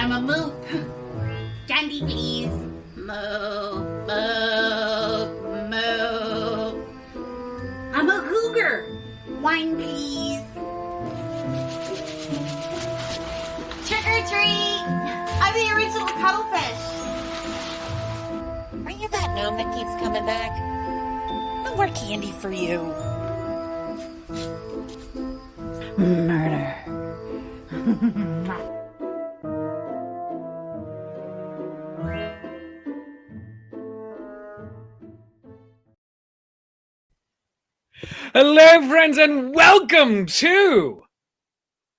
I'm a moop. Candy, please. Moo, moo, moo. I'm a cougar. Wine, please. Trick or treat. I'm the original cuttlefish. Are you that gnome that keeps coming back? More candy for you. Murder. Hello, friends, and welcome to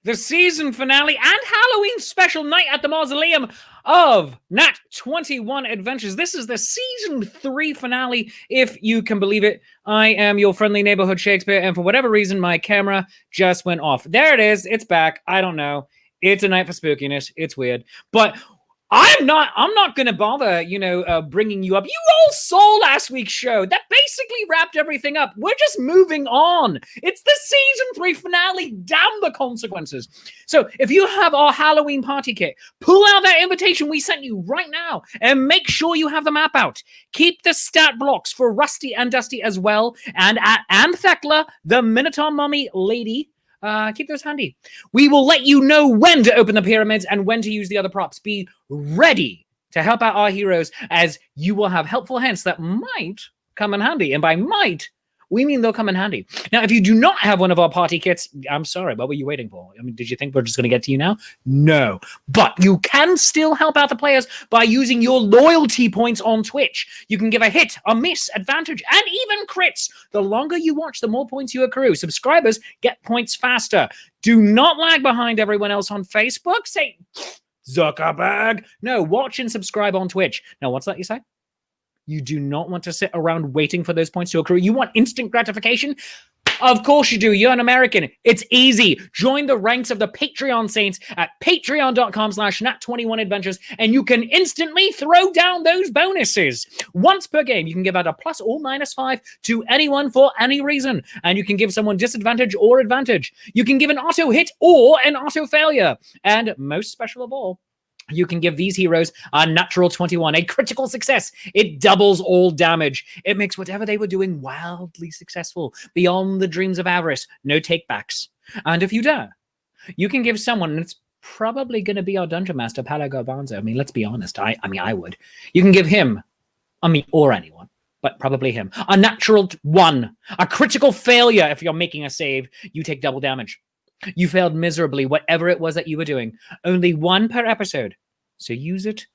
the season finale and Halloween special night at the Mausoleum of Nat 21 Adventures. This is the season 3 finale, if you can believe it. I am your friendly neighborhood Shakespeare, and for whatever reason, my camera just went off. There it is. It's back. I don't know. It's a night for spookiness. It's weird. But I'm not going to bother, bringing you up. You all saw last week's show. That basically wrapped everything up. We're just moving on. It's the season 3 finale. Damn the consequences. So if you have our Halloween party kit, pull out that invitation we sent you right now and make sure you have the map out. Keep the stat blocks for Rusty and Dusty as well. And Thekla, the Minotaur mummy lady, keep those handy. We will let you know when to open the pyramids and when to use the other props. Be ready to help out our heroes, as you will have helpful hints that might come in handy. And by might, we mean they'll come in handy. Now, if you do not have one of our party kits, I'm sorry, what were you waiting for? I mean, did you think we're just going to get to you now? No. But you can still help out the players by using your loyalty points on Twitch. You can give a hit, a miss, advantage, and even crits. The longer you watch, the more points you accrue. Subscribers get points faster. Do not lag behind everyone else on Facebook. Say, Zuckerberg. No, watch and subscribe on Twitch. Now, what's that you say? You do not want to sit around waiting for those points to accrue. You want instant gratification? Of course you do. You're an American. It's easy. Join the ranks of the Patreon saints at patreon.com/nat21adventures, and you can instantly throw down those bonuses. Once per game, you can give out a plus or minus 5 to anyone for any reason, and you can give someone disadvantage or advantage. You can give an auto hit or an auto failure, and most special of all, you can give these heroes a natural 21, a critical success. It doubles all damage. It makes whatever they were doing wildly successful, beyond the dreams of avarice. No takebacks. And if you dare, you can give someone, and it's probably going to be our Dungeon Master, Paolo Garbanzo. I mean, let's be honest. I would. You can give him, or anyone, but probably him, a natural 1, a critical failure. If you're making a save, you take double damage. You failed miserably, whatever it was that you were doing. Only 1 per episode, so use it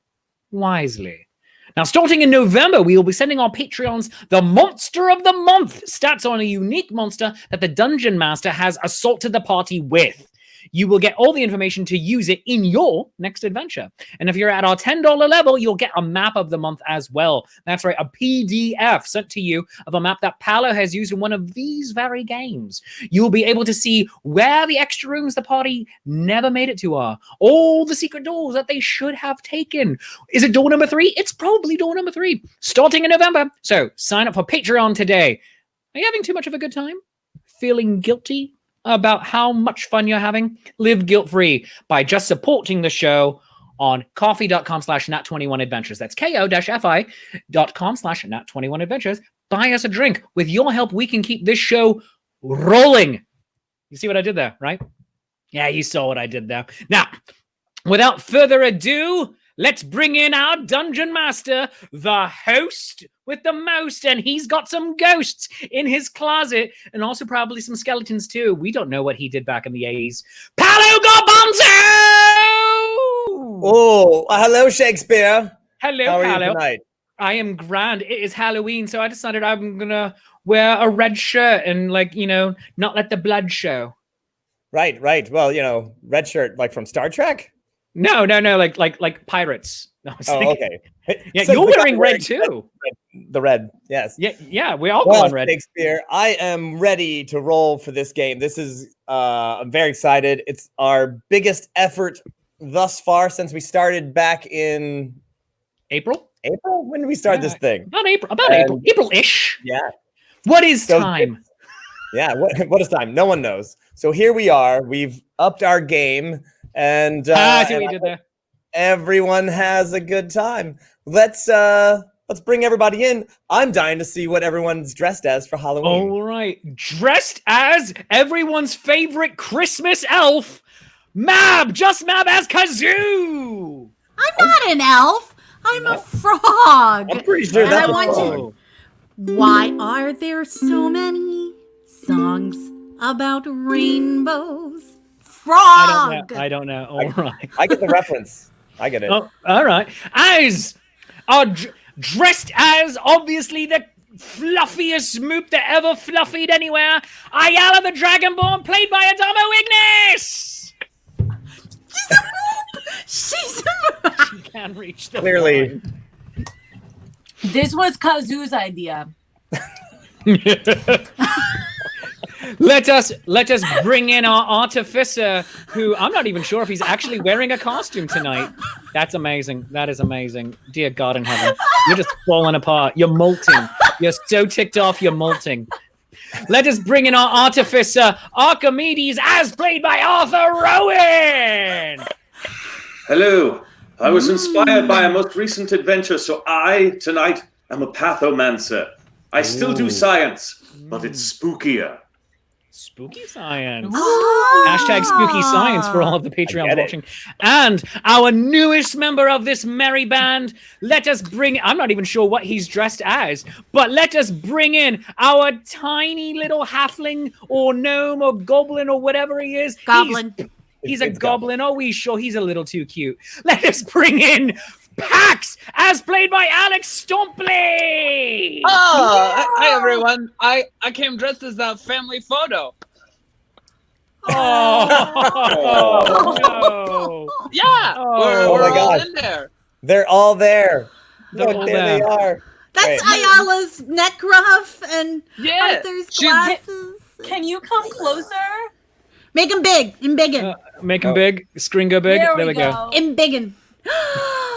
wisely. Now, starting in November, we will be sending our Patreons the Monster of the Month, stats on a unique monster that the Dungeon Master has assaulted the party with. You will get all the information to use it in your next adventure. And if you're at our $10 level, you'll get a map of the month as well. That's right, a PDF sent to you of a map that Paolo has used in one of these very games. You'll be able to see where the extra rooms the party never made it to are. All the secret doors that they should have taken. Is it door number 3? It's probably door number 3. Starting in November. So sign up for Patreon today. Are you having too much of a good time? Feeling guilty about how much fun you're having? Live guilt-free by just supporting the show on coffee.com/nat21adventures. That's ko-fi.com/nat21adventures. Buy us a drink. With your help, we can keep this show rolling. You see what I did there, right? Yeah, you saw what I did there. Now, without further ado, let's bring in our Dungeon Master, the host with the most, and he's got some ghosts in his closet, and also probably some skeletons too. We don't know what he did back in the 80s. Paolo Garbanzo! Oh, hello, Shakespeare. Hello, How are Paolo. you tonight? I am grand. It is Halloween, so I decided I'm gonna wear a red shirt and, not let the blood show. Right. Well, red shirt, like from Star Trek? No, like pirates. No, okay. Yeah, So you're we got wearing red too. The red, yes. Yeah, we all go Well, on red. Shakespeare, I am ready to roll for this game. This is, I'm very excited. It's our biggest effort thus far since we started back in April? When did we start this thing? About April. April-ish. Yeah. What is time? Yeah, what is time? No one knows. So here we are. We've upped our game. And I see what you did there. everyone has a good time. Let's bring everybody in. I'm dying to see what everyone's dressed as for Halloween. All right. Dressed as everyone's favorite Christmas elf, Mab. Just Mab as Kazoo. I'm not an elf. I'm a frog. I'm pretty sure And that's I want wrong. to. Why are there so many songs about rainbows? Frog. I don't know. All right. I get the reference. I get it. Oh, all right. As dressed as obviously the fluffiest moop that ever fluffied anywhere, Ayala the Dragonborn, played by Adamo Ignis. She's a She can reach the Clearly. line. This was Kazoo's idea. Let us bring in our artificer, who I'm not even sure if he's actually wearing a costume tonight. That's amazing. That is amazing. Dear God in heaven, you're just falling apart. You're molting. You're so ticked off. You're molting. Let us bring in our artificer, Archimedes, as played by Arthur Rowan. Hello. I was inspired by a most recent adventure, so I, tonight, am a pathomancer. I still do science, but it's spookier. Spooky science. Oh. Hashtag spooky science for all of the Patreons get it. watching. And our newest member of this merry band, let us bring, I'm not even sure what he's dressed as, but let us bring in our tiny little halfling or gnome or goblin or whatever he is. Goblin. He's a It's goblin. Oh, we sure he's a little too cute. Let us bring in Pax, as played by Alex Stompley. Oh, hi everyone. I came dressed as a family photo. Oh, no. Yeah, Oh, we're my all God. in there. They're all there. They're Look, all there they there. are. That's Wait. Ayala's neck ruff and Yeah. Arthur's She- glasses. Can you come closer? Make him big. In biggin. Make him big. Screen go big. There There we go. In biggin.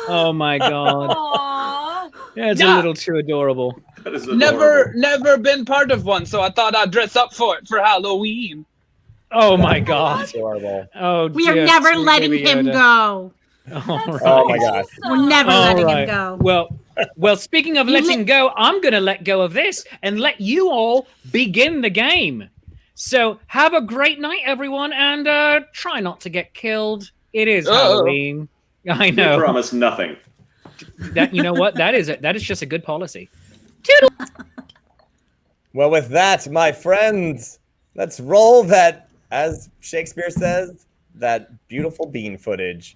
Oh my God. Aww. Yeah, it's a Yeah. little too adorable. That is adorable. Never been part of one, so I thought I'd dress up for it for Halloween. Oh my God. Adorable. Oh, We are dear never sweet letting baby him Yoda. go. All right. Oh my gosh. We're never All letting right. him go. Well, speaking of letting go, I'm going to let go of this and let you all begin the game. So have a great night, everyone, and try not to get killed. It is Uh-oh. Halloween. I I know. promise nothing. That, you know what? That is just a good policy. Well, with that, my friends, let's roll that, as Shakespeare says, that beautiful bean footage.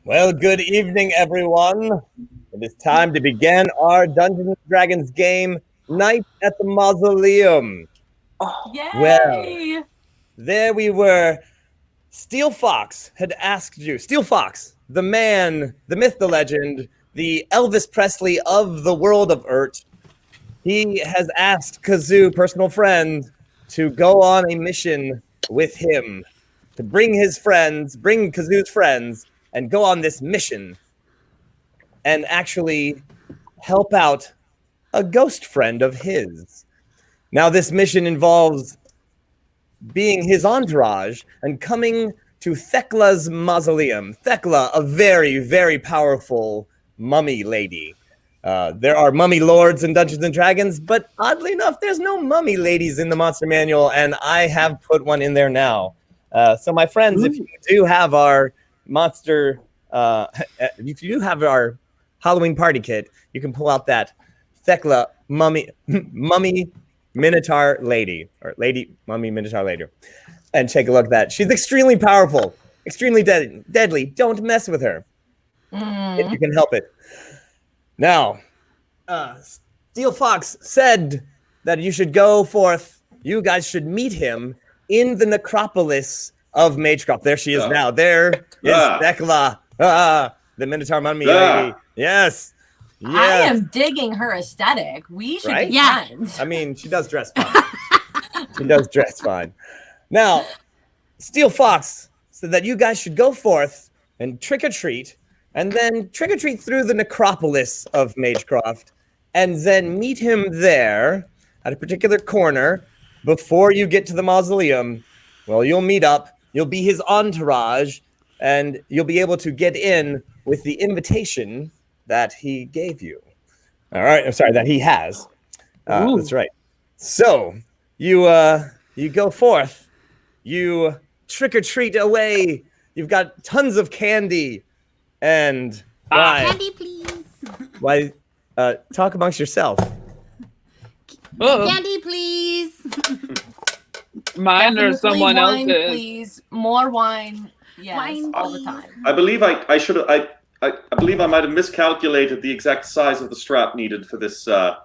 Well, good evening, everyone. It is time to begin our Dungeons and Dragons game, Night at the Mausoleum. Yay! Well. There we were. Steel Fox had asked you, Steel Fox, the man, the myth, the legend, the Elvis Presley of the world of Urt. He has asked Kazoo, personal friend, to go on a mission with him, to bring his friends, bring Kazoo's friends, and go on this mission and actually help out a ghost friend of his. Now, this mission involves being his entourage and coming to Thekla's mausoleum. Thekla, a very, very powerful mummy lady. There are mummy lords in Dungeons and Dragons, but oddly enough, there's no mummy ladies in the Monster Manual, and I have put one in there now. So, my friends, if you do have our monster, if you do have our Halloween party kit, you can pull out that Thekla mummy Minotaur lady, or lady, mummy Minotaur lady, and take a look at that. She's extremely powerful, extremely deadly. Don't mess with her if you can help it. Now, Steel Fox said that you should go forth. You guys should meet him in the necropolis of Magecroft. There she is now. There is Thekla, the Minotaur mummy lady. Yes. I am digging her aesthetic. We should be friends. I mean, she does dress fine. She does dress fine. Now, Steel Fox said that you guys should go forth and trick or treat, and then trick or treat through the necropolis of Magecroft, and then meet him there at a particular corner before you get to the mausoleum. Well, you'll meet up. You'll be his entourage, and you'll be able to get in with the invitation that he gave you. All right, I'm sorry, that he has. That's right. So you go forth, you trick or treat away. You've got tons of candy, and Candy, please. Talk amongst yourself. Candy, please. Mine or Definitely someone wine, else's. please. More wine. Yes, Wine, all the please. time. I believe I believe I might have miscalculated the exact size of the strap needed for this for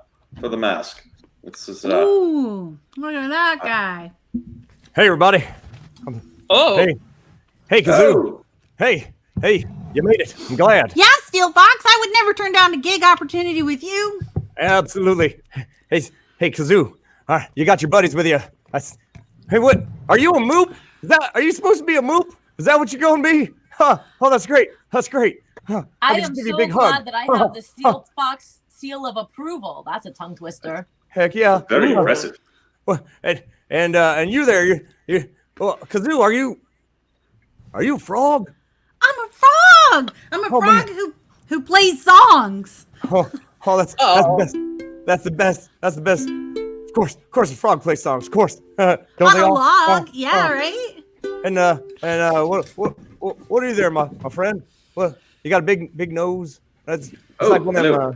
the mask. This is Ooh, look at that guy. Hey, everybody. Oh, Hey, Kazoo. Oh, Hey, you made it. I'm glad. Yeah, Steel Fox, I would never turn down a gig opportunity with you. Absolutely. Hey, Kazoo. All right, you got your buddies with you. Hey, what? Are you a moop? Are you supposed to be a moop? Is that what you're going to be? Huh? Oh, that's great. That's great. Huh. I can am just give you so a big glad hug. that I have the Steel Fox seal of approval. That's a tongue twister. Heck yeah. very impressive. Well, and you there, you. Well, Kazoo, are you a frog? I'm a frog. I'm a Oh, frog man. who plays songs. Oh, that's the best. That's the best. That's the best. Of course, a frog plays songs. Of course. Don't On they a all? log. Yeah, right? And what are you there, my friend? Well, you got a big nose. That's like one of them. hello.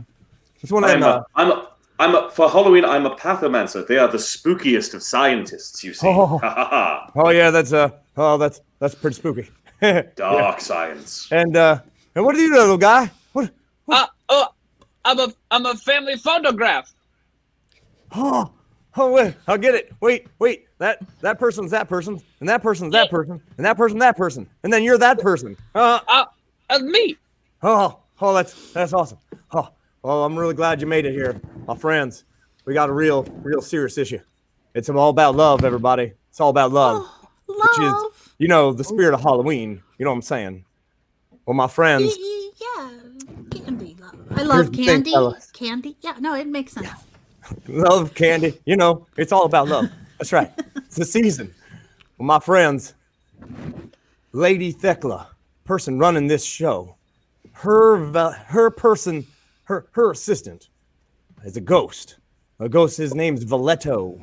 It's one of them. For Halloween, I'm a pathomancer. They are the spookiest of scientists, you see. Oh. Ha ha ha. Oh yeah, that's pretty spooky. Dark science. And what do you do, little guy? What? I'm a family photograph. Oh, wait, I'll get it. Wait. That person's that person, and that person's that person, and that person's that person, and then you're that person. Me. Oh, that's awesome. Oh, well, I'm really glad you made it here, my friends. We got a real serious issue. It's all about love, everybody. It's all about love, which Love. is, the spirit of Halloween. You know what I'm saying? Well, my friends, Yeah, candy. I love Here's the thing, candy. fellas. Candy. Yeah, no, it makes sense. love, candy. It's all about love. That's right. It's the season. Well, my friends, Lady Thekla, person running this show, her assistant is a ghost. A ghost. His name's Valetto.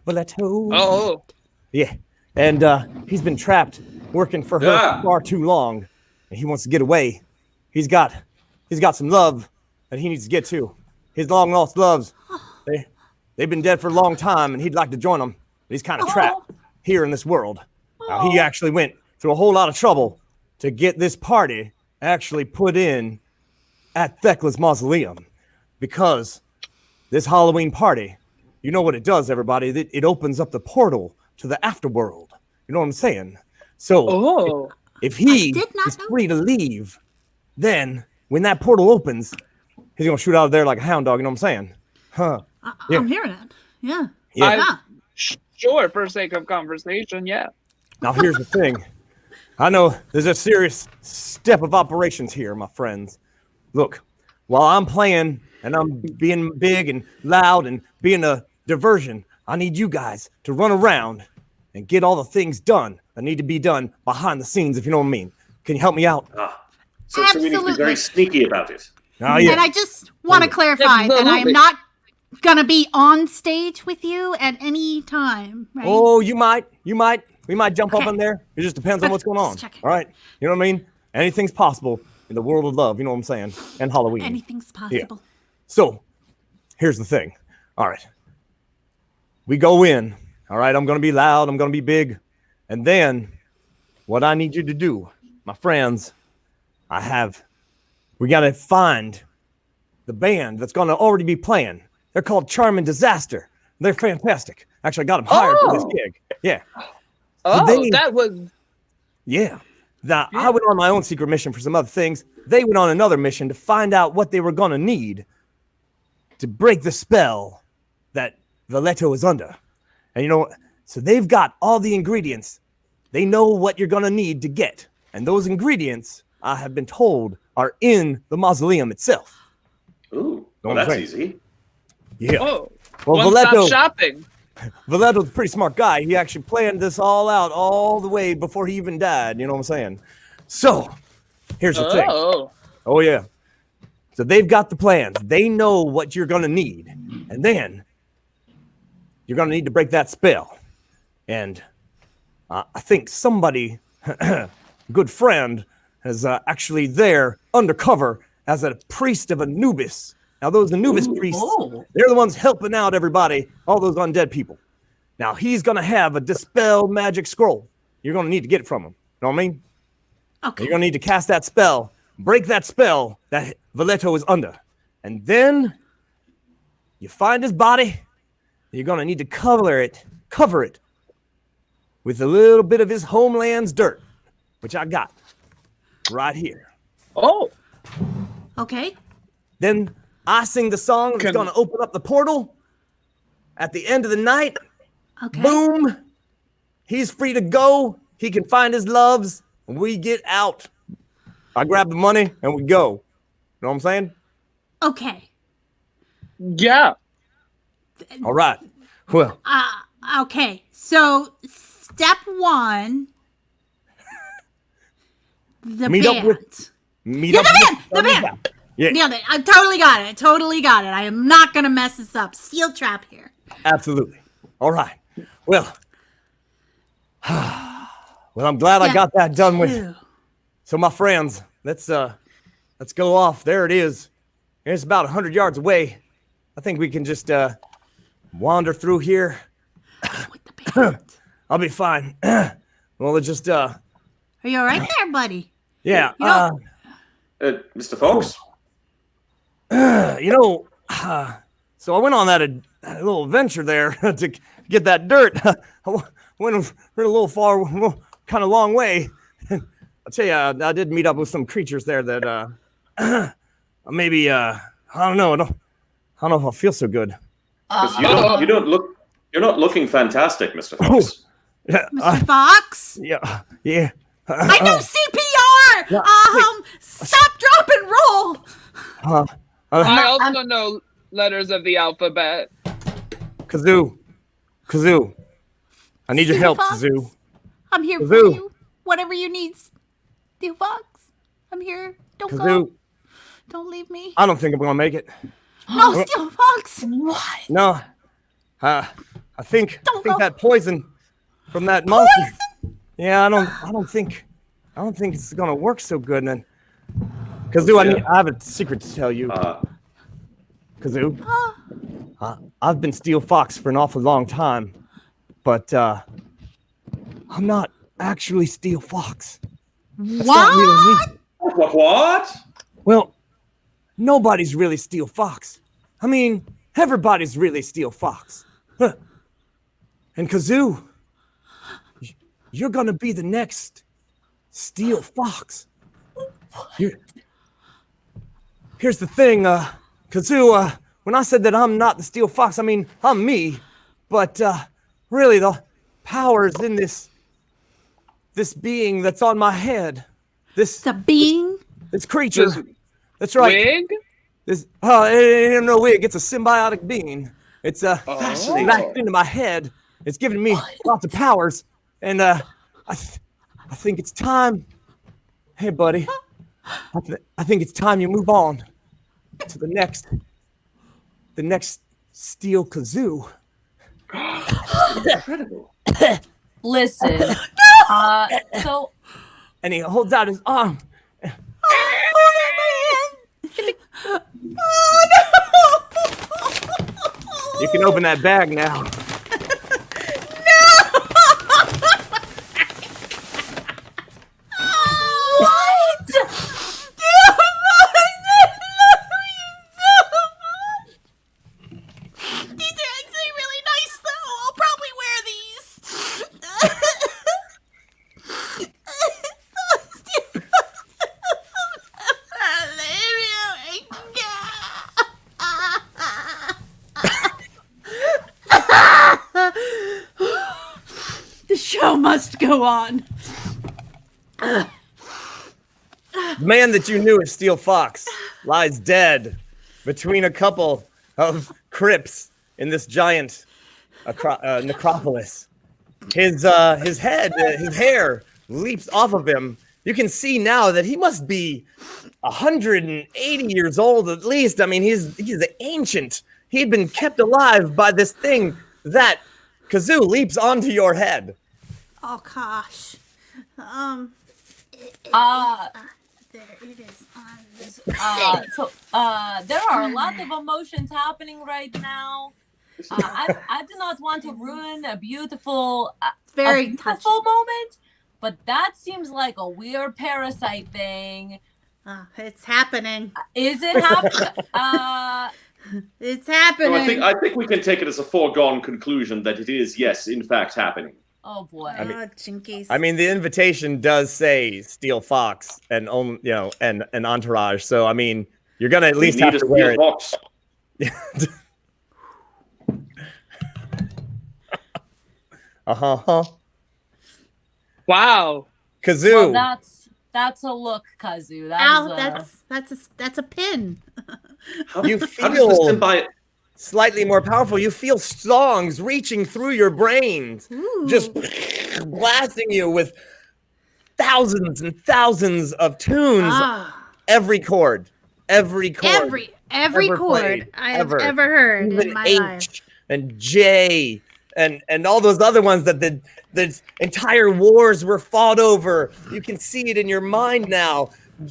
Oh, Yeah. And he's been trapped working for her Yeah. for far too long. And he wants to get away. He's got some love that he needs to get to. His long lost loves. They've been dead for a long time, and he'd like to join them. But he's kind of trapped here in this world. Now, he actually went through a whole lot of trouble to get this party actually put in at Thekla's mausoleum. Because this Halloween party, you know what it does, everybody? It opens up the portal to the afterworld. You know what I'm saying? So if he did not is know free to leave, then when that portal opens, he's going to shoot out of there like a hound dog. You know what I'm saying? Huh. I'm hearing it. Yeah. Yeah. Yeah. sure. For sake of conversation, yeah. Now, here's the thing. I know there's a serious step of operations here, my friends. Look, while I'm playing and I'm being big and loud and being a diversion, I need you guys to run around and get all the things done that need to be done behind the scenes, if you know what I mean. Can you help me out? So we need to be Absolutely. very sneaky about it. Oh, yeah. And I just want to clarify that I am Absolutely. not gonna be on stage with you at any time, right? Oh, you might. We might jump up Okay. on there. It just depends on what's going on. Just checking. All right. You know what I mean? Anything's possible in the world of love. You know what I'm saying? And Halloween. Anything's possible. So, here's the thing. All right. we go in. All right, I'm going to be loud. I'm going to be big. And then what I need you to do, my friends, we got to find the band that's going to already be playing. They're called Charm and Disaster. They're fantastic. Actually, I got them hired for this gig. Yeah. Oh, they- that was. Yeah. Now, I went on my own secret mission for some other things. They went on another mission to find out what they were going to need to break the spell that Valeto is under. And you know, so they've got all the ingredients. They know what you're going to need to get. And those ingredients, I have been told, are in the mausoleum itself. Ooh, Don't well, that's think. easy. Yeah. Oh, Well, one-stop shopping. Valeto's a pretty smart guy. He actually planned this all out all the way before he even died. You know what I'm saying? So, here's the thing. Oh, yeah. So they've got the plans. They know what you're going to need. And then you're going to need to break that spell. And I think somebody, good friend, is actually there undercover as a priest of Anubis. Now, those Anubis priests, they're the ones helping out everybody, all those undead people. Now, he's going to have a dispel magic scroll. You're going to need to get it from him. You know what I mean? Okay. You're going to need to cast that spell, break that spell that Valeto is under. And then you find his body. You're going to need to cover it with a little bit of his homeland's dirt, which I got right here. Oh, Okay. Then I sing the song that's going to open up the portal. At the end of the night, Okay. boom, he's free to go. He can find his loves, and we get out. I grab the money, and we go. You know what I'm saying? Okay. yeah. All right. Well, Okay. So step one. The Meet up band. meet Yeah, up the with band. Yeah, Nailed it. I totally got it. Totally got it. I am not gonna mess this up. Steel trap here. absolutely. All right. Well, I'm glad I got that done with. Two. So my friends, let's go off. There it is. It's about 100 yards away. I think we can just wander through here. With the band. I'll be fine. Well, it's just Are you all right there, buddy? yeah. You know- Mr. Fox? So I went on that little adventure there to get that dirt. I went a little far, kind of long way. I'll tell you, I did meet up with some creatures there that maybe I don't know. I don't know if I'll feel so good. 'Cause you're not looking fantastic, Mr. Fox. Yeah, Mr. Fox? yeah. I know CPR! Stop, drop, and roll! I also know letters of the alphabet. Kazoo. I need your Steel help, Fox? Kazoo. I'm here for Kazoo. you. Whatever you need, Steel Fox. I'm here. Don't Kazoo. go. Don't leave me. I don't think I'm gonna make it. No, Steel Fox! No. I think Don't go. that poison from that monster. Yeah, I don't think it's gonna work so good. And Kazoo, I have a secret to tell you. Kazoo, I've been Steel Fox for an awful long time, but I'm not actually Steel Fox. That's not really me. What? Well, nobody's really Steel Fox. I mean, everybody's really Steel Fox. Huh. And Kazoo, you're gonna be the next Steel Fox. Here's the thing, Kazoo, when I said that I'm not the Steel Fox, I mean, I'm me. But really, the power is in this being that's on my head. It's a being? This creature. This That's right. Wig? It ain't no wig. It's a symbiotic being. It's latched into my head. It's giving me lots of powers, and I think it's time. Hey, buddy, I think it's time you move on to the next Steel Kazoo. Incredible. Listen. So And he holds out his arm. You can open that bag now. show must go on. The man that you knew as Steel Fox lies dead between a couple of crypts in this giant necropolis. His head, his hair leaps off of him. You can see now that he must be 180 years old at least. I mean, he's ancient. He'd been kept alive by this thing that Kazoo leaps onto your head. Oh gosh. There it is on this. So there are a lot of emotions happening right now. I do not want to ruin a beautiful moment, but that seems like a weird parasite thing. It's happening. Is it happening? It's happening. So I think we can take it as a foregone conclusion that it is, yes, in fact, happening. Oh boy! Jinkies. I mean, the invitation does say Steel Fox and and entourage. So I mean, you're gonna at least have to wear it. Fox. Wow. Well, Kazoo. that's a look, Kazoo. That's a pin. You feel slightly more powerful. You feel songs reaching through your brains, just blasting you with thousands and thousands of tunes. Every chord. Every chord I have ever heard even in my H life. And J and all those other ones that the entire wars were fought over. You can see it in your mind now.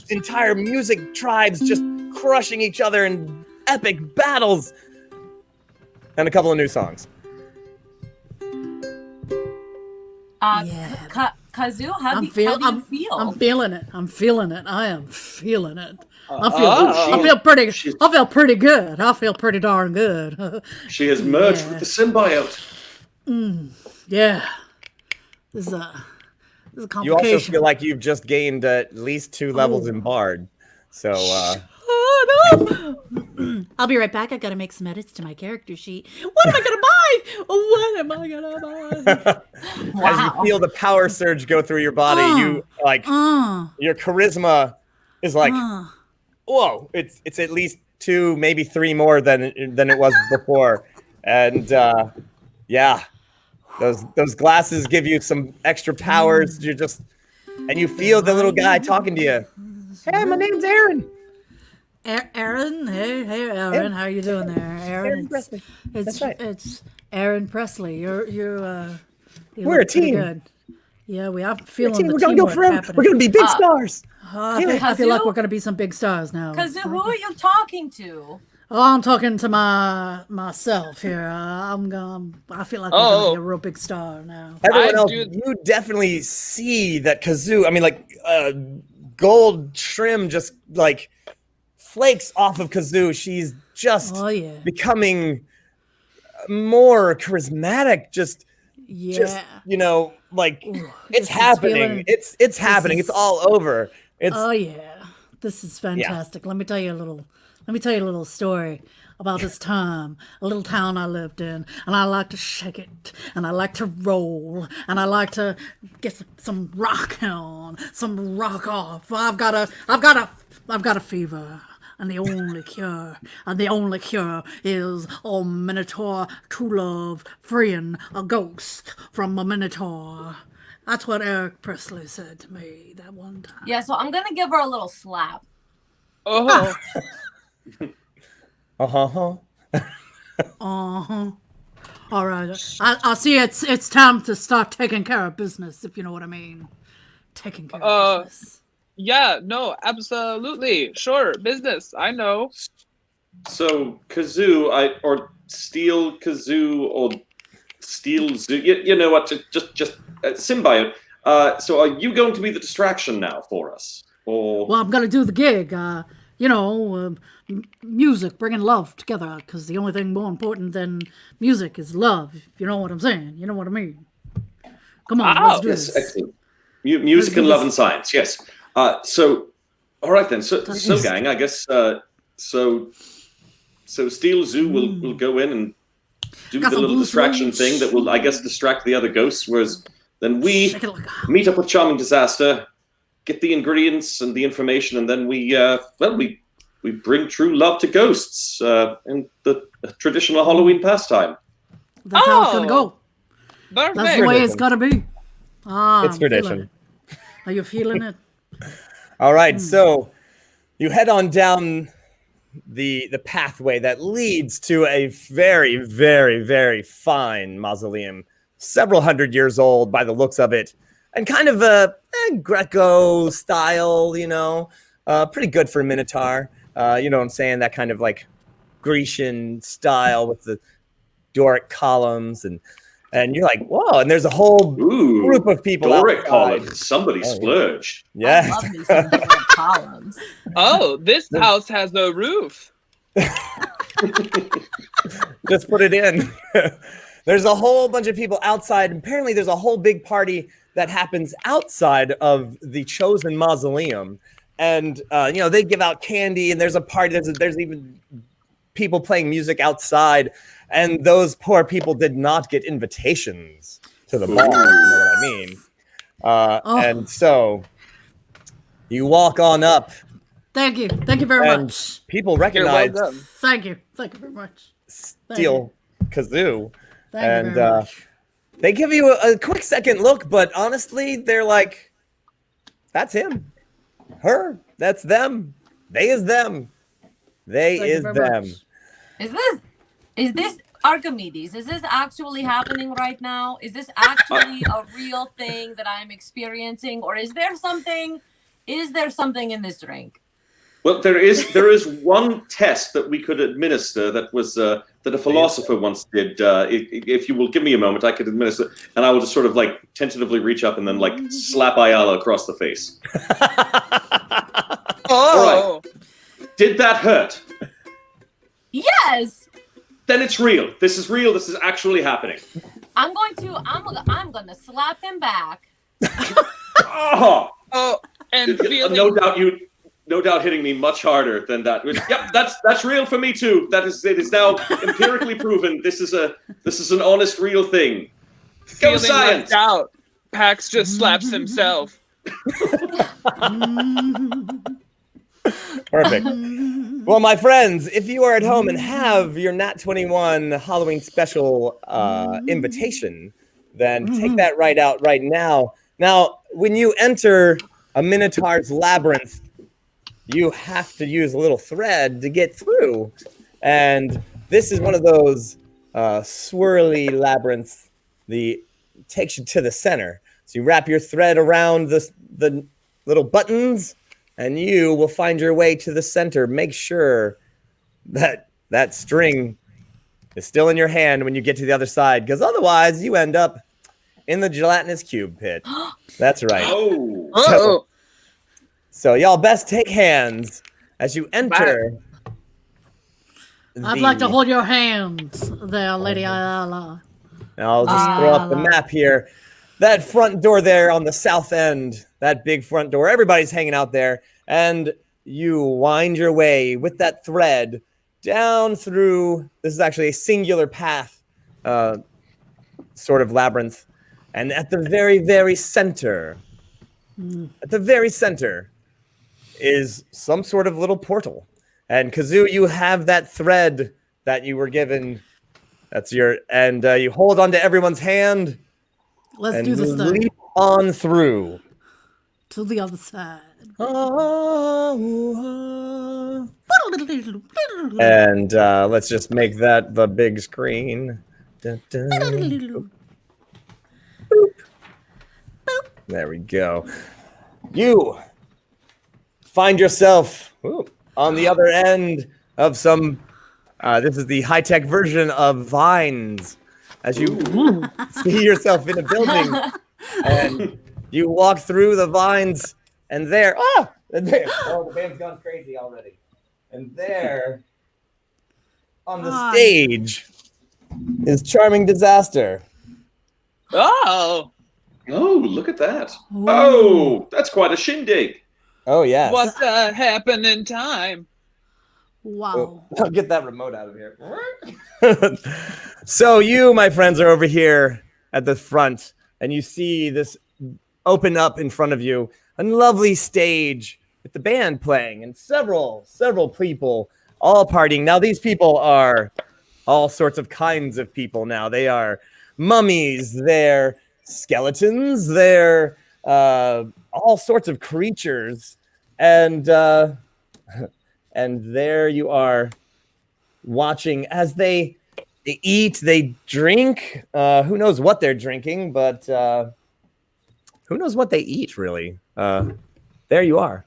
Entire music tribes just crushing each other in epic battles. And a couple of new songs. Kazoo, how do you feel? I'm feeling it. I am feeling it. I feel pretty good. I feel pretty darn good. She has merged with the symbiote. Yeah. This is a complication. You also feel like you've just gained at least 2 levels in Bard. So I'll be right back. I gotta make some edits to my character sheet. What am I gonna buy? As you feel the power surge go through your body, you your charisma is like, whoa! It's at least 2, maybe 3 more than it was before, and those glasses give you some extra powers. And you feel the little guy talking to you. Hey, my name's Aaron. Aaron, hey, Aaron, how are you doing there, Aaron? Presley. It's Aaron Presley. You We're a team. good. Yeah, I'm feeling the We're gonna go forever. We're gonna be big stars. I feel like we're gonna be some big stars now. Kazoo, who are you talking to? Oh, I'm talking to myself here. I feel like we're gonna be a real big star now. Everyone else, you definitely see that Kazoo. I mean, like gold trim just like flakes off of Kazoo. She's just becoming more charismatic. Just like it's happening. It's happening. It's all over. This is fantastic. Let me tell you a little story about this time, a little town I lived in, and I like to shake it, and I like to roll, and I like to get some rock on, some rock off. I've got a fever, and the only cure is a Minotaur true love freeing a ghost from a Minotaur. That's what Eric Presley said to me that one time. Yeah, so I'm gonna give her a little slap. Oh. All right. I see it's time to start taking care of business, if you know what I mean. Taking care of business. Yeah, no, absolutely. Sure, business. I know. So Kazoo, or Steel Kazoo, or Steel Zoo. You know what? Just symbiote. So are you going to be the distraction now for us? Or well, I'm gonna do the gig. Music, bringing love together, because the only thing more important than music is love, if you know what I'm saying. You know what I mean? Come on, let's do this. Excellent. Music and love and science, yes. So, all right then. So gang, I guess, so Steel Zoo will go in and do the little distraction thing that will, I guess, distract the other ghosts, whereas Then we Shake it like a- meet up with Charming Disaster, get the ingredients and the information, and then we bring true love to ghosts in the traditional Halloween pastime. That's how it's gonna go. Perfect. That's the way it's gotta be. Ah, It's I'm feeling tradition. it. Are you feeling it? All right, so you head on down the pathway that leads to a very, very, very fine mausoleum, several hundred years old by the looks of it, and kind of a Greco style, pretty good for a Minotaur. You know what I'm saying? That kind of like Grecian style with the Doric columns and you're like, whoa! And there's a whole Ooh, group of people. Doric outside. columns. Somebody Oh, splurged. I Yes. love me some Doric columns. Oh, this house has a roof. Just put it in. There's a whole bunch of people outside. Apparently, there's a whole big party that happens outside of the chosen mausoleum, and they give out candy. And there's a party. There's even people playing music outside, and those poor people did not get invitations to the bar. You know what I mean? And so you walk on up, Thank you very and much. people You're recognize welcome. Thank you very much. Steel Kazoo. Thank And you very much. they give you a quick second look, but honestly, they're like, that's him. Her. That's them. They is them. They Thank you is very them. much. Is this Archimedes? Is this actually happening right now? Is this actually a real thing that I'm experiencing, or is there something in this drink? Well, there is one test that we could administer that was that a philosopher once did. If you will give me a moment, I could administer, and I will just sort of like tentatively reach up and then like slap Ayala across the face. Oh, Did that hurt? Yes. Then it's real. This is real. This is actually happening. I'm gonna slap him back. Oh, oh, and feeling. no doubt hitting me much harder than that. Yep, that's real for me too. It is now empirically proven. This is an honest, real thing. Go feeling science. left out. Pax just slaps himself. Perfect. Well, my friends, if you are at home and have your Nat 21 Halloween special invitation, then take that right out right now. Now, when you enter a Minotaur's labyrinth, you have to use a little thread to get through. And this is one of those swirly labyrinths that takes you to the center. So you wrap your thread around the little buttons, and you will find your way to the center. Make sure that string is still in your hand when you get to the other side, because otherwise you end up in the gelatinous cube pit. That's right. Oh. Oh, So y'all best take hands as you enter. I'd like to hold your hands there, Lady Ayala. I'll just throw up the map here. That front door there on the south end, that big front door, everybody's hanging out there. And you wind your way with that thread down through, this is actually a singular path, sort of labyrinth. And at the very, very center, is some sort of little portal. And Kazoo, you have that thread that you were given. And you hold onto everyone's hand. Let's And do this thing. leap on through. To the other side. And let's just make that the big screen. Dun, dun. Boop. There we go. You find yourself on the other end of some. This is the high-tech version of vines. As you see yourself in a building, and you walk through the vines, and there, the band's gone crazy already. And there, on the stage, is Charming Disaster. oh, Look at that. Oh, that's quite a shindig. Oh yes. what happened in time? Wow. I'll get that remote out of here. So you, my friends, are over here at the front and you see this open up in front of you, a lovely stage with the band playing and several people all partying. Now these people are all sorts of kinds of people now. They are mummies, they're skeletons, they're all sorts of creatures. And there you are watching as they eat, they drink. Who knows what they're drinking, but who knows what they eat, really. There you are.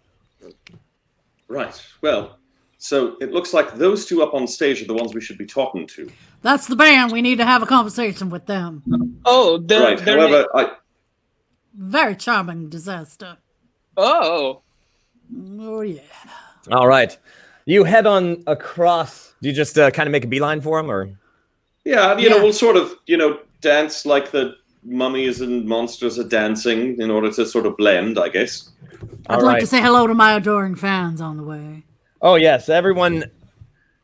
Right. Well, so it looks like those two up on stage are the ones we should be talking to. That's the band. We need to have a conversation with them. Oh, Right. However, Very charming disaster. Oh. Oh, yeah. All right. You head on across. Do you just kind of make a beeline for him, or? Yeah, you know, we'll sort of, dance like the mummies and monsters are dancing in order to sort of blend, I guess. I'd like to say hello to my adoring fans on the way. Oh, yes. Everyone,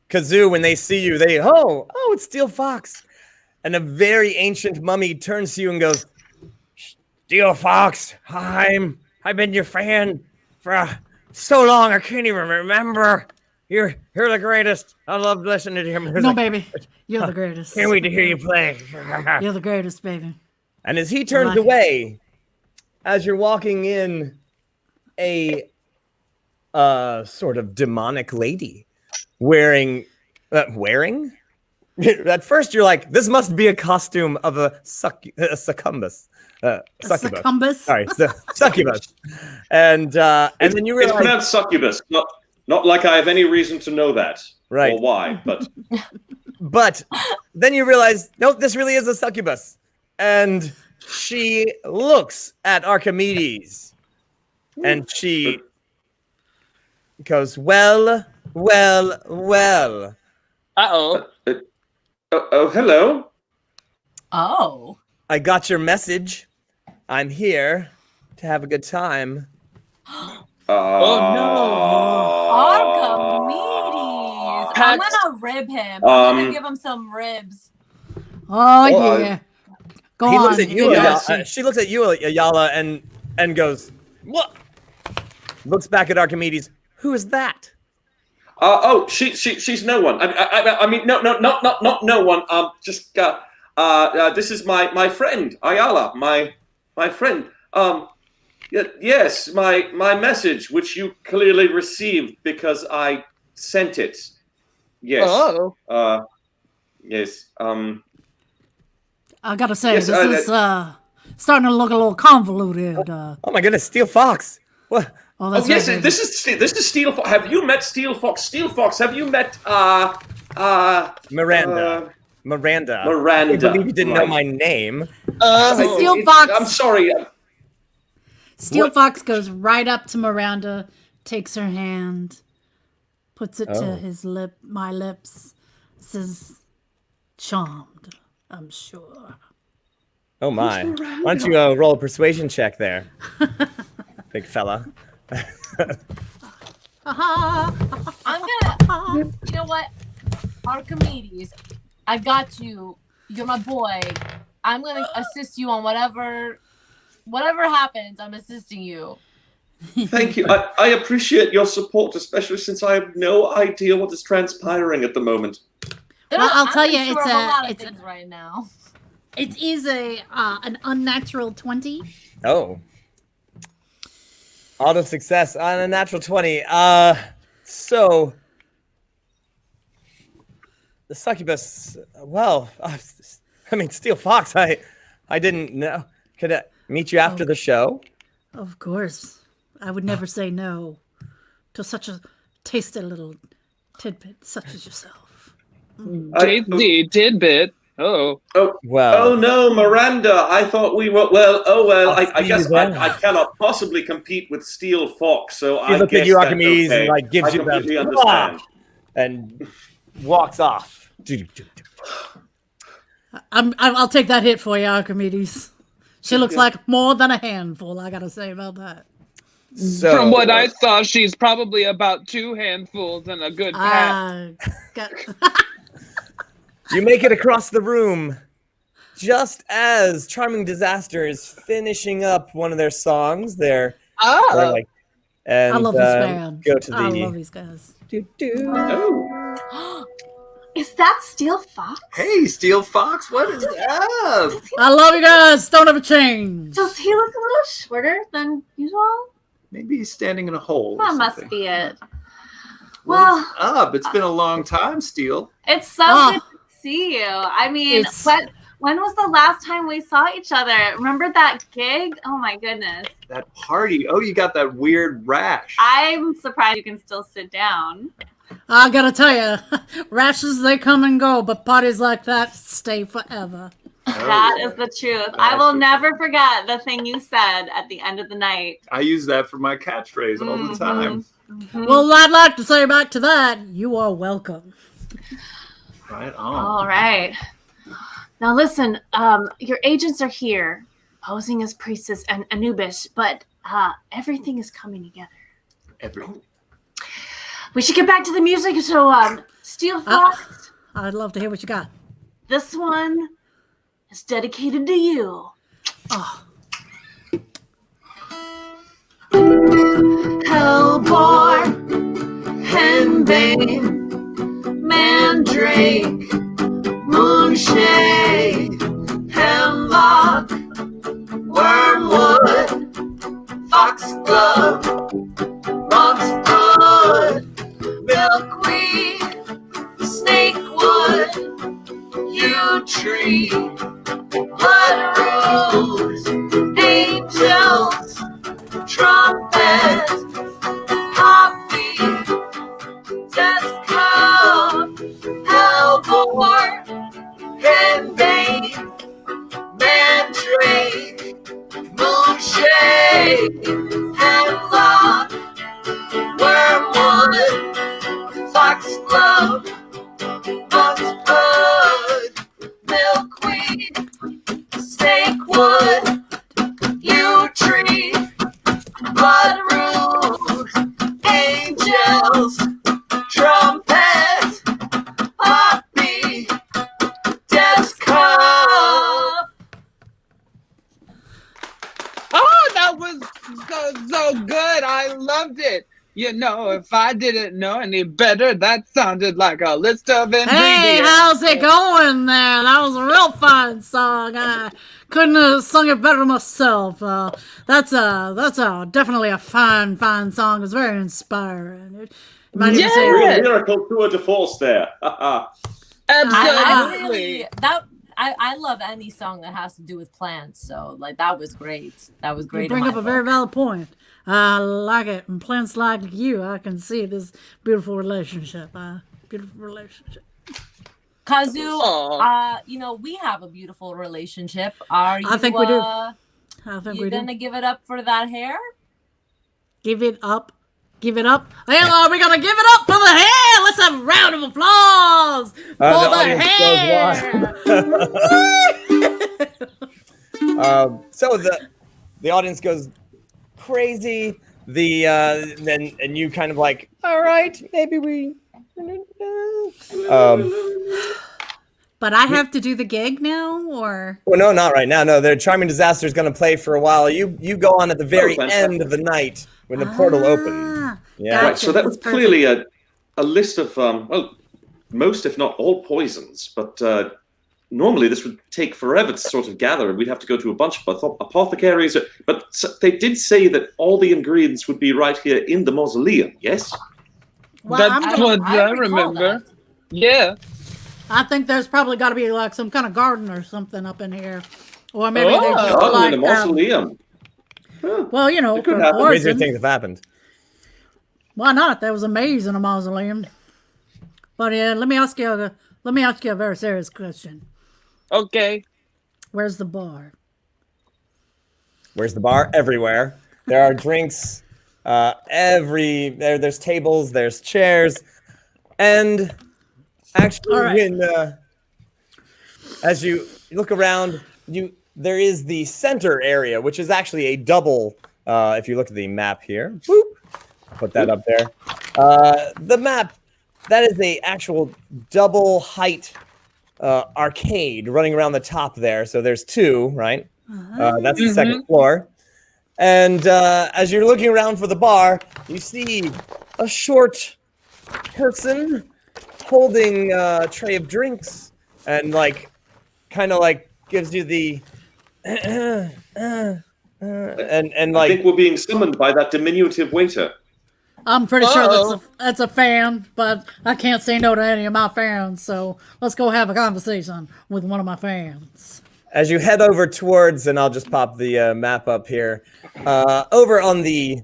Kazoo, when they see you, oh, it's Steel Fox. And a very ancient mummy turns to you and goes, Steel Fox, I've been your fan for so long, I can't even remember. You're the greatest. I love listening to your music. No, baby. You're the greatest. Can't wait to hear you play. You're the greatest, baby. And as he turns away, as you're walking in, a sort of demonic lady wearing? At first you're like, this must be a costume of a succubus. Succubus? Sorry, succubus. And then you realize it's pronounced succubus, not like I have any reason to know that, right? Or why, but but then you realize, nope, this really is a succubus, and she looks at Archimedes, and she goes, well. Uh-oh. Oh, hello. Oh. I got your message. I'm here to have a good time. Oh no. Archimedes. I'm gonna rib him. I'm gonna give him some ribs. Oh, yeah. Go he on. Looks at you, Ayala. She looks at you, Ayala, and goes, what? Looks back at Archimedes. Who is that? She's no one. I mean, no one. This is my friend Ayala, my friend. Yes, my message, which you clearly received because I sent it. Yes. Oh. Yes. I gotta say, this is starting to look a little convoluted. Oh my goodness, Steel Fox. What? Oh, Oh yes, this is Steel Fox. Have you met Steel Fox? Steel Fox, have you met Miranda? Miranda. Miranda. I believe you didn't know my name. Steel Fox. I'm sorry. Steel Fox goes right up to Miranda, takes her hand, puts it to my lips, says, "Charmed, I'm sure." Oh my! Why don't you roll a persuasion check there, big fella? I'm gonna. You know what, Archimedes, I got you. You're my boy. I'm gonna assist you on whatever happens. I'm assisting you. Thank you. I appreciate your support, especially since I have no idea what is transpiring at the moment. Well, I'll tell you, it's a lot of things right now. It is an unnatural 20. Oh. Auto success on a natural 20. So the succubus. Well, I mean, Steel Fox. I didn't know. Could I meet you after the show? Of course, I would never say no to such a tasty little tidbit such as yourself. Tasty tidbit. Well. Oh no, Miranda! I thought we were I guess I cannot possibly compete with Steel Fox. So I look guess at you, that's Archimedes, okay. and like gives you completely that understand. and walks off. I'll take that hit for you, Archimedes. She looks like more than a handful. I gotta say about that. So, from what I saw, she's probably about 2 handfuls and a good pat. You make it across the room just as Charming Disaster is finishing up one of their songs, they're like, and I love this band. go to the. I love these guys. Oh. Is that Steel Fox? Hey, Steel Fox, what is up? I love you guys. Don't ever change. Does he look a little shorter than usual? Maybe he's standing in a hole. or That must something. be it. What's up? It's been a long time, Steel. It's so good to see you. I mean, It's- when was the last time we saw each other? Remember that gig? Oh my goodness. That party. Oh, you got that weird rash. I'm surprised you can still sit down. I gotta tell you, rashes they come and go, but parties like that stay forever. That is the truth. I will never forget the thing you said at the end of the night. I use that for my catchphrase all the time. Well, I'd like to say back to that, you are welcome. Right on. All right. Now listen, your agents are here, posing as Priestess and Anubis, but everything is coming together. Everything. We should get back to the music. So, Steel Fox, I'd love to hear what you got. this one is dedicated to you. Oh, Hellboy, Henbane, Mandrake, Moonshade, Hemlock, Wormwood, Foxglove, Monk's Blood, Milkweed, Snakewood, Yew Tree, Blood Rose, Angels, Trumpet, Poppy, Death Cup, Hellboy, Henbane, Mandrake, Moonshade, Hemlock, Wormwood, Foxglove, Monk's Blood, Milkweed, Snakewood, Yew Tree, Blood Rose, Angels, Trumpet, Poppy, Death Cup. Oh, that was so good. I loved it. You know, if I didn't know any better, that sounded like a list of ingredients. hey, how's it going there? That was a real fine song. I couldn't have sung it better myself. That's definitely a fine song. It's very inspiring. You might even say- Real lyrical tour de force there. Absolutely. I love any song that has to do with plants. So like that was great. That was great. You bring up a very valid point. I like it. And plants like you, I can see this beautiful relationship. Kazu, Aw. you know, we have a beautiful relationship. Are you I think we do. I think you we gonna do. give it up for that hair? Give it up. Give it up. Hey, are we gonna give it up for the hair? Let's have a round of applause for the hair. So the audience goes crazy. And you kind of like, all right, maybe we. But I have to do the gig now, or Well, no, not right now. No, the Charming Disaster is going to play for a while. You go on at the very end of the night when the portal opens. Yeah. Right, so that was clearly a list of, well, most if not all poisons, but normally this would take forever to sort of gather, and we'd have to go to a bunch of apothecaries, but they did say that all the ingredients would be right here in the mausoleum, yes? Well, That's what I remember. Yeah. I think there's probably got to be like some kind of garden or something up in here, or maybe they just Oh, like in the mausoleum. well, you know, It could for happen. Crazier poison. things have happened. Why not? There was a maze in a mausoleum. But let me ask you a very serious question. Okay. Where's the bar? Where's the bar? Everywhere. There are drinks. There's tables. There's chairs, and actually, All right. when as you look around, there is the center area, which is actually a double. If you look at the map here, whoop, put that up there. The map, that is a actual double height arcade running around the top there. So there's two, right? That's the second floor. And as you're looking around for the bar, you see a short person holding a tray of drinks and kind of gives you the and I think we're being summoned by that diminutive waiter. I'm pretty sure that's a fan, but I can't say no to any of my fans, so let's go have a conversation with one of my fans. As you head over towards, and I'll just pop the map up here, over on the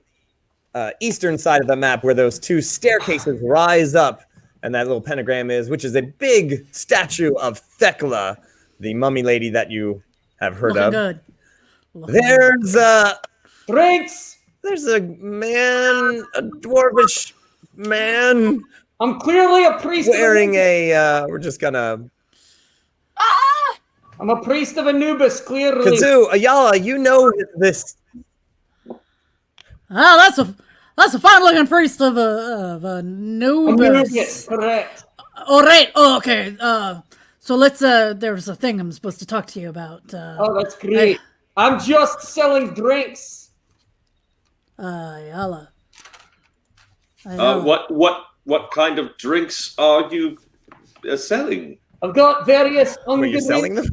eastern side of the map where those two staircases rise up, and that little pentagram is, which is a big statue of Thekla, the mummy lady that you have heard Looking of. good. There's drinks. There's a man, a dwarvish man. I'm clearly a priest. Wearing a. We're just gonna. I'm a priest of Anubis. Clearly. Kazoo, Ayala, you know this. Oh, that's a fine-looking priest of Anubis. Anubis, correct. All right. Oh, okay. So let's. There's a thing I'm supposed to talk to you about. Oh, that's great. I'm just selling drinks. Ayala. What kind of drinks are you selling? I've got various Are you selling them?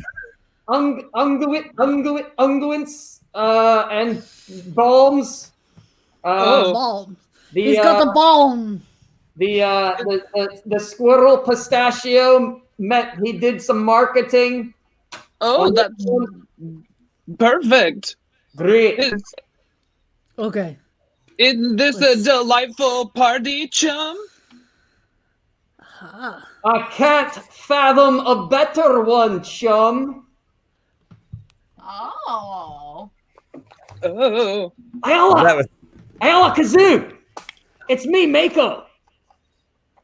unguents and balms. Balm. He's got the balm. The squirrel pistachio met. He did some marketing. Oh, that's perfect. Great. Okay. Isn't this a delightful party, chum? I can't fathom a better one, chum. Oh. Oh. Ayala Kazoo! It's me, Mako.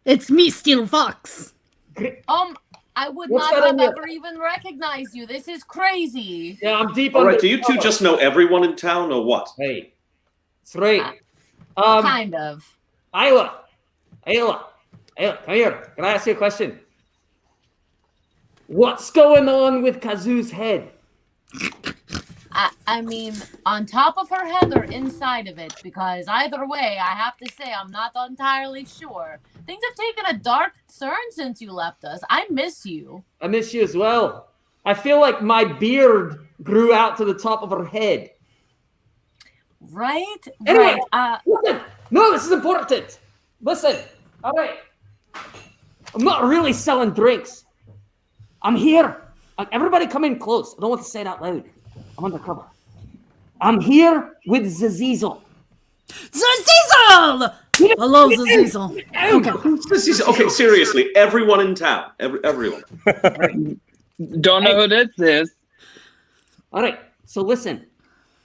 It's me, Steel Fox. I would What's not that have on ever even recognized you. This is crazy. Yeah, I'm deep All on right, do you two just know everyone in town or what? Hey, it's right. Kind of. Ayala, come here. Can I ask you a question? What's going on with Kazoo's head? I mean, on top of her head or inside of it, because either way, I have to say I'm not entirely sure. Things have taken a dark turn since you left us. I miss you. I miss you as well. I feel like my beard grew out to the top of her head. Right? Anyway, right. Listen. No, this is important. Listen. All right. I'm not really selling drinks. I'm here. Everybody come in close. I don't want to say it out loud. I'm undercover. I'm here with Zazizel. Zazizel! Hello, Zazizel. Okay. Okay, seriously, everyone in town. Everyone. Don't know who this is. All right. So listen.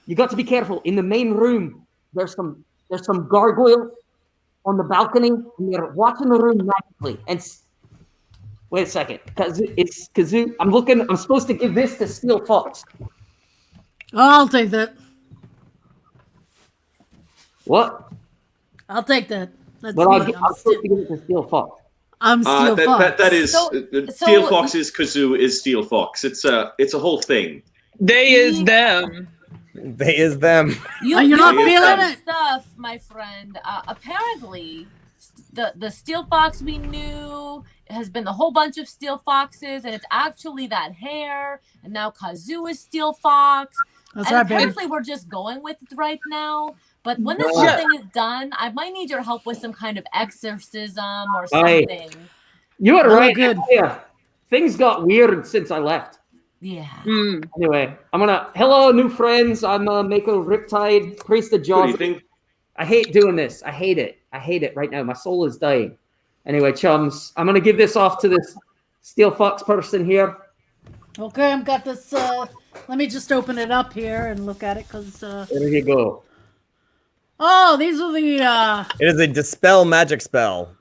You got to be careful. In the main room, there's some gargoyles on the balcony, and they're watching the room magically. And wait a second, it's Kazoo. I'm supposed to give this to Steel Fox. I'll take that. What? I'll take that. That's But me. I'm supposed to give it to Steel Fox. I'm Steel Fox. That is Steel Fox's Kazoo is Steel Fox. It's a whole thing. They is them. They is them. You're not feeling it. Stuff, my friend. Apparently, the Steel Fox we knew has been a whole bunch of Steel Foxes, and it's actually that hair. And now Kazoo is Steel Fox. That's and right, baby. apparently, we're just going with it right now. But when this whole thing is done, I might need your help with some kind of exorcism or something. You are right. Good. Yeah. Things got weird since I left. Yeah. Anyway, hello, new friends. I'm Mako Riptide, priest of Jaws. Good evening. I hate doing this. I hate it right now. My soul is dying. Anyway, chums, I'm gonna give this off to this Steel Fox person here. Okay, I've got this. Let me just open it up here and look at it, because. There you go. Oh, these are the. It is a dispel magic spell.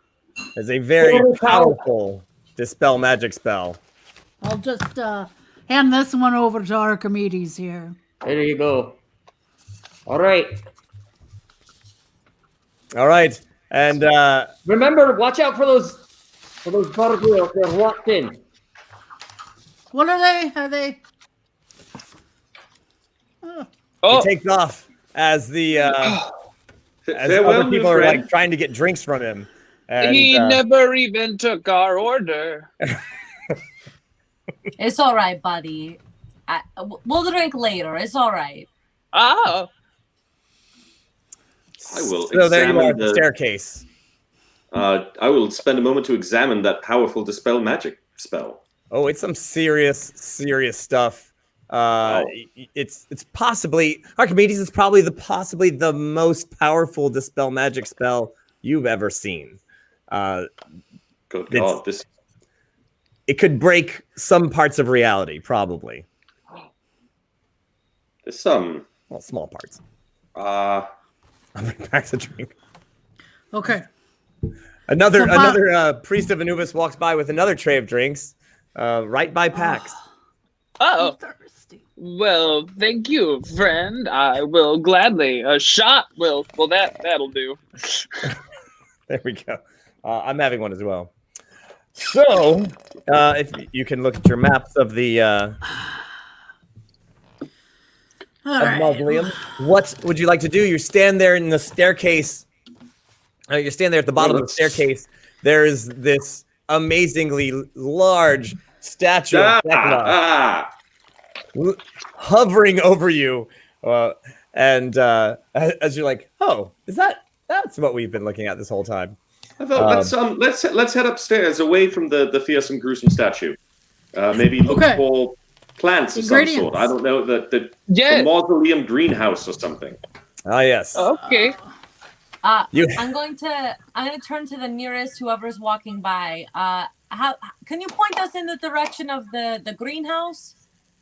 It's a very powerful dispel magic spell. I'll just hand this one over to Archimedes here. There you go. All right. And remember, watch out for those gargoyles. They're locked in. What are they? Are they? He takes off as the as Farewell, other people new are friend. like trying to get drinks from him. And, He never even took our order. It's all right, buddy. We'll drink later. It's all right. Oh. I will So there you are, examine the staircase. I will spend a moment to examine that powerful dispel magic spell. Oh, it's some serious stuff. It's possibly Archimedes is probably possibly the most powerful dispel magic spell you've ever seen. Good God, it could break some parts of reality, probably. There's some small parts. Uh, I'll bring back the drink. Okay. Another priest of Anubis walks by with another tray of drinks, right by Pax. Oh. Well, thank you, friend. I will gladly. A shot will. Well, that'll do. There we go. I'm having one as well. So, if you can look at your maps of the mausoleum, what would you like to do? You stand there in the staircase. You stand there at the bottom of the staircase. There's this amazingly large statue of Thecla hovering over you, and as you're like, oh, that's what we've been looking at this whole time. I thought let's head upstairs away from the fierce and gruesome statue. Maybe look for plants of some sort. I don't know, the mausoleum greenhouse or something. Ah, yes. Okay. I'm going to turn to the nearest whoever's walking by. How can you point us in the direction of the greenhouse?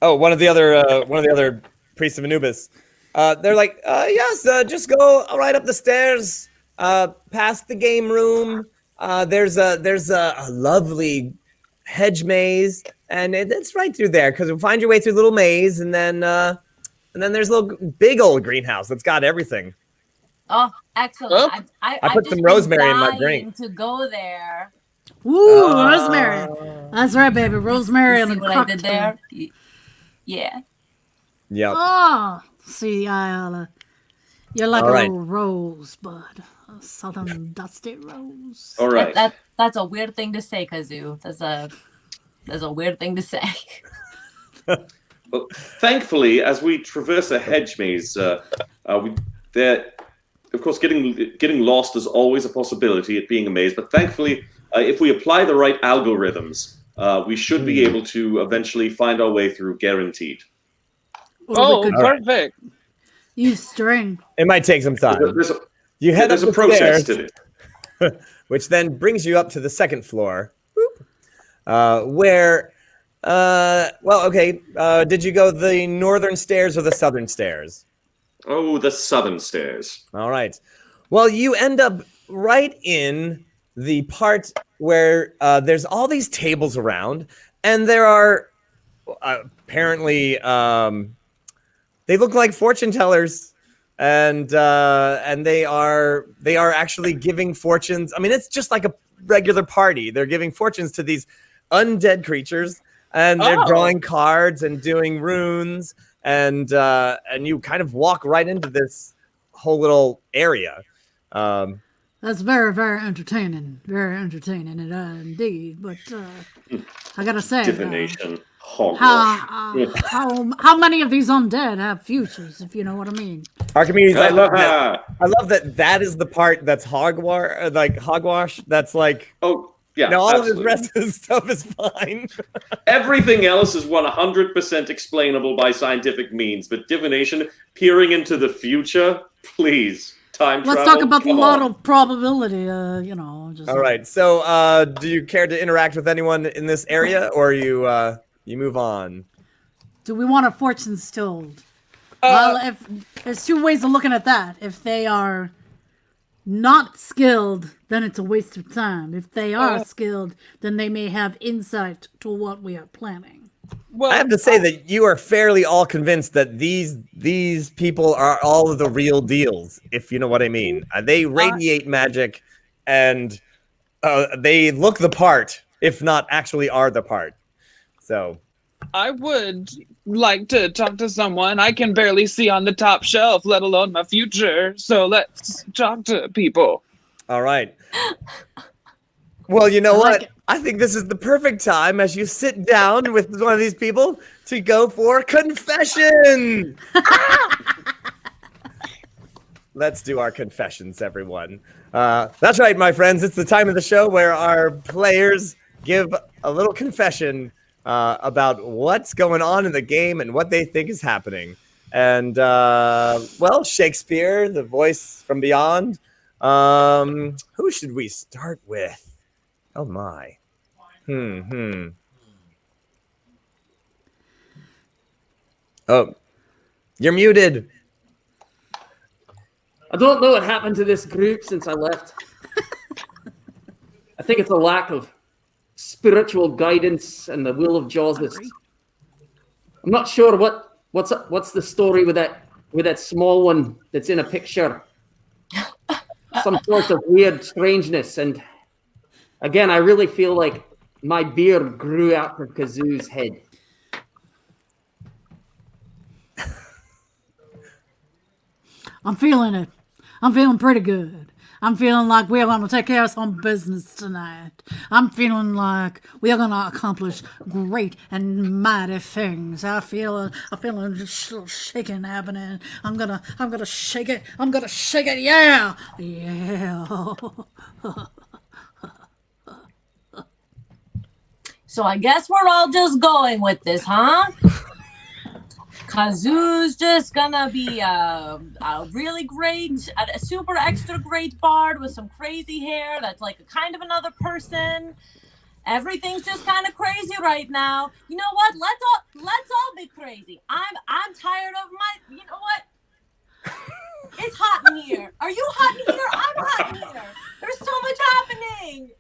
Oh, one of the other priests of Anubis. They're like, yes, just go right up the stairs, past the game room. There's a lovely hedge maze, and it's right through there. Because you'll find your way through a little maze, and then there's a little big old greenhouse that's got everything. Oh, excellent! Oh, I put some rosemary in my drink. To go there. Ooh, rosemary. That's right, baby. Rosemary and a what cocktail. I did there? Yeah. Yep. Oh, see, Ayala. You're like All a right. little rosebud. A southern dusty rose. All right. That's a weird thing to say, Kazoo. That's a weird thing to say. Well, thankfully, as we traverse a hedge maze, of course, getting lost is always a possibility, it being a maze. But thankfully, if we apply the right algorithms, we should be able to eventually find our way through, guaranteed. Oh, perfect. Use string. It might take some time. You head up There's a the process stairs, to it. which then brings you up to the second floor, where, did you go the northern stairs or the southern stairs? Oh, the southern stairs. All right. Well, you end up right in the part where there's all these tables around, and there are apparently they look like fortune tellers, and they are actually giving fortunes. I mean, it's just like a regular party. They're giving fortunes to these undead creatures, and they're drawing cards and doing runes, and you kind of walk right into this whole little area. That's very, very entertaining. Very entertaining, indeed. But I gotta say, Divination. how many of these undead have futures, if you know what I mean? Archimedes, I love that. I love that is the part that's hogwash. That's like, oh yeah. No, all absolutely. of the rest of the stuff is fine. Everything else is 100% explainable by scientific means, but divination, peering into the future, please. Time Let's travel, talk about the come lot on. of probability. Just All right. So, do you care to interact with anyone in this area, or you move on? Do we want a fortune told? Well, if there's two ways of looking at that. If they are not skilled, then it's a waste of time. If they are skilled, then they may have insight to what we are planning. Well, I have to say that you are fairly all convinced that these people are all of the real deals, if you know what I mean. They radiate magic, and they look the part, if not actually are the part. So, I would like to talk to someone. I can barely see on the top shelf, let alone my future. So let's talk to people. All right. Well, you know what? I think this is the perfect time as you sit down with one of these people to go for confession. Let's do our confessions, everyone. That's right, my friends. It's the time of the show where our players give a little confession about what's going on in the game and what they think is happening. And, well, Shakespeare, the voice from beyond. Who should we start with? Oh, my. Oh, you're muted. I don't know what happened to this group since I left. I think it's a lack of spiritual guidance and the will of Joseph. I'm not sure what's the story with that small one that's in a picture. Some sort of weird strangeness, and again, I really feel like my beard grew out of Kazoo's head. I'm feeling it. I'm feeling pretty good. I'm feeling like we're going to take care of some business tonight. I'm feeling like we're going to accomplish great and mighty things. I feel just a little shaking happening. I'm gonna shake it. I'm gonna shake it. Yeah. So I guess we're all just going with this, huh? Kazoo's just gonna be a really great, a super extra great bard with some crazy hair that's like a kind of another person. Everything's just kind of crazy right now. You know what? Let's all be crazy. I'm tired of my. You know what? It's hot in here. Are you hot in here? I'm hot in here. There's so much happening.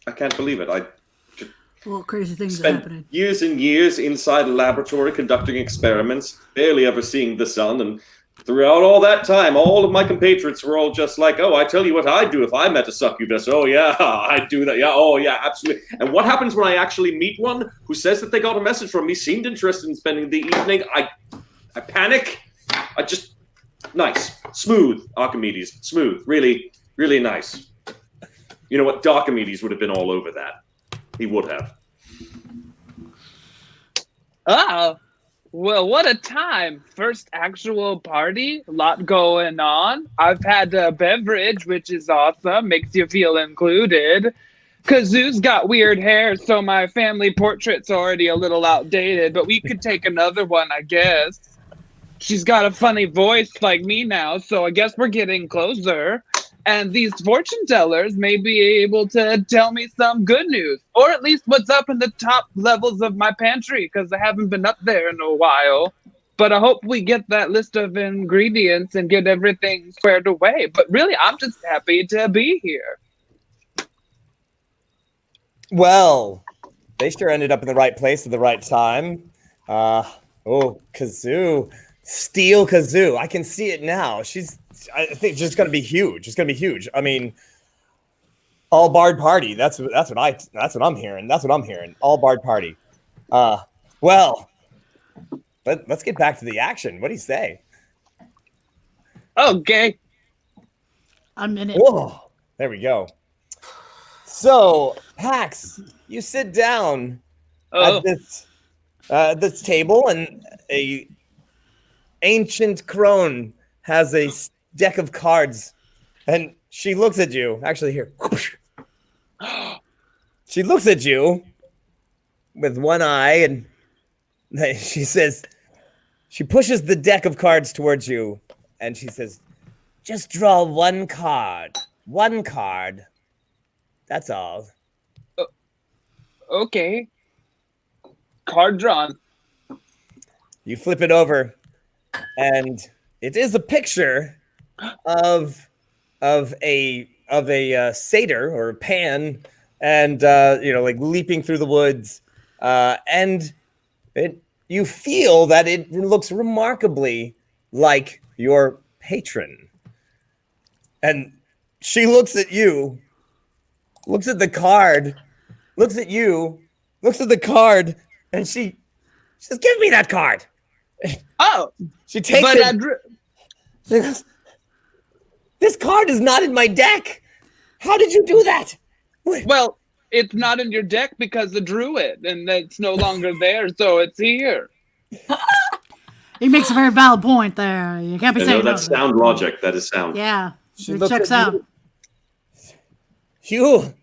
I can't believe it. Well, crazy things are happening. Spent years and years inside a laboratory conducting experiments, barely ever seeing the sun, and throughout all that time, all of my compatriots were all just like, "Oh, I tell you what I'd do if I met a succubus. Oh yeah, I'd do that. Yeah, oh yeah, absolutely." And what happens when I actually meet one who says that they got a message from me, seemed interested in spending the evening? I panic. I just nice, smooth Archimedes, smooth, really, really nice. You know what? Archimedes would have been all over that. He would have. Oh, well, what a time. First actual party, a lot going on. I've had a beverage, which is awesome, makes you feel included. Kazoo's got weird hair, so my family portrait's already a little outdated, but we could take another one, I guess. She's got a funny voice like me now, so I guess we're getting closer. And these fortune tellers may be able to tell me some good news, or at least what's up in the top levels of my pantry, because I haven't been up there in a while. But I hope we get that list of ingredients and get everything squared away. But really, I'm just happy to be here. Well, they sure ended up in the right place at the right time. Kazoo. Steel Kazoo. I can see it now. I think she's going to be huge. It's going to be huge. I mean, all bard party. That's what I'm hearing. That's what I'm hearing. All bard party. Well, let's get back to the action. What do you say? Okay. I'm in it. Whoa, there we go. So, Pax, you sit down at this table, and a ancient crone has a deck of cards, and she looks at you. Actually, here. She looks at you with one eye, and she says, she pushes the deck of cards towards you, and she says, "Just draw one card. One card. That's all." Okay. Card drawn. You flip it over, and it is a picture of a satyr or a pan, and like leaping through the woods, and you feel that it looks remarkably like your patron. And she looks at you, looks at the card, looks at you, looks at the card, and she says, "Give me that card." Oh, she takes but it. She goes, "This card is not in my deck. How did you do that?" Well, it's not in your deck because the druid, and it's no longer there, so it's here. He makes a very valid point there. You can't be I saying know that's sound logic. That is sound. Yeah, She it looks checks at out. You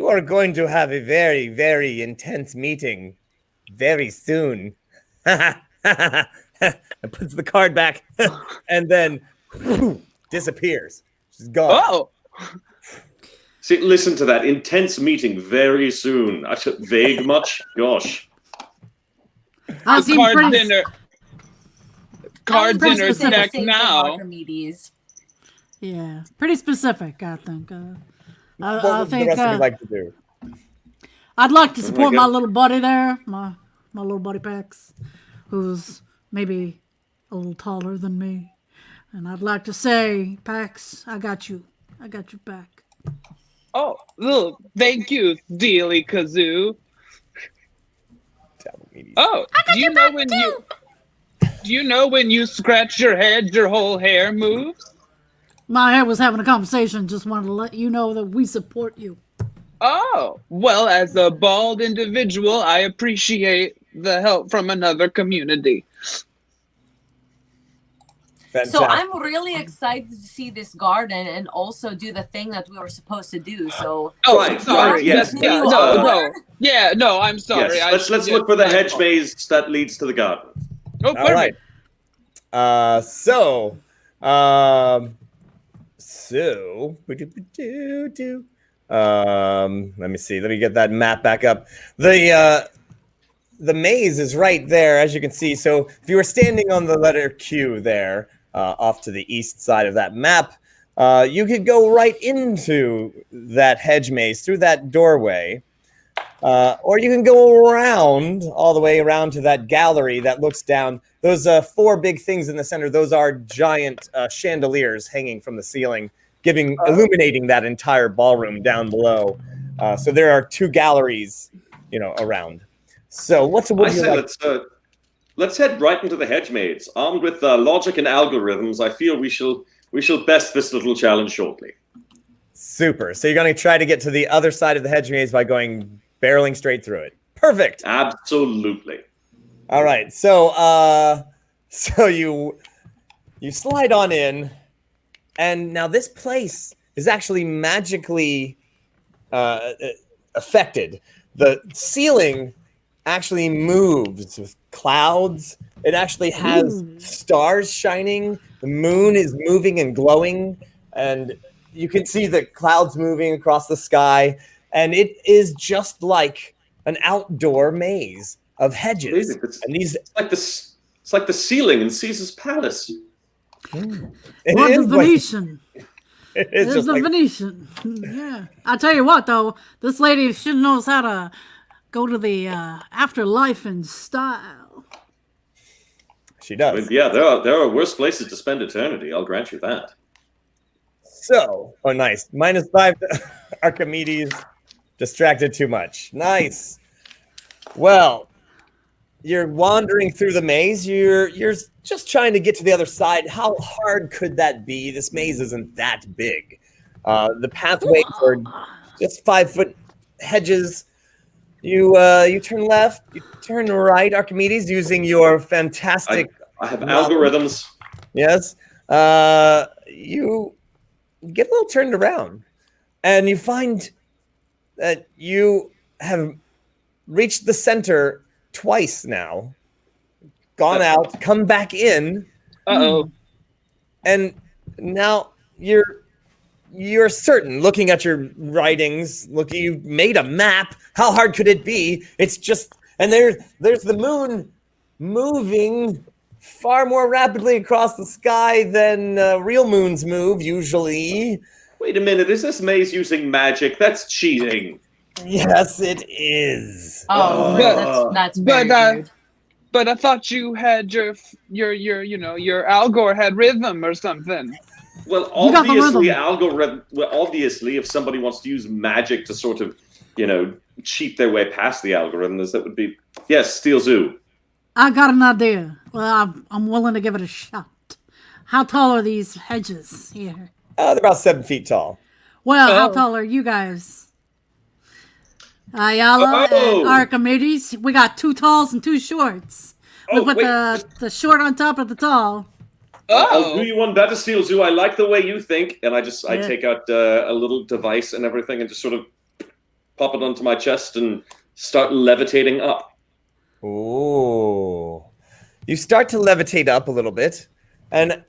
are going to have a very, very intense meeting very soon. And puts the card back and then disappears. She's gone. Oh. See, listen to that. Intense meeting very soon. Vague much? Gosh. I seem Card pretty- dinner. Card dinner deck now. Yeah, pretty specific, I think. I What would think the rest of you like to do? I'd like to Oh my support my God. little buddy there, my little buddy Pax, who's maybe a little taller than me. And I'd like to say, Pax, I got you. I got your back. Oh, look, thank you, Dealy Kazoo. Oh, do you know when you scratch your head, your whole hair moves? My head was having a conversation. Just wanted to let you know that we support you. Oh, well, as a bald individual, I appreciate the help from another community. So I'm really excited to see this garden and also do the thing that we were supposed to do. So Oh, Right, sorry. right, yes, Yeah, yes. no, I'm sorry. Yes, let's look for the hedge maze that leads to the garden. Oh, All right. Let me see. Let me get that map back up. The maze is right there, as you can see. So if you were standing on the letter Q there, off to the east side of that map, you could go right into that hedge maze through that doorway. Or you can go around, all the way around to that gallery that looks down. Those four big things in the center, those are giant chandeliers hanging from the ceiling, illuminating that entire ballroom down below. So there are two galleries, around. So what I would you say like? let's head right into the hedge maze. Armed with logic and algorithms, I feel we shall best this little challenge shortly. Super. So you're going to try to get to the other side of the hedge maze by barreling straight through it. Perfect. Absolutely. All right. So you slide on in, and now this place is actually magically affected. The ceiling actually moves with clouds. It actually has stars shining. The moon is moving and glowing, and you can see the clouds moving across the sky. And it is just like an outdoor maze of hedges. It's like the ceiling in Caesar's palace. Or the Venetian. It There's is just the like, Venetian. Yeah. I tell you what, though, this lady, she knows how to go to the afterlife in style. she does. Yeah, there are worse places to spend eternity. I'll grant you that. So, nice. -5 to Archimedes. Distracted too much. Nice. Well, you're wandering through the maze. You're just trying to get to the other side. How hard could that be? This maze isn't that big. The pathways are just 5-foot hedges. You turn left, you turn right, Archimedes, using your fantastic. I have algorithms. Yes. You get a little turned around, and you find that you have reached the center twice now, gone out, come back in. Uh-oh. And now you're certain, looking at your writings, you made a map. How hard could it be? It's just, and there's the moon moving far more rapidly across the sky than real moons move usually. Wait a minute, is this maze using magic? That's cheating. Yes, it is. that's very weird. But I thought you had your Algor had rhythm or something. Well, obviously, obviously, if somebody wants to use magic to sort of, cheat their way past the algorithms, that would be Steel Zoo. I got an idea. Well, I'm willing to give it a shot. How tall are these hedges here? They're about 7 feet tall. Well, how tall are you guys? Ayala and Archimedes. We got 2 talls and 2 shorts. We put the short on top of the tall. I'll do you one better, Steel Zoo. I like the way you think. And I take out a little device and everything and just sort of pop it onto my chest and start levitating up. Ooh. You start to levitate up a little bit. And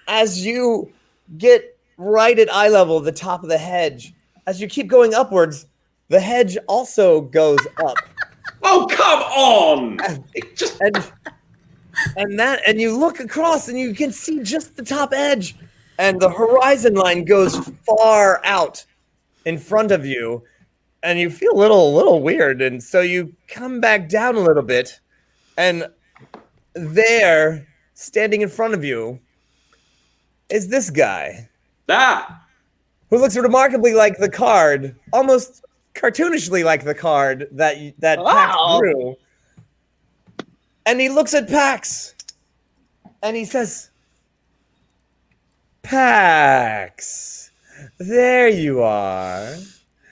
as you get right at eye level, the top of the hedge, as you keep going upwards, the hedge also goes up. Oh, come on! And you look across and you can see just the top edge, and the horizon line goes far out in front of you, and you feel a little weird, and so you come back down a little bit, and there, standing in front of you, is this guy. Who looks remarkably like the card, almost cartoonishly like the card that Pax drew. And he looks at Pax, and he says, Pax, there you are.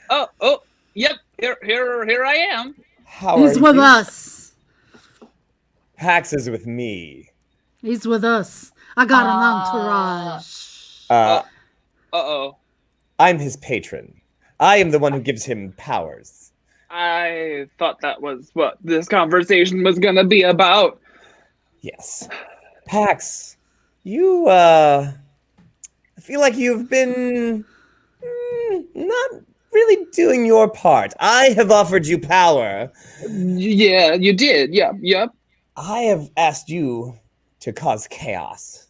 Oh, yep, here I am. He's with us. Pax is with me. He's with us. I got an entourage. I'm his patron. I am the one who gives him powers. I thought that was what this conversation was going to be about. Yes. Pax, you, I feel like you've been not really doing your part. I have offered you power. Yeah, you did. Yep. I have asked you to cause chaos.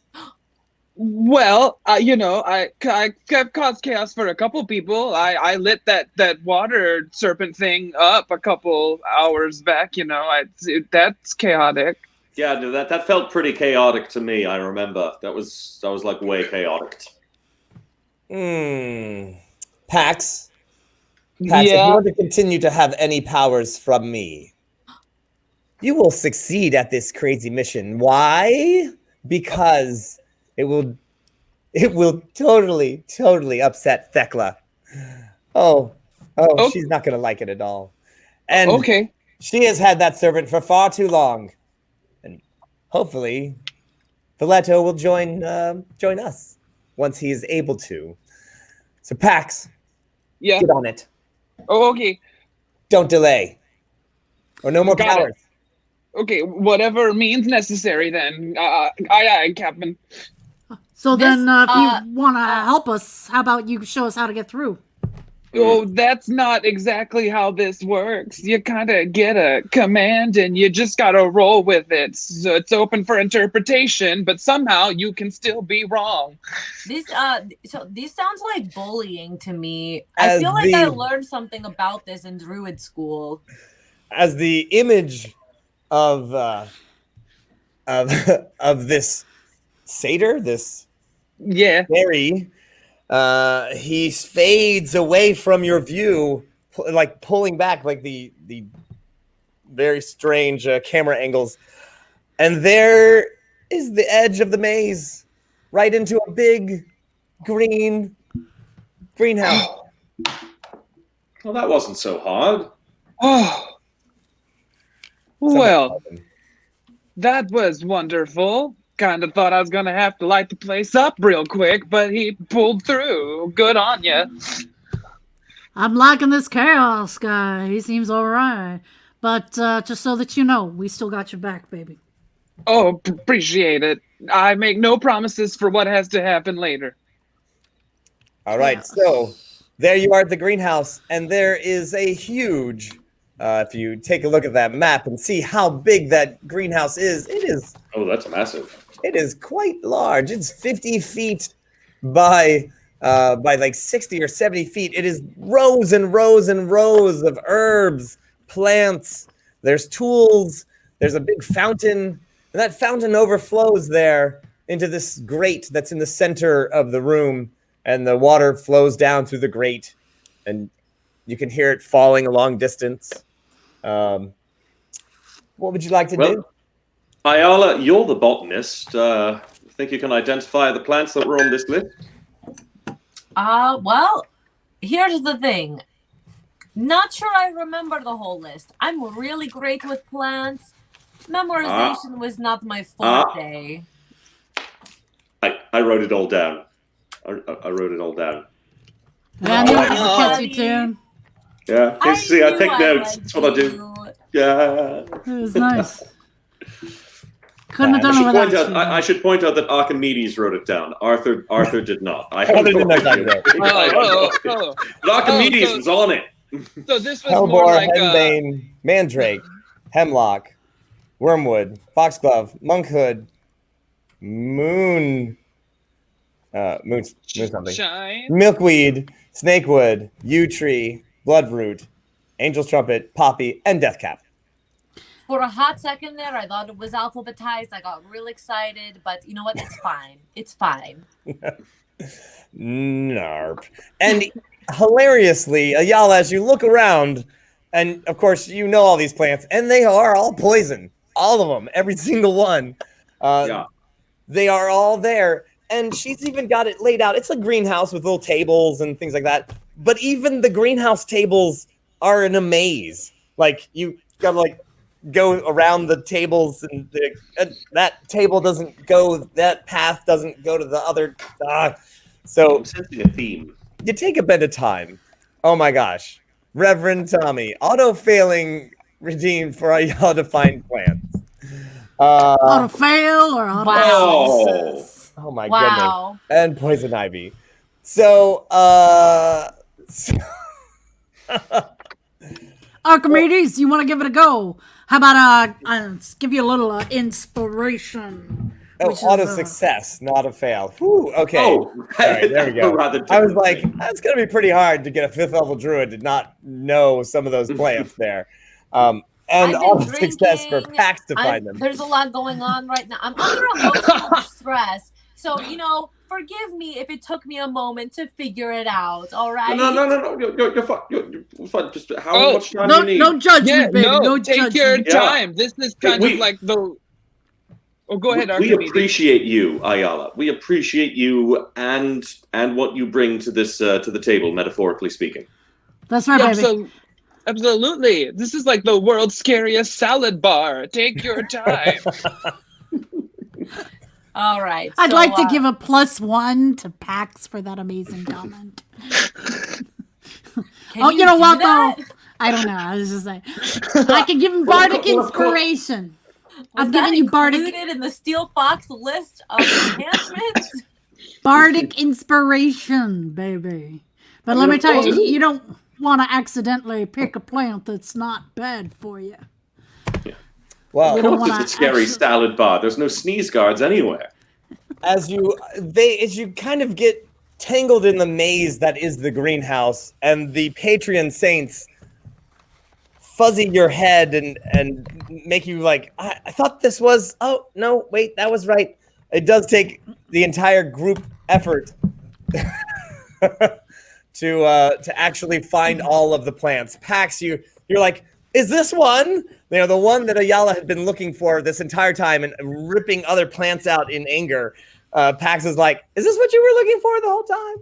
Well, I caused chaos for a couple people. I lit that water serpent thing up a couple hours back. That's chaotic. Yeah, no, that felt pretty chaotic to me. I remember that was like way chaotic. Pax, if you want to continue to have any powers from me, you will succeed at this crazy mission. Why? Because it will totally upset Thekla. Oh, she's not going to like it at all. And she has had that servant for far too long. And hopefully, Filetto will join us once he is able to. So Pax, get on it. Oh, okay. Don't delay. Or no more powers. Okay, whatever means necessary then. Aye, Captain. So then, if you want to help us, how about you show us how to get through? Oh, that's not exactly how this works. You kind of get a command and you just got to roll with it. So it's open for interpretation, but somehow you can still be wrong. This sounds like bullying to me. I feel like I learned something about this in Druid school. As the image of this satyr, this fairy, he fades away from your view, like pulling back, like the very strange camera angles, and there is the edge of the maze, right into a big greenhouse. Well, that wasn't so hard. Oh. Well, that was wonderful. Kind of thought I was going to have to light the place up real quick, but he pulled through. Good on you. I'm liking this chaos guy. He seems all right. But just so that you know, we still got your back, baby. Oh, appreciate it. I make no promises for what has to happen later. All right, so there you are at the greenhouse, and there is a huge... if you take a look at that map and see how big that greenhouse is, it is... Oh, that's massive. It is quite large. It's 50 feet by like 60 or 70 feet. It is rows and rows and rows of herbs, plants. There's tools. There's a big fountain, and that fountain overflows there into this grate that's in the center of the room, and the water flows down through the grate, and you can hear it falling a long distance. What would you like to do? Ayala, you're the botanist. Think you can identify the plants that were on this list? Well, here's the thing. Not sure I remember the whole list. I'm really great with plants. Memorization was not my forte. I wrote it all down. I wrote it all down. Yeah, I knew it was a catchy tune. Yeah, I take notes. That's what I do. Yeah. It was nice. Couldn't have done it without you. I should point out that Archimedes wrote it down. Arthur did not. But Archimedes was on it. So this was Hellbore, more like Henbane, Mandrake, Hemlock, Wormwood, Foxglove, Monkhood, Moon something. Shine. Milkweed, Snakewood, Yew Tree, Bloodroot, Angel's Trumpet, Poppy, and Deathcap. For a hot second there, I thought it was alphabetized. I got real excited, but you know what? It's fine. It's fine. Narp. And hilariously, Ayala, as you look around, and of course you know all these plants, and they are all poison. All of them, every single one. They are all there. And she's even got it laid out. It's a greenhouse with little tables and things like that. But even the greenhouse tables are in a maze. Like, you gotta go around the tables, and that table doesn't go, that path doesn't go to the other. So I'm sensing a theme. You take a bit of time. Oh my gosh. Reverend Tommy, auto-failing redeemed for Ayala to find plants. Auto-fail or auto-success? Oh my goodness. And poison ivy. So, Archimedes, you want to give it a go? How about give you a little inspiration? Auto success, not a fail. Whew, okay. All right, there we go. I was like, that's going to be pretty hard to get a 5th level druid to not know some of those plants there. And auto success for Pax to find them. There's a lot going on right now. I'm under emotional stress. So, forgive me if it took me a moment to figure it out, all right? No. You're fine. You're fine. Just how much time do you need? No judgment, baby. No take judgment. your time. This is kind of like the... Oh, go ahead, We appreciate you, Ayala. We appreciate you and what you bring to this to the table, metaphorically speaking. That's right, baby. Absolutely. This is like the world's scariest salad bar. Take your time. All right. I'd like to give a +1 to Pax for that amazing comment. You know what, though? I don't know. I was just like, I can give him bardic inspiration. I'm giving you bardic. Included in the Steel Fox list of enhancements. Bardic inspiration, baby. But let me tell you, you don't want to accidentally pick a plant that's not bad for you. Yeah. Well, it's just a scary salad bar. There's no sneeze guards anywhere. As you kind of get tangled in the maze that is the greenhouse, and the Patreon saints fuzzy your head and make you like, I thought this was, oh no, wait, that was right. It does take the entire group effort to actually find all of the plants. Pax, you're like, is this one? The one that Ayala had been looking for this entire time and ripping other plants out in anger. Pax is like, is this what you were looking for the whole time?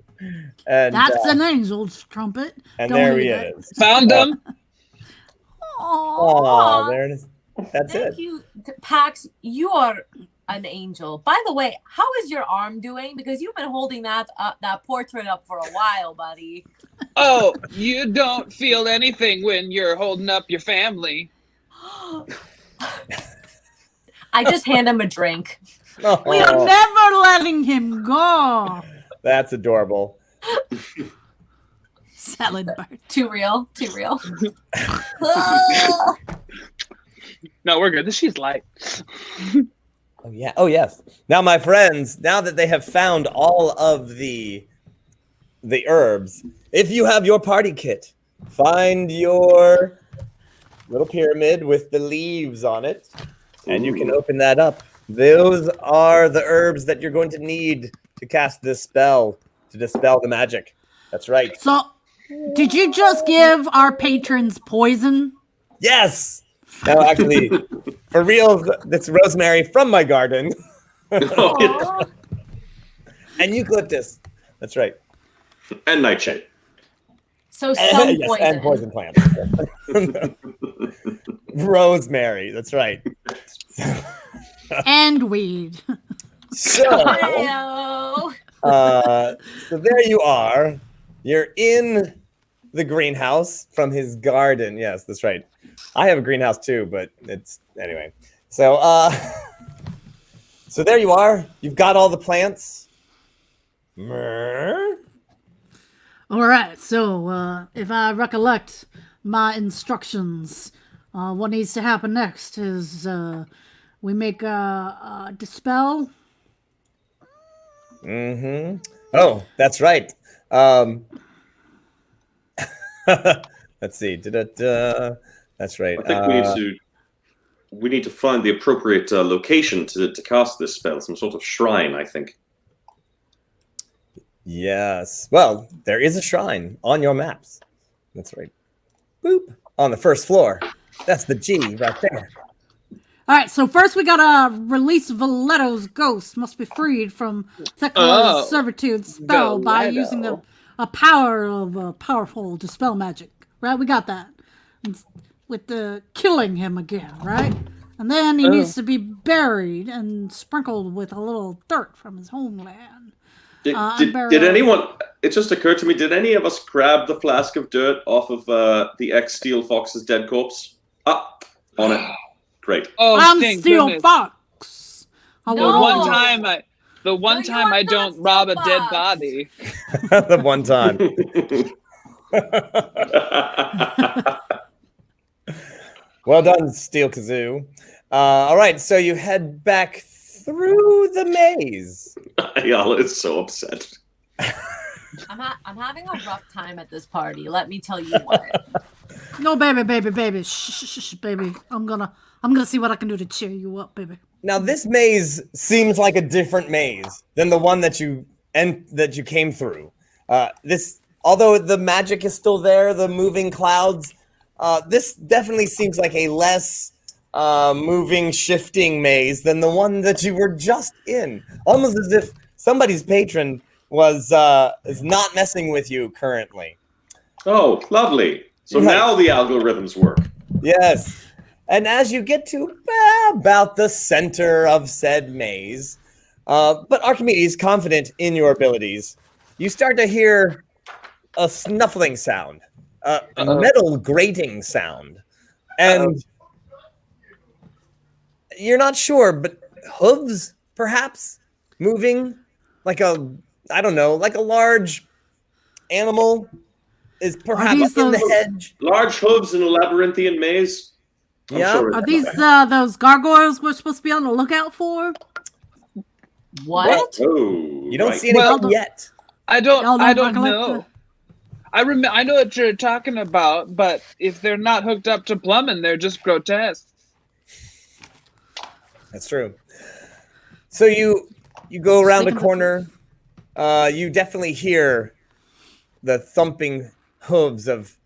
And that's an angel's trumpet. And there he is. Found him. Oh, there it is. That's it. Thank you, Pax. You are an angel. By the way, how is your arm doing? Because you've been holding that portrait up for a while, buddy. Oh, you don't feel anything when you're holding up your family. I just hand him a drink. Oh. We are never letting him go. That's adorable. Salad bar. Too real. No, we're good. She's light. Oh yeah. Oh yes. Now, my friends, now that they have found all of the herbs, if you have your party kit, find your little pyramid with the leaves on it, and you can open that up. Those are the herbs that you're going to need to cast this spell to dispel the magic. That's right. So, did you just give our patrons poison? Yes. No, actually, for real, that's rosemary from my garden. And eucalyptus. That's right. And nightshade. So some yes, poison. and poison plants. Rosemary. That's right. And weed. So there you are. You're in the greenhouse from his garden. Yes, that's right. I have a greenhouse too, but it's anyway. So so there you are. You've got all the plants. All right, so if I recollect my instructions, what needs to happen next is we make a dispel. Mm-hmm. Oh, that's right. Let's see. That's right. I think we need to find the appropriate location to cast this spell. Some sort of shrine, I think. Yes. Well, there is a shrine on your maps. That's right. Boop. On the first floor. That's the G right there. All right, so first we gotta release Valetto's ghost. Must be freed from Thecla's servitude spell by using a power of a powerful dispel magic. Right, we got that. With the killing him again, right? And then he needs to be buried and sprinkled with a little dirt from his homeland. Did anyone? It just occurred to me. Did any of us grab the flask of dirt off of the ex-Steel Fox's dead corpse? On it. Great. Oh, I'm thank Steel goodness. Fox. The one time I don't rob a dead body. The one time. Well done, Steel Kazoo. All right, so you head back through the maze. Ayala is so upset. I'm having a rough time at this party. Let me tell you what. No, baby. Shh, baby. I'm gonna see what I can do to cheer you up, baby. Now, this maze seems like a different maze than the one that you came through. Although the magic is still there, the moving clouds, this definitely seems like a less moving, shifting maze than the one that you were just in. Almost as if somebody's patron is not messing with you currently. Oh, lovely. So now the algorithms work. Yes. And as you get to about the center of said maze, but Archimedes, confident in your abilities, you start to hear a snuffling sound, a metal grating sound. And you're not sure, but hooves, perhaps, moving like a large animal is perhaps in the hedge. Large hooves in a labyrinthian maze. Are these those gargoyles we're supposed to be on the lookout for? What? Oh, you don't see anything yet. I don't know. I know what you're talking about, but if they're not hooked up to plumbing, they're just grotesque. That's true. So you go around the corner. You definitely hear the thumping hooves of,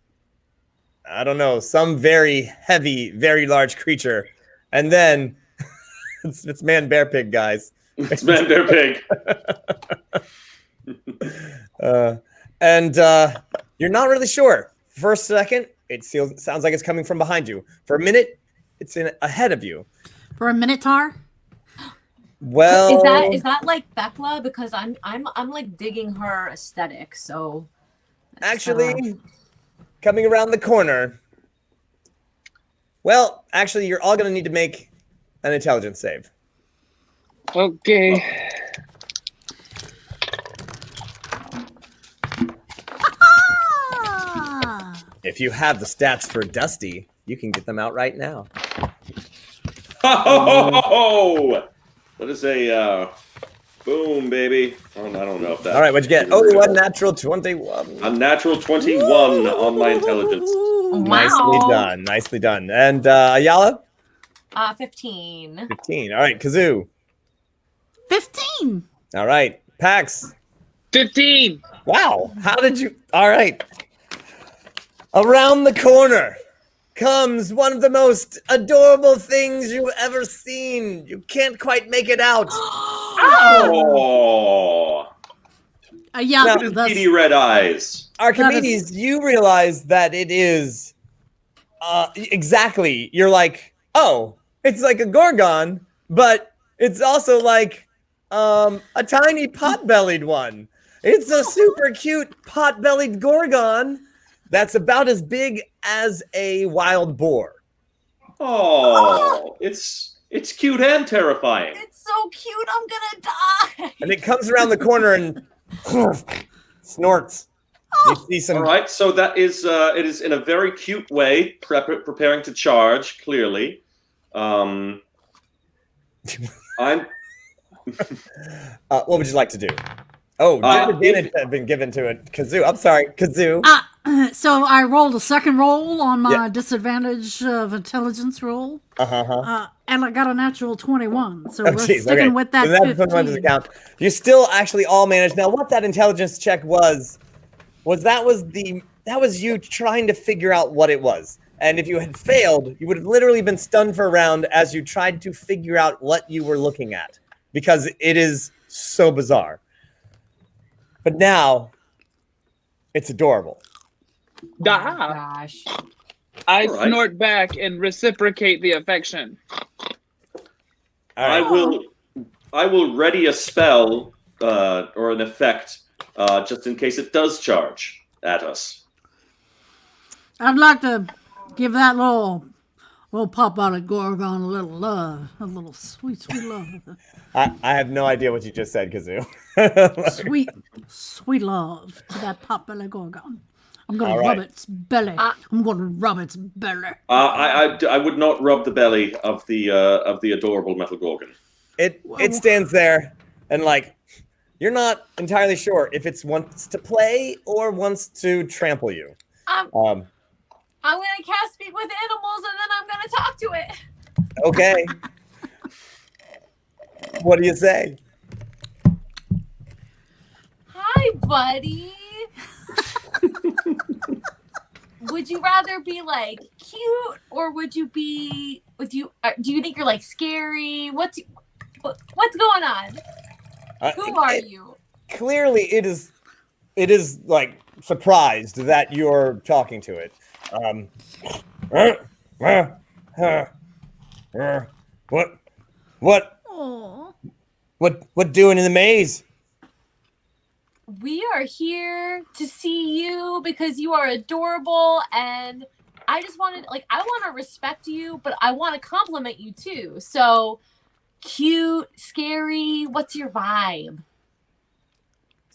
I don't know, some very heavy, very large creature. And then it's Man Bear Pig, guys. It's Man Bear Pig. And you're not really sure. For a second, it sounds like it's coming from behind you. For a minute, it's ahead of you. For a minotaur? Well, is that like Thecla? Because I'm like digging her aesthetic. So actually, coming around the corner. Well, actually, you're all going to need to make an intelligence save. Okay. If you have the stats for Dusty, you can get them out right now. Oh! Let us say, boom, baby. Oh, I don't know if that. All right, what'd you get? Oh, a natural 21. A natural 21 on my intelligence. Nicely done. Nicely done. And Ayala? 15. 15. All right, Kazoo. 15. All right, Pax. 15. Wow. How did you? All right. Around the corner comes one of the most adorable things you've ever seen. You can't quite make it out. Oh. Yeah, Look at his beady red eyes. Archimedes, you realize that it is exactly. You're like, oh, it's like a Gorgon, but it's also like a tiny pot-bellied one. It's a super cute pot-bellied Gorgon that's about as big as a wild boar. Oh, it's cute and terrifying. It's so cute, I'm gonna die. And it comes around the corner and snorts. You see some. All right, so that is it is in a very cute way preparing to charge. Clearly, I'm. What would you like to do? Oh, disadvantage had been given to it. Kazoo. I'm sorry, Kazoo. So I rolled a second roll on my disadvantage of intelligence roll. And I got a natural 21. So we're sticking with that. So 21 doesn't count. You still actually all managed. Now, what that intelligence check was that was you trying to figure out what it was. And if you had failed, you would have literally been stunned for a round as you tried to figure out what you were looking at, because it is so bizarre. But now, it's adorable. Gosh. I snort back and reciprocate the affection. I will ready a spell or an effect just in case it does charge at us. I'd like to give that little pop out of Gorgon a little love, a little sweet love. I have no idea what you just said, Kazoo. sweet love to that pop belly Gorgon. I'm gonna rub its belly. I'm gonna rub its belly. I would not rub the belly of the adorable metal gorgon. It stands there and like you're not entirely sure if it wants to play or wants to trample you. I'm gonna cast Speak with Animals and then I'm gonna talk to it. Okay. What do you say? Hi, buddy. Would you rather be like cute or would you be do you think you're like scary? What's going on? Who are you? Clearly it is like surprised that you're talking to it. What doing in the maze? We are here to see you because you are adorable and I just wanted I want to respect you, but I want to compliment you too. So cute, scary, what's your vibe?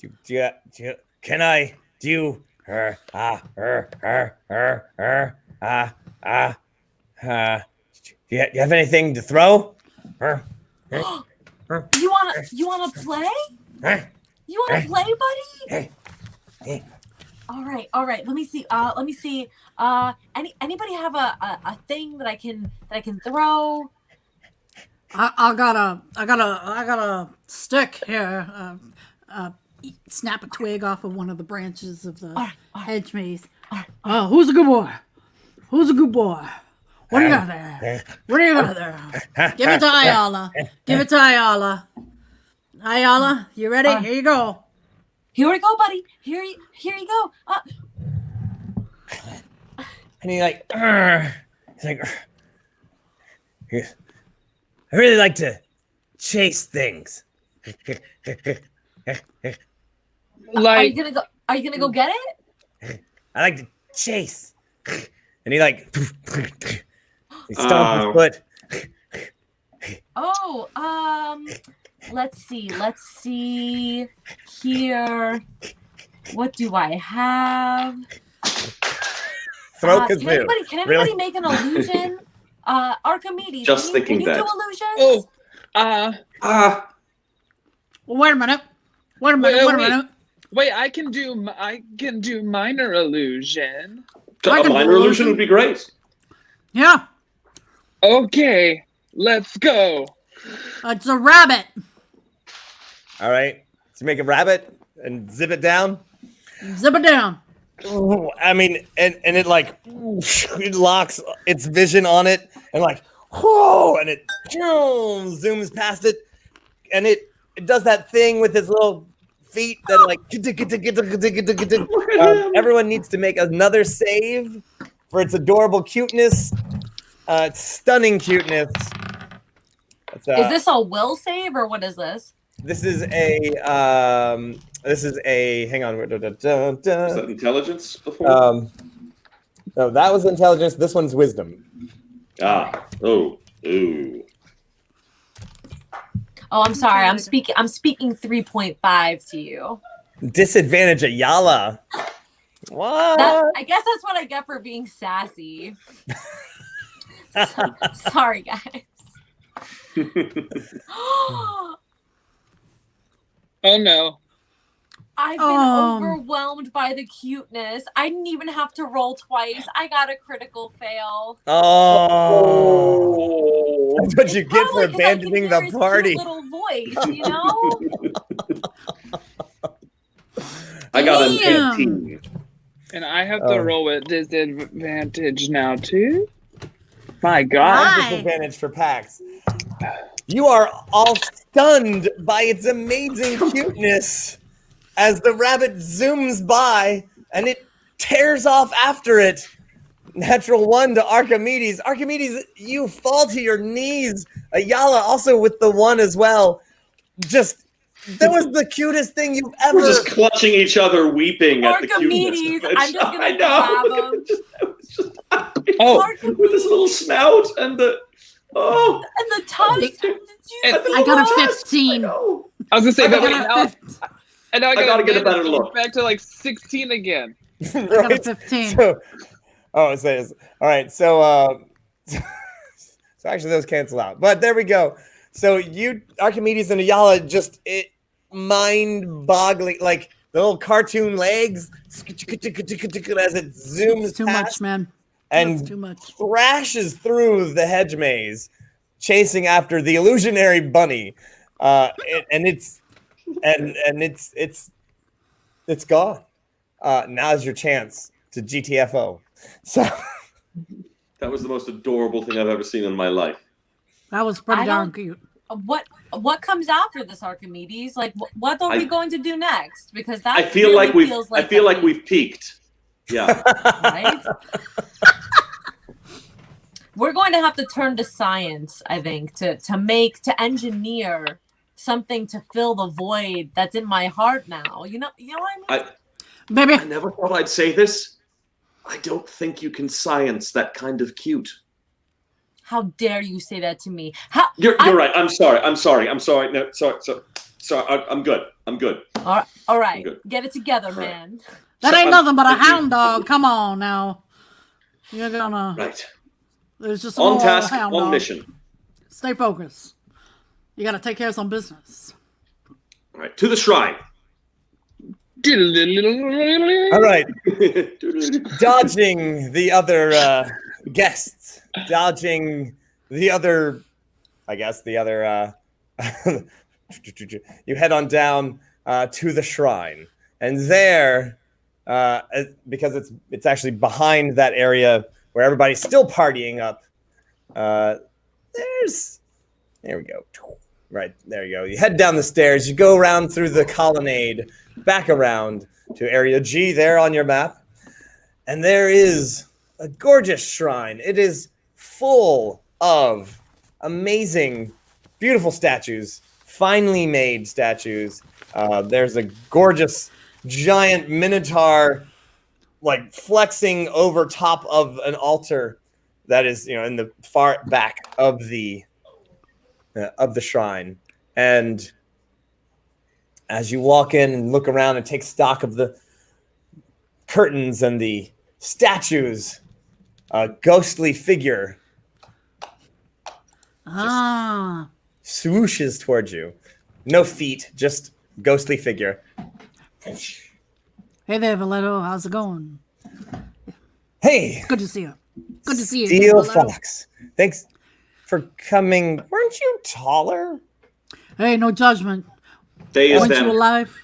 Do you have anything to throw? You wanna play? You wanna play, buddy? All right. Let me see. Anybody have a thing that I can throw? I got a stick here. Snap a twig off of one of the branches of the hedge maze. Who's a good boy? Who's a good boy? What do you got there? What do you got there? Give it to Ayala. Give it to Ayala. Ayala, you ready? Here you go. Here we go, buddy. Here you go. And he's like, I really like to chase things. Are you gonna go get it? I like to chase. And he he stomps his foot. Let's see here. What do I have? Throw Can anybody make an illusion? Archimedes, can you do illusions? Wait a minute. Wait, I can do minor illusion. A minor illusion would be great. Yeah. Okay, let's go. It's a rabbit. All right. So make a rabbit and zip it down. Zip it down. Ooh, I mean, and it like it locks its vision on it, and like whoa, and it zooms past it, and it does that thing with its little feet that like. Everyone needs to make another save for its adorable cuteness, stunning cuteness. Is this a will save or what is this? This is a hang on. Was that intelligence before? No, that was intelligence. This one's wisdom. Oh. Oh, I'm sorry. I'm speaking 3.5 to you. Disadvantage Ayala. What? I guess that's what I get for being sassy. Sorry, guys. Oh no. I've been overwhelmed by the cuteness. I didn't even have to roll twice. I got a critical fail. Oh, that's what you get for abandoning the party. Little voice, you know. I got an 18. And I have to roll with disadvantage now too. My God. Disadvantage for Pax. You are all stunned by its amazing cuteness as the rabbit zooms by and it tears off after it. Natural 1 to Archimedes. Archimedes, you fall to your knees. Ayala also with the 1 as well. That was the cutest thing you've ever. We're just clutching each other, weeping at the cuteness. I'm just gonna grab him. With this little snout and the and the tongue. I got a 15. I was gonna say, but wait, now I gotta get a better look. Back to like 16 again. I got a 15. So all right. So actually those cancel out. But there we go. So you, Archimedes and Ayala, mind-boggling, like the little cartoon legs as it zooms It's too past much, man. and That's too much. thrashes through the hedge maze, chasing after the illusionary bunny, and it's gone. Now's your chance to GTFO. So that was the most adorable thing I've ever seen in my life. That was pretty darn cute. What comes after this, Archimedes? Like, what are we going to do next? Because that I feel like we've peaked. Yeah. Right? We're going to have to turn to science, I think, to engineer something to fill the void that's in my heart now. You know what I mean? I never thought I'd say this. I don't think you can science that kind of cute. How dare you say that to me? You're right. I'm sorry. No, sorry. I'm good. All right. Good. Get it together, man. That ain't nothing but a hound dog. Come on now. You're gonna. Right. There's just on task, hound on dog. mission. Stay focused. You gotta take care of some business. All right. To the shrine. All right. Dodging the other guests. Dodging the other, you head on down to the shrine, and there, because it's actually behind that area where everybody's still partying up. There we go. Right, there you go. You head down the stairs, you go around through the colonnade, back around to Area G there on your map, and there is a gorgeous shrine. It is full of amazing, beautiful statues, finely made statues. There's a gorgeous, giant minotaur, like flexing over top of an altar that is, in the far back of the shrine. And as you walk in and look around and take stock of the curtains and the statues, a ghostly figure swooshes towards you. No feet, just ghostly figure. Hey there, Valeto. How's it going? Hey. Good to see you. Good to see you. Steel Valeto. Fox. Thanks for coming. Weren't you taller? Hey, no judgment. Day is Weren't then. you alive?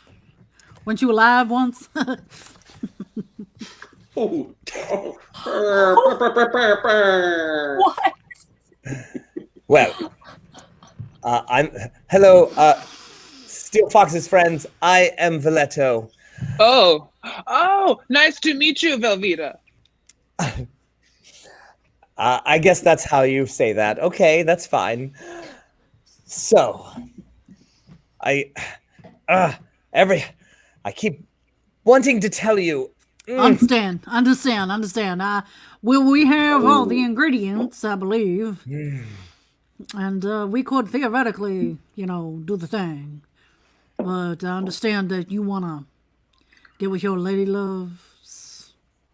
Weren't you alive once? Oh. What? Well, hello, Steel Fox's friends. I am Valeto. Oh, nice to meet you, Velveeta. I guess that's how you say that. Okay, that's fine. So, I keep wanting to tell you. Understand. Well, we have all the ingredients, I believe. And we could theoretically, do the thing. But I understand that you want to get with your lady loves.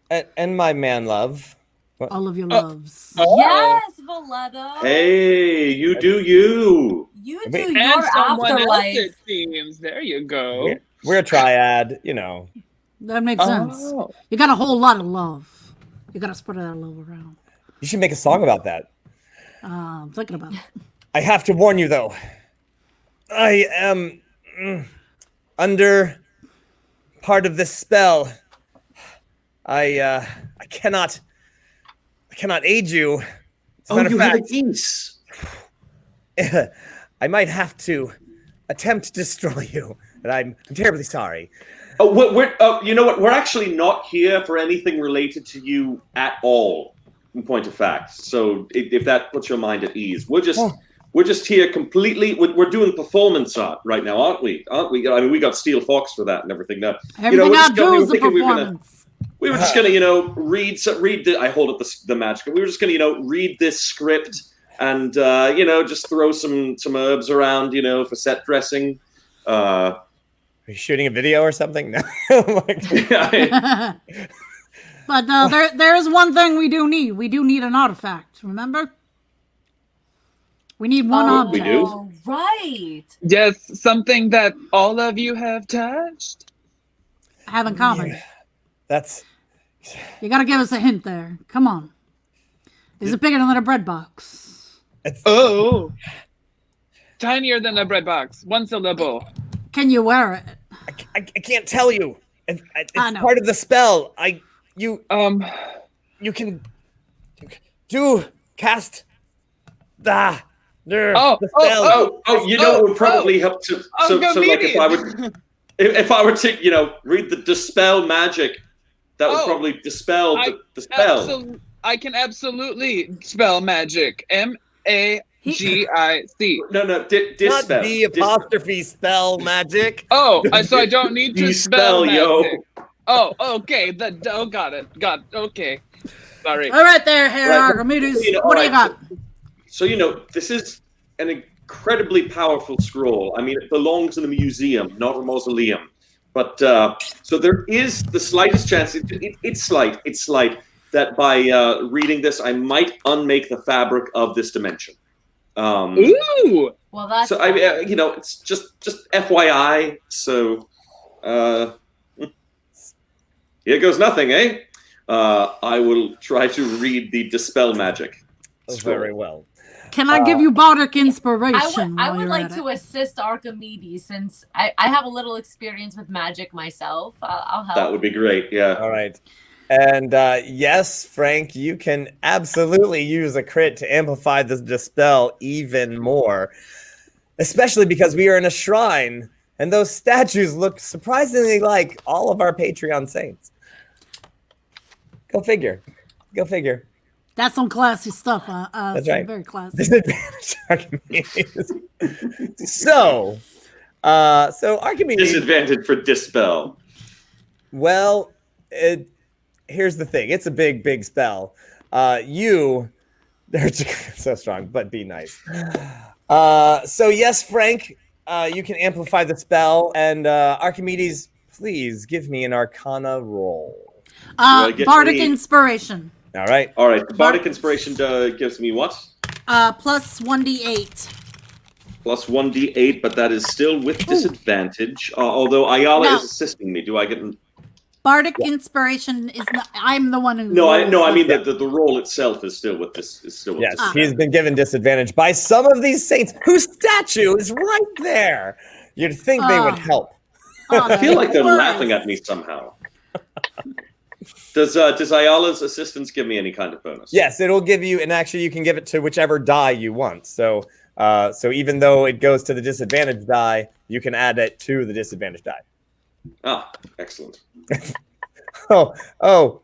And my man love. All of your loves. Yes, Valeto. Hey, you do you. You do And your someone else, afterlife. it seems. There you go. We're a triad, That makes sense. Oh. You got a whole lot of love. You got to spread that love around. You should make a song about that. I'm thinking about it. I have to warn you, though. I am under part of this spell. I cannot aid you. As a matter of you have a fact, geese. I might have to attempt to destroy you, and I'm terribly sorry. Oh, you know what? We're actually not here for anything related to you at all. In point of fact, so if that puts your mind at ease, we're just here completely. We're doing performance art right now, aren't we? I mean, we got Steel Fox for that and everything. Now, Everything I do is a performance. We were just gonna, read the. I hold up the magic. We were just gonna, read this script and just throw some herbs around, for set dressing. Are you shooting a video or something? No. But there is one thing we do need. We do need an artifact, remember? We need one object. We do? Oh, right. Yes, something that all of you have touched. Have in common. That's. You gotta give us a hint there. Come on. Is it bigger than a bread box? Oh. Tinier than a bread box. One syllable. Can you wear it? I can't tell you. It's I know. part of the spell. You can cast the spell. You know what would probably help to so like if I were to read the dispel magic, that would probably dispel the spell. I can absolutely spell magic. MAGIC. No, dispel. Not the apostrophe spell magic. Oh, so I don't need to spell magic. Yo. Oh, okay. Got it. Okay. Sorry. All right there, Herr Archimedes. What do you got? So, this is an incredibly powerful scroll. I mean, it belongs in a museum, not a mausoleum. But, so there is the slightest chance, it's slight, that by reading this, I might unmake the fabric of this dimension. Ooh! Well, that's... So, it's just FYI, so... Here goes nothing, eh? I will try to read the dispel magic. Very well. Can I give you bardic inspiration? I would like to assist Archimedes since I have a little experience with magic myself. I'll help. That would be great, yeah. All right. And yes, Frank, you can absolutely use a crit to amplify the dispel even more, especially because we are in a shrine. And those statues look surprisingly like all of our Patreon saints. Go figure. That's some classy stuff. That's right. Very classy. Disadvantage Archimedes. So Archimedes. Disadvantage for dispel. Well, here's the thing. It's a big spell. They're so strong, but be nice. So yes, Frank. You can amplify the spell, and Archimedes, please give me an Arcana roll. Bardic inspiration. All right. The bardic inspiration gives me what? Plus 1d8. plus 1d8, but that is still with disadvantage. Although Ayala No. is assisting me. Do I get? Bardic inspiration is not. I'm the one who. No, I rolls mean it. the roll itself is still with this. Is still with Yes, this. he's been given disadvantage by some of these saints whose statue is right there. You'd think they would help. I feel like they're worse. laughing at me somehow. Does Ayala's assistance give me any kind of bonus? Yes, it'll give you, and actually you can give it to whichever die you want. So, so even though it goes to the disadvantage die, you can add it to the disadvantage die. Ah, excellent. Oh,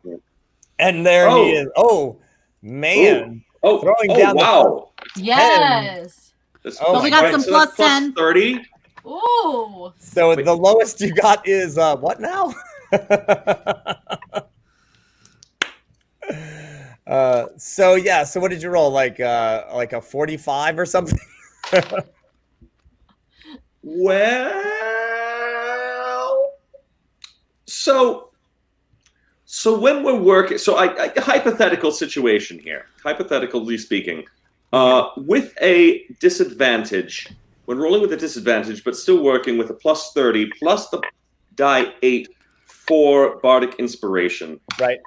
and there he is. Oh, man. Throwing down wow. the Yes. But we got some so plus that's 10. 30. Ooh. So the lowest you got is what now? So yeah. So what did you roll? Like a 45 or something? Well, so when we're working, so I hypothetical situation here, hypothetically speaking, with a disadvantage, when rolling with a disadvantage, but still working with a plus 30 plus the die 8 for Bardic Inspiration, right?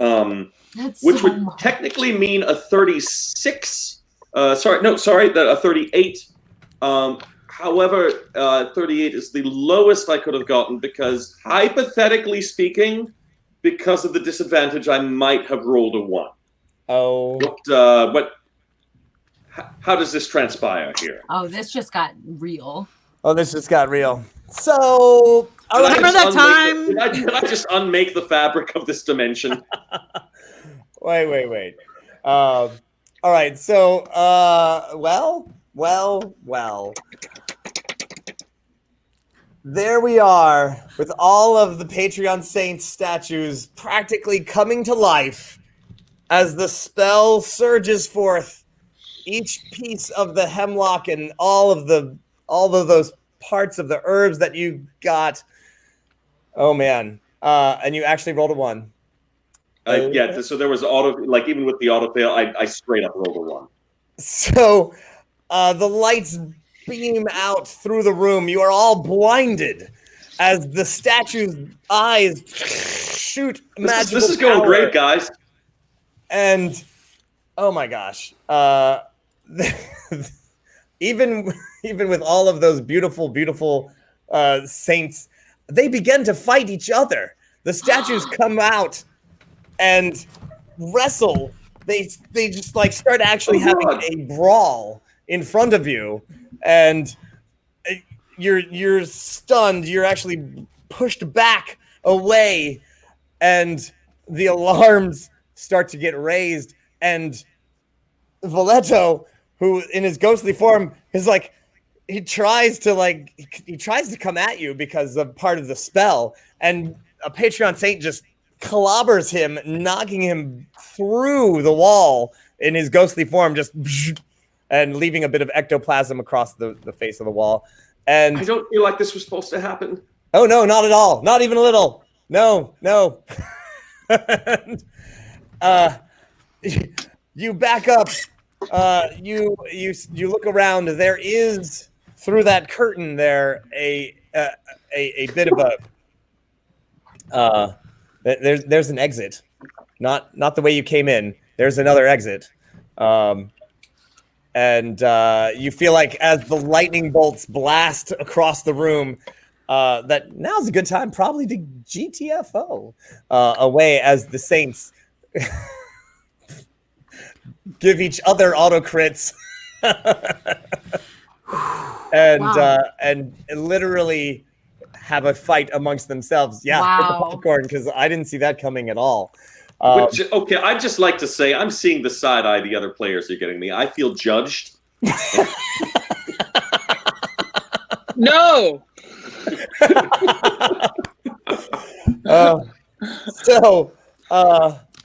Which would technically mean a 36. A 38. However, 38 is the lowest I could have gotten because, hypothetically speaking, because of the disadvantage, I might have rolled a 1. Oh. How does this transpire here? Oh, this just got real. Oh, this just got real. So, remember that time? Did I just unmake the fabric of this dimension? Wait. All right. So, well. There we are with all of the Patreon Saints statues practically coming to life as the spell surges forth. Each piece of the hemlock and all of those parts of the herbs that you got. Oh man. And you actually rolled a 1. Yeah, so there was even with the auto fail, I straight up rolled a 1. So the lights beam out through the room. You are all blinded as the statue's eyes shoot magical This is going power. great, guys. And oh my gosh. Even with all of those beautiful saints, they begin to fight each other. The statues come out and wrestle. They just like start actually having a brawl in front of you, and you're stunned. You're actually pushed back away, and the alarms start to get raised. And Voletto, who in his ghostly form is like, he tries to come at you because of part of the spell, and a Patreon Saint just clobbers him, knocking him through the wall in his ghostly form, just and leaving a bit of ectoplasm across the face of the wall. And I don't feel like this was supposed to happen. Oh no, not at all. Not even a little. No. And, you back up. You look around. There is, through that curtain there, a bit of a there's an exit. Not the way you came in. There's another exit. And you feel like as the lightning bolts blast across the room, that now's a good time probably to GTFO away as the Saints give each other auto crits and literally have a fight amongst themselves. Yeah, Wow. popcorn, because I didn't see that coming at all. Okay, I'd just like to say I'm seeing the side eye the other players are getting me. I feel judged. No.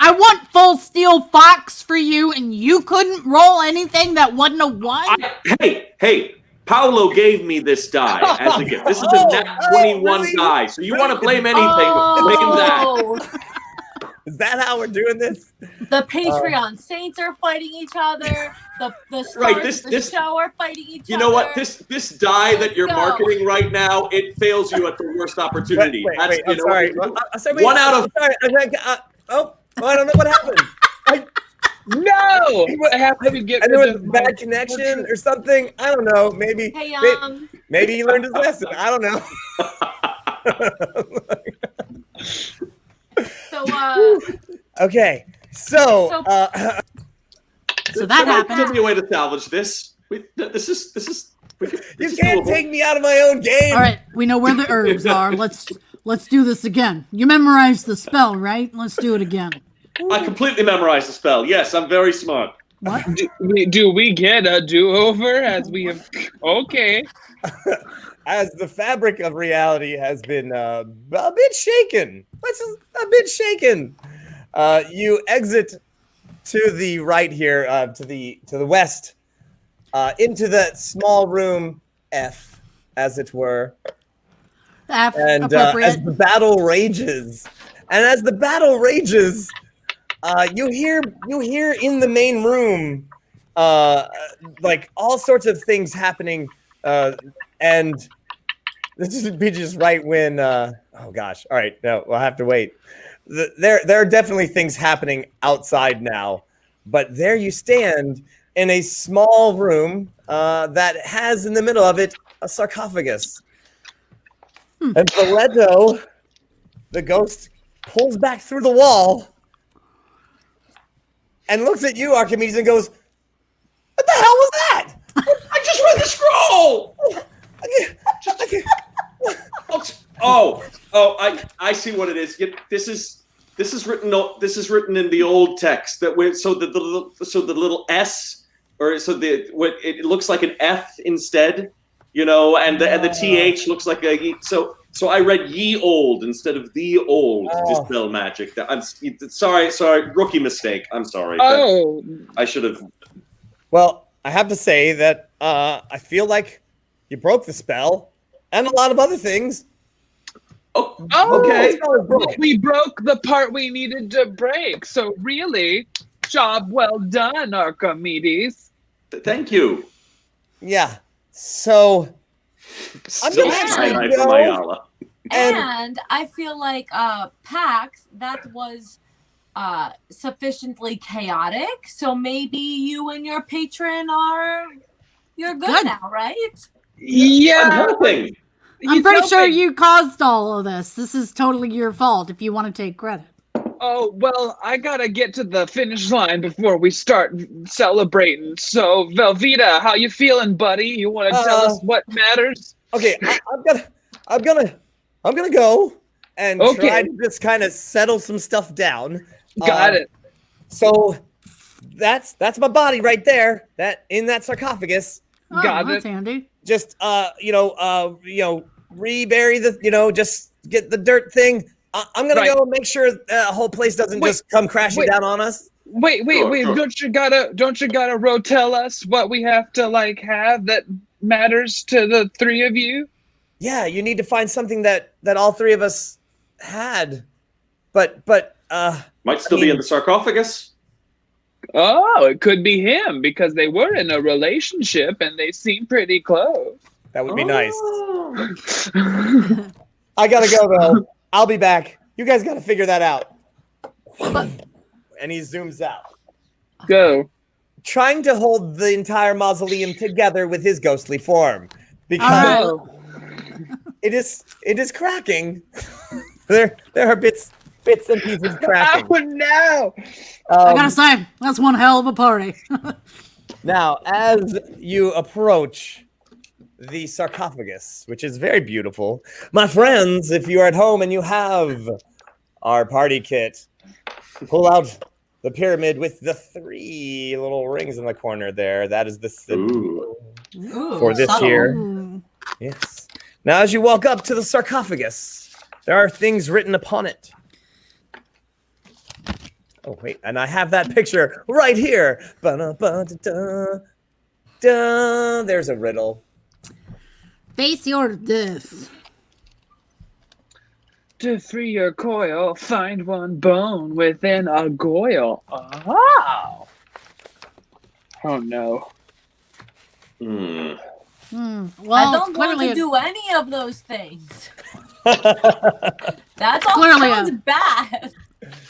I want full steel fox for you, and you couldn't roll anything that wasn't a 1? Hey, Paolo gave me this die as a gift. This is a nat 21 die, so you want to blame anything, blame that. Is that how we're doing this? The Patreon saints are fighting each other. The stars of the show are fighting each other. You know what? This die that you're marketing right now, it fails you at the worst opportunity. Wait, I'm sorry. One out of... Sorry. I don't know what happened. No! I have to get and there was a bad connection or something. I don't know. Maybe maybe he learned his lesson. I don't know. Okay. So that happened. Give me a way to salvage this. This is. You can't take me out of my own game. All right, we know where the herbs are. Let's do this again. You memorized the spell, right? Let's do it again. I completely memorized the spell. Yes, I'm very smart. What? Do we get a do-over as we have... Okay. As the fabric of reality has been a bit shaken. A bit shaken. You exit to the right here, to the west, into that small room F, as it were. F, and appropriate. As the battle rages, you hear in the main room, like all sorts of things happening, and this would be just right when. Oh gosh! All right, no, we'll have to wait. There are definitely things happening outside now, but there you stand in a small room that has in the middle of it a sarcophagus. And Valeto, the ghost, pulls back through the wall and looks at you, Archimedes, and goes, "What the hell was that? I just read the scroll." I see what it is. This is written in the old text that the little S, or it looks like an F instead, and the TH looks like a so I read ye old instead of the old dispel magic. I'm sorry, rookie mistake. I'm sorry. I should have. Well, I have to say that I feel like you broke the spell and a lot of other things. Okay. We broke the part we needed to break. So really, job well done, Archimedes. Thank you. Yeah. So I'm gonna let you go. And I feel like Pax, that was sufficiently chaotic. So maybe you and your patron you're good now, right? Yeah. I'm helping. I'm pretty sure you caused all of this. This is totally your fault if you want to take credit. Oh, well, I gotta get to the finish line before we start celebrating. So, Velveeta, how you feeling, buddy? You want to tell us what matters? Okay, I'm gonna go and try to just kind of settle some stuff down. Got it. So that's my body right there. That in that sarcophagus. Got that's it. handy. Just rebury the just get the dirt thing. I'm gonna go make sure the whole place doesn't just come crashing down on us. Wait! Sure. Don't you gotta tell us what we have to have that matters to the three of you? Yeah, you need to find something that all three of us had, but might still be in the sarcophagus. Oh, it could be him because they were in a relationship and they seem pretty close. That would be nice. I gotta go though. I'll be back. You guys gotta figure that out. And he zooms out. Go. Trying to hold the entire mausoleum together with his ghostly form. Because it is cracking. there are bits and pieces cracking. Oh no! I gotta say, that's one hell of a party. Now, as you approach the sarcophagus, which is very beautiful, my friends, if you are at home and you have our party kit, pull out the pyramid with the 3 little rings in the corner there. That is the symbol for this here. Yes. Now, as you walk up to the sarcophagus, there are things written upon it. Oh, wait, and I have that picture right here. There's a riddle. Face your death. To free your coil, find one bone within a goyle. Oh. Oh no. Hmm. Well, I don't want clearly to do any of those things. That's all Clearly sounds bad.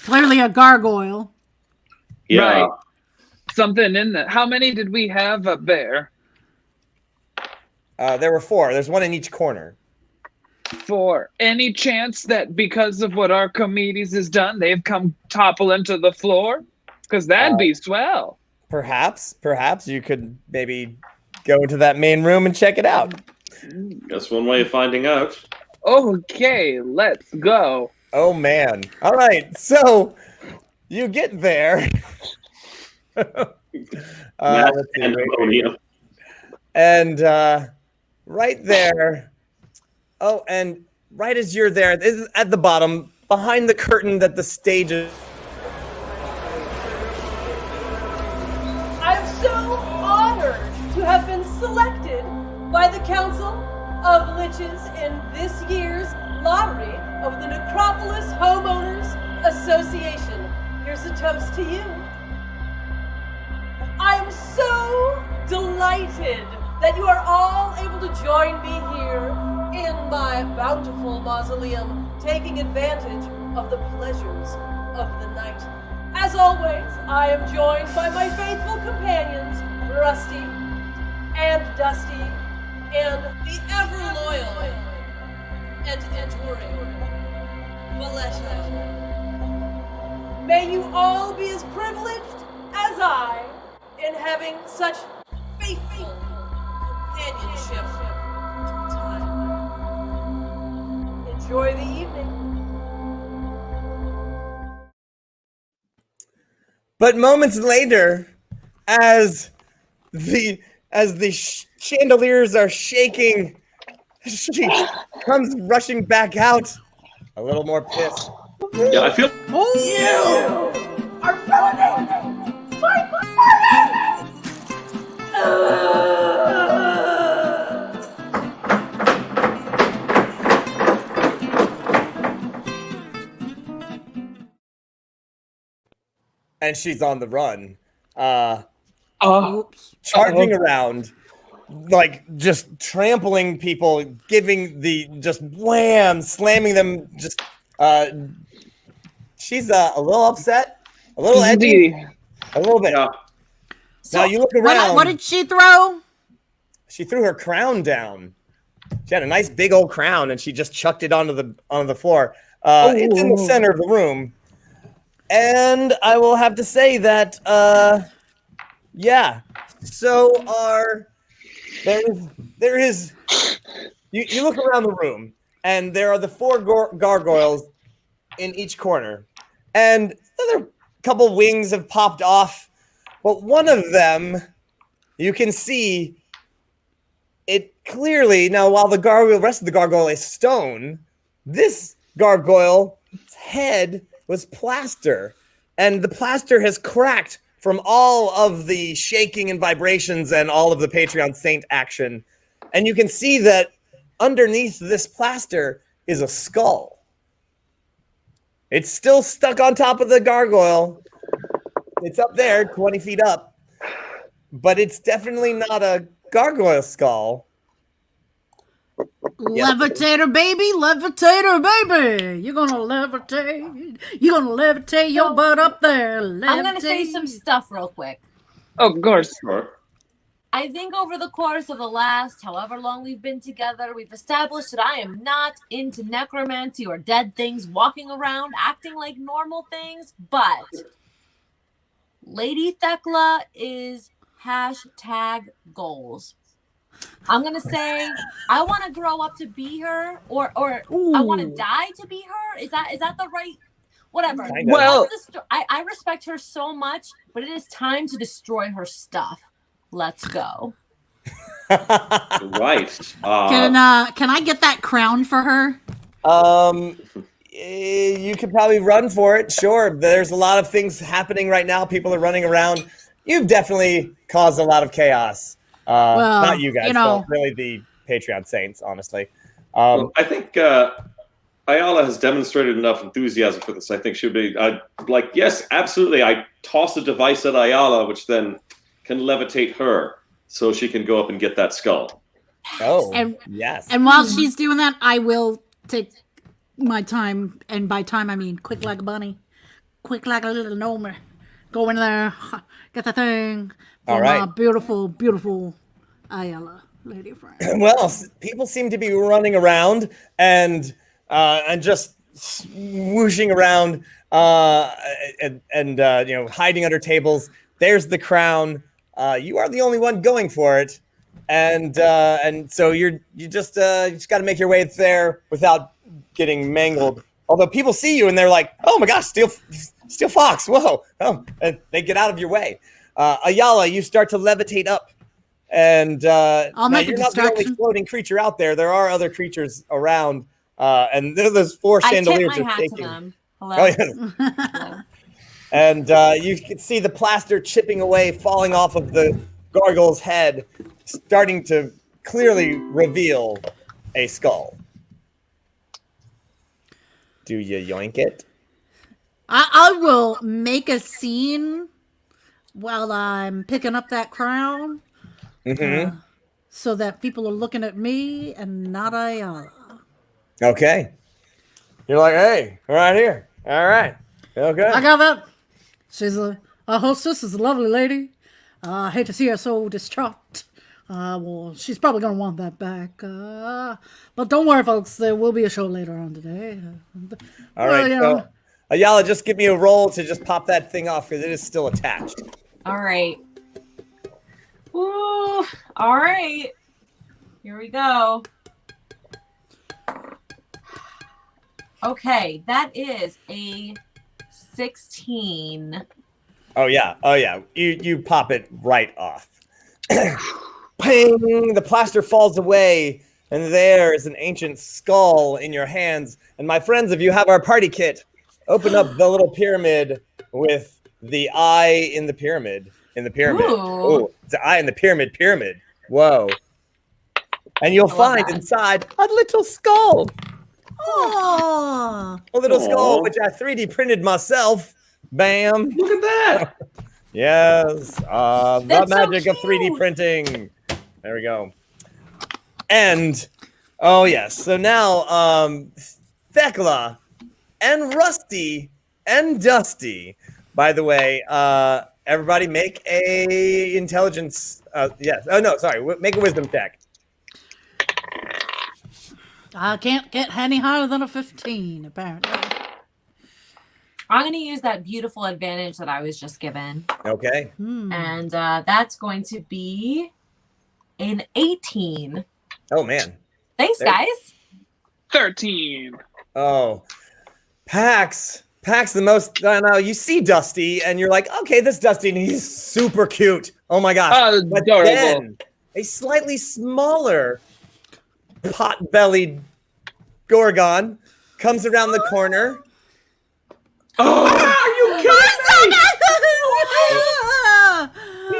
clearly a gargoyle. Yeah. Right. Something in that. How many did we have up there? There were 4. There's one in each corner. For any chance that because of what Archimedes has done, they've come toppling to the floor? Because that'd be swell. Perhaps you could maybe go into that main room and check it out. Guess one way of finding out. Okay, let's go. Oh man. All right. So you get there. Let's see, Pandemonium. and right there. Oh, and right as you're there, this is at the bottom, behind the curtain that the stage is. I'm so honored to have been selected by the Council of Liches in this year's lottery of the Necropolis Homeowners Association. Here's a toast to you. I am so delighted that you are all able to join me here in my bountiful mausoleum, taking advantage of the pleasures of the night. As always, I am joined by my faithful companions, Rusty and Dusty, and the ever-loyal and enduring Valesha. May you all be as privileged as I in having such faithful companionship. Enjoy the evening. But moments later, as the chandeliers are shaking, she comes rushing back out, a little more pissed. Yeah, I feel. You are ruining my And she's on the run, Oops. charging around, like just trampling people, giving the just wham, slamming them. Just she's a little upset, a little edgy, a little bit. Yeah. Now you look around. What did she throw? She threw her crown down. She had a nice big old crown, and she just chucked it onto the floor. It's in the center of the room. And I will have to say that, yeah. So there is. You look around the room, and there are the 4 gargoyles in each corner, and another couple wings have popped off, but one of them, you can see it clearly. Now, while the rest of the gargoyle is stone, this gargoyle's head was plaster, and the plaster has cracked from all of the shaking and vibrations and all of the Patreon Saint action. And you can see that underneath this plaster is a skull. It's still stuck on top of the gargoyle. It's up there, 20 feet up, but it's definitely not a gargoyle skull. Levitator baby, levitator baby. You're gonna levitate. You're gonna levitate your butt up there. Levitate. I'm gonna say some stuff real quick. Of course. I think over the course of the last however long we've been together, we've established that I am not into necromancy or dead things walking around acting like normal things, but Lady Thekla is #goals. I'm gonna say I want to grow up to be her, or I want to die to be her. Is that the right? Whatever. Well, I respect her so much, but it is time to destroy her stuff. Let's go. Right. Can I get that crown for her? You could probably run for it. Sure. There's a lot of things happening right now. People are running around. You've definitely caused a lot of chaos. Well, not you guys, you know. but really the Patreon Saints, honestly. I think Ayala has demonstrated enough enthusiasm for this. I think she'll be like, yes, absolutely. I toss a device at Ayala, which then can levitate her, so she can go up and get that skull. Oh, And- yes. And while she's doing that, I will take my time, and by time I mean quick like a bunny, quick like a little gnome. Go in there, get the thing for All right. my beautiful, beautiful Ayala lady friend. Well, people seem to be running around and just whooshing around and hiding under tables. There's the crown. You are the only one going for it, and so you just got to make your way there without getting mangled. Although people see you and they're like, "Oh my gosh, Steel Fox! Whoa!" Oh, and they get out of your way. Ayala, you start to levitate up. And I'll make you're a not the only distraction. floating creature out there. There are other creatures around, and there's 4 I tip chandeliers my are hat shaking. to them. Hello. Oh, yeah. And you can see the plaster chipping away, falling off of the gargoyle's head, starting to clearly reveal a skull. Do you yoink it? I will make a scene while I'm picking up that crown, Mm-hmm. so that people are looking at me and not Ayala. Okay. You're like, hey, right here. All right. Okay. I got that. She's a hostess, is a lovely lady. I hate to see her so distraught. Well, she's probably going to want that back. But don't worry, folks. There will be a show later on today. All right. you So, know. Ayala, just give me a roll to just pop that thing off because it is still attached. All right. Ooh, all right. Here we go. Okay, that is a 16. Oh yeah. You pop it right off. Ping! The plaster falls away, and there is an ancient skull in your hands. And my friends, if you have our party kit, open up the little pyramid with the eye in the pyramid. Ooh. It's the eye in the pyramid. Whoa. And you'll find that. inside a little skull. Aww. A little skull, Aw. which I 3D printed myself. Bam. Look at that. Yes. The That's so magic of 3D cute. printing. There we go. And, oh yes. So now, Thekla and Rusty and Dusty. By the way, everybody make a intelligence. Yes. Oh no, sorry. Make a wisdom check. I can't get any higher than a 15, apparently. I'm going to use that beautiful advantage that I was just given. Okay. And that's going to be an 18. Oh man. Thanks, There- guys. 13. Oh, Pax the most. Now you see Dusty, and you're like, okay, this Dusty, and he's super cute. Oh my gosh! But Adorable. then a slightly smaller, pot-bellied Gorgon comes around the corner. Oh, are you kidding me?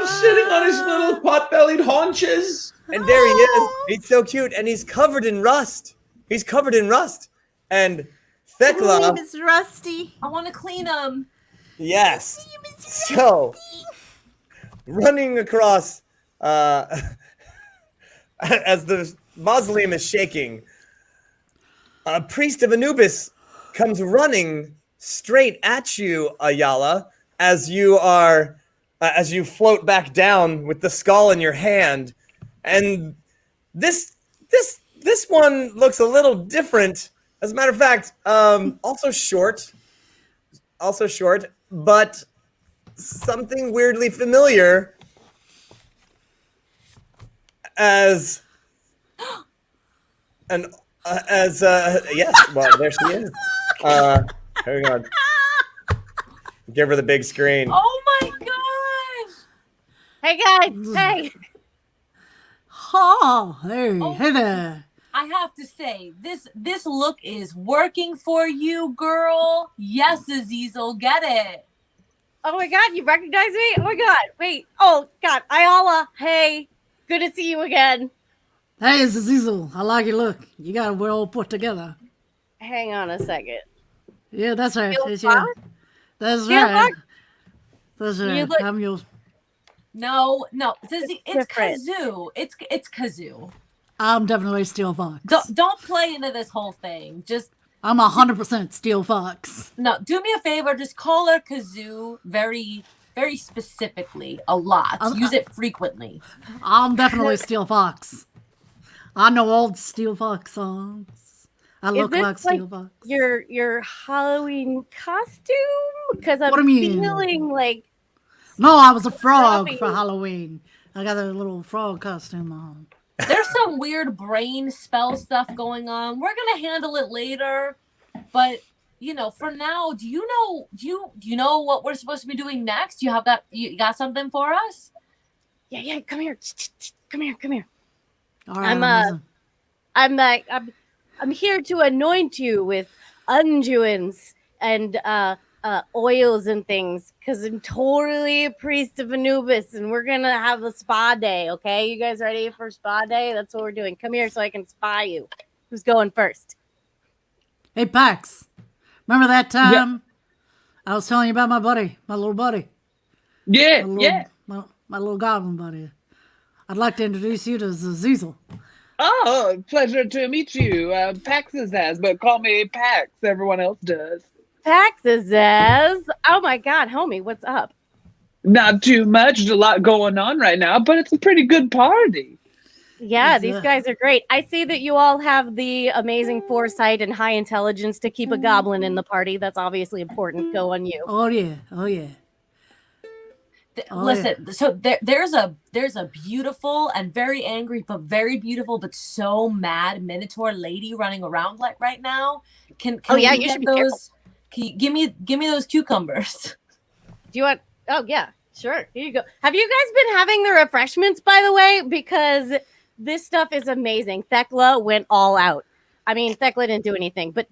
He's sitting on his little pot-bellied haunches. And there he is. He's so cute, and he's covered in rust. And Thekla, Miss Rusty. I want to clean them. yes. So, running across, as the mausoleum is shaking, a priest of Anubis comes running straight at you, Ayala, as you float back down with the skull in your hand. And this one looks a little different. As a matter of fact, also short, but something weirdly familiar yes, well, there she is. Hang on. Give her the big screen. Oh my gosh. Hey guys, hey. Oh, hey, Oh. hey there. I have to say, this look is working for you, girl. Yes, Azizel, get it. Oh my god, you recognize me? Oh my god, wait. Oh god, Ayala, hey. Good to see you again. Hey, it's Azizel. I like your look. You got it well put together. Hang on a second. Yeah, that's right. Steel That's Fox? That's Steel right. Fox? That's You right. look- I'm your. No, Zizzy, it's different. Kazoo. It's Kazoo. I'm definitely Steel Fox. Don't play into this whole thing. Just I'm 100% Steel Fox. no. Do me a favor. Just call her Kazoo very, very specifically a lot. Use it frequently. I'm definitely Steel Fox. I know all the Steel Fox songs. I Is look this like Steel Fox. your Halloween costume? Because I'm What do you mean? feeling like No, I was a frog Stubby. for Halloween. I got a little frog costume on. There's some weird brain spell stuff going on. We're gonna handle it later, but for now, do you know what we're supposed to be doing next? You got something for us? yeah, come here. Come here. All right, I'm here to anoint you with unguents and oils and things because I'm totally a priest of Anubis and we're gonna have a spa day. Okay, you guys ready for spa day? That's what we're doing. Come here so I can spy you. Who's going first? Hey, Pax. Remember that time I was telling you about my little buddy? Yeah, My little goblin buddy. I'd like to introduce you to Zazel. Oh, pleasure to meet you. Pax is as, but call me Pax. Everyone else does. Pax says, "Oh my God, homie, what's up?" Not too much. There's a lot going on right now, but it's a pretty good party. Yeah, these guys are great. I see that you all have the amazing foresight and high intelligence to keep a goblin in the party. That's obviously important. Go on you. Oh yeah. Listen, so there's a beautiful and very angry, but very beautiful, but so mad Minotaur lady running around like right now. Can Oh, yeah, we you get should be careful. those? Can you give me those cucumbers? Do you want? Oh yeah, sure. Here you go. Have you guys been having the refreshments, by the way? Because this stuff is amazing. Thekla went all out. I mean, Thekla didn't do anything, but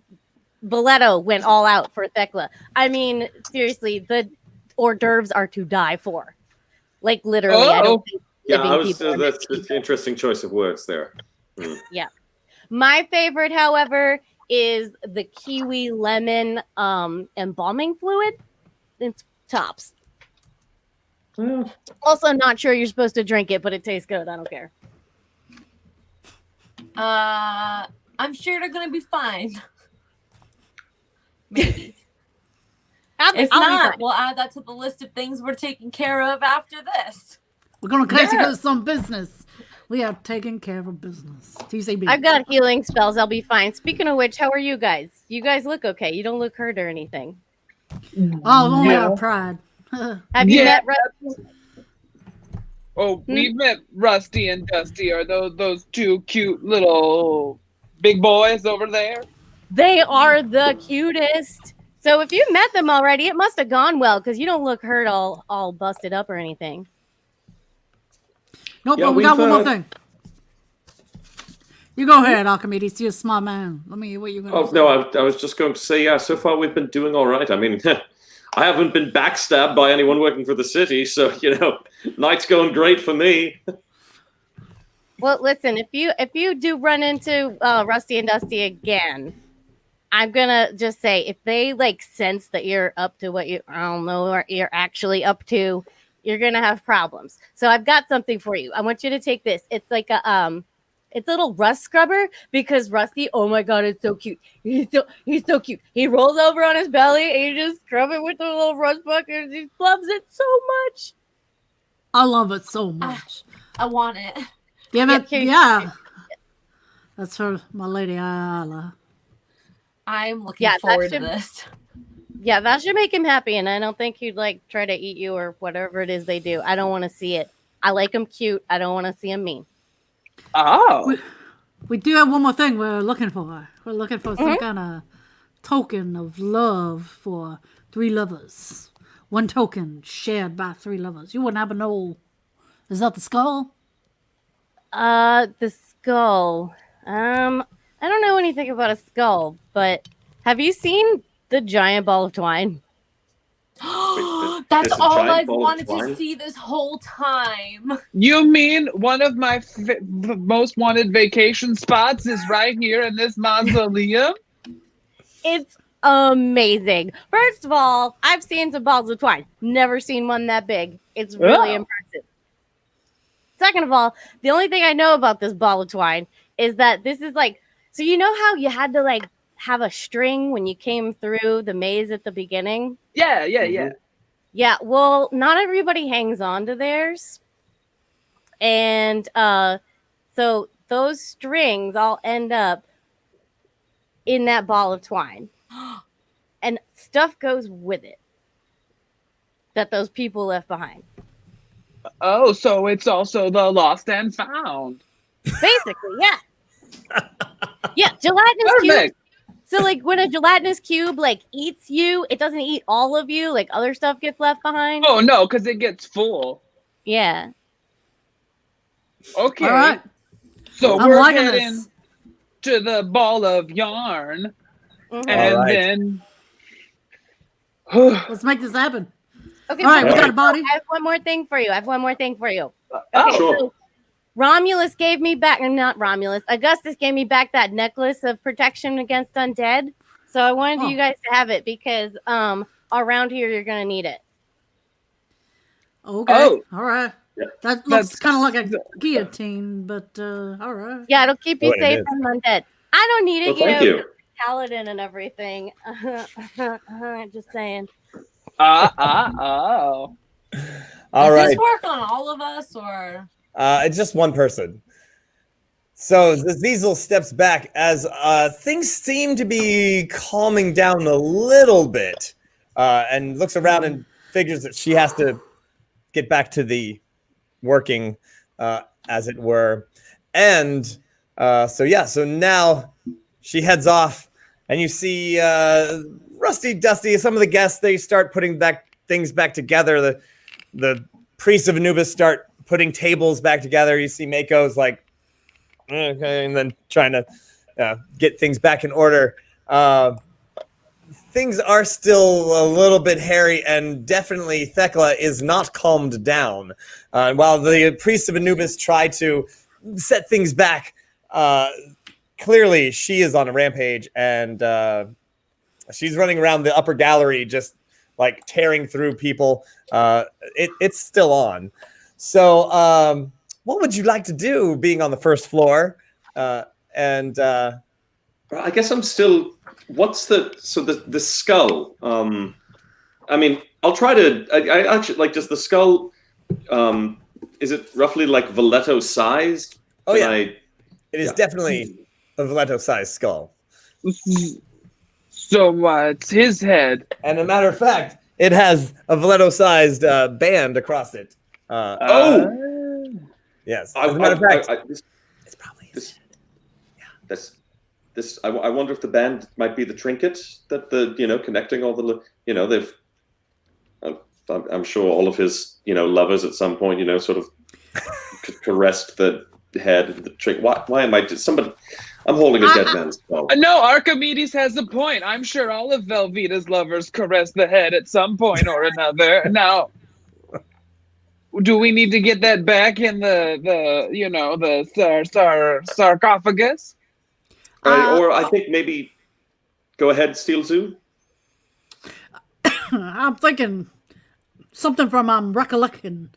Boleto went all out for Thekla. I mean, seriously, the hors d'oeuvres are to die for. Like literally, I don't think that's an interesting choice of words there. Yeah. My favorite, however, is the kiwi lemon embalming fluid. It's tops. Also, not sure you're supposed to drink it, but it tastes good. I don't care. I'm sure they're gonna be fine. Maybe. If I'll be not, fine. we'll add that to the list of things we're taking care of after this. We're gonna connect you with some business. We are taking care of business. TCB. I've got healing spells. I'll be fine. Speaking of which, how are you guys? You guys look okay. You don't look hurt or anything. Oh, only our pride. Have you met Rusty? Oh, we've met Rusty and Dusty. Are those two cute little big boys over there? They are the cutest. So if you met them already, it must have gone well because you don't look hurt all busted up or anything. Nope, Yeah, but we got we've, one more thing. You go ahead, Archimedes. You're a smart man. Let me hear what you're going to say. No, I was just going to say, yeah, so far we've been doing all right. I mean, I haven't been backstabbed by anyone working for the city, so, night's going great for me. Well, listen, if you do run into Rusty and Dusty again, I'm gonna just say if they sense that you're up to what you're actually up to, you're gonna have problems. So I've got something for you. I want you to take this. It's like it's a little rust scrubber because Rusty, oh my God, it's so cute. He's so cute. He rolls over on his belly and you just scrub it with the little rust bucket. He loves it so much. I love it so much. I want it. Give it, yeah. That's for my lady Ayala. I'm looking forward to this. Yeah, that should make him happy, and I don't think he'd try to eat you or whatever it is they do. I don't want to see it. I like him cute. I don't want to see him mean. Oh. We do have one more thing we're looking for. We're looking for some kind of token of love for 3 lovers. One token shared by 3 lovers. You wouldn't happen to know. Is that the skull? The skull. I don't know anything about a skull, but have you seen the giant ball of twine? That's all I've wanted to see this whole time. You mean one of my most wanted vacation spots is right here in this mausoleum? It's amazing. First of all, I've seen some balls of twine. Never seen one that big. It's really impressive. Second of all, the only thing I know about this ball of twine is that this is like, so you know how you had to like have a string when you came through the maze at the beginning? Yeah. Yeah, well, not everybody hangs on to theirs. And so those strings all end up in that ball of twine. And stuff goes with it that those people left behind. Oh, so it's also the lost and found. Basically, yeah. Yeah, gelatinous cube. So, like, when a gelatinous cube, like, eats you, it doesn't eat all of you. Like, other stuff gets left behind. Oh, no, because it gets full. Yeah. Okay. All right. So I'm we're liking heading this. to the ball of yarn. Mhm. And All right. then... Let's make this happen. Okay, All right, so we got a body. I have one more thing for you. Oh, Okay, sure. so Romulus gave me back, not Romulus, Augustus gave me back that necklace of protection against undead. So I wanted you guys to have it because around here you're going to need it. Okay. Oh. All right. Yeah. That looks kind of like a guillotine, but all right. Yeah, it'll keep you What it safe is. from undead. I don't need it, Well, thank you. paladin and everything. Just saying. oh. All Does right. this work on all of us, or? It's just one person. So Zazel steps back as things seem to be calming down a little bit, and looks around and figures that she has to get back to the working, as it were. And so now she heads off, and you see Rusty, Dusty, some of the guests, they start putting things back together. The priests of Anubis start putting tables back together. You see Mako's like, okay, and then trying to get things back in order. Things are still a little bit hairy, and definitely Thekla is not calmed down. While the priests of Anubis try to set things back, clearly she is on a rampage, and she's running around the upper gallery just like tearing through people. It's still on. So what would you like to do being on the first floor? I guess I'm still. What's the skull? I mean, I'll try to. I actually like. Does the skull? Is it roughly like Valetto sized? Oh yeah, it is definitely a Valetto-sized skull. So it's his head. And a matter of fact, it has a Valetto-sized band across it. Yes. As a matter of fact, it's probably this. Yeah, this. I wonder if the band might be the trinket that connecting all the they've. I'm sure all of his lovers at some point sort of caressed the head of the trinket. Why am I just somebody? I'm holding a dead man's skull. No, Archimedes has a point. I'm sure all of Velveeta's lovers caress the head at some point or another. Now, do we need to get that back in the sarcophagus? Or I think maybe go ahead, Steel Zoo. I'm thinking something from recollection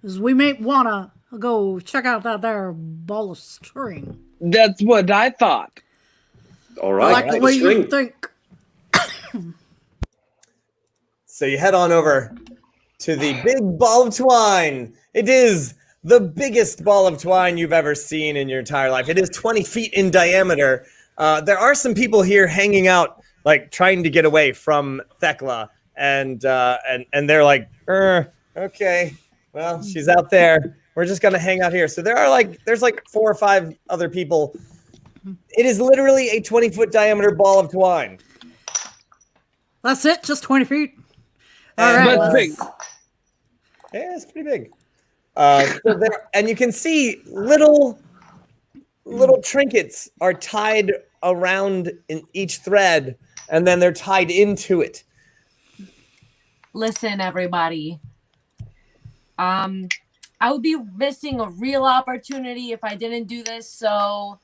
is we may want to go check out that there ball of string. That's what I thought. All right. I like the way you think. So you head on over to the big ball of twine. It is the biggest ball of twine you've ever seen in your entire life. It is 20 feet in diameter. There are some people here hanging out, like trying to get away from Thekla, and they're like, okay, well, she's out there. We're just gonna hang out here. So there's 4 or 5 other people. It is literally a 20-foot diameter ball of twine. That's it, just 20 feet. All right, That's big. Yeah, it's pretty big. And you can see little trinkets are tied around in each thread, and then they're tied into it. Listen, everybody. I would be missing a real opportunity if I didn't do this. So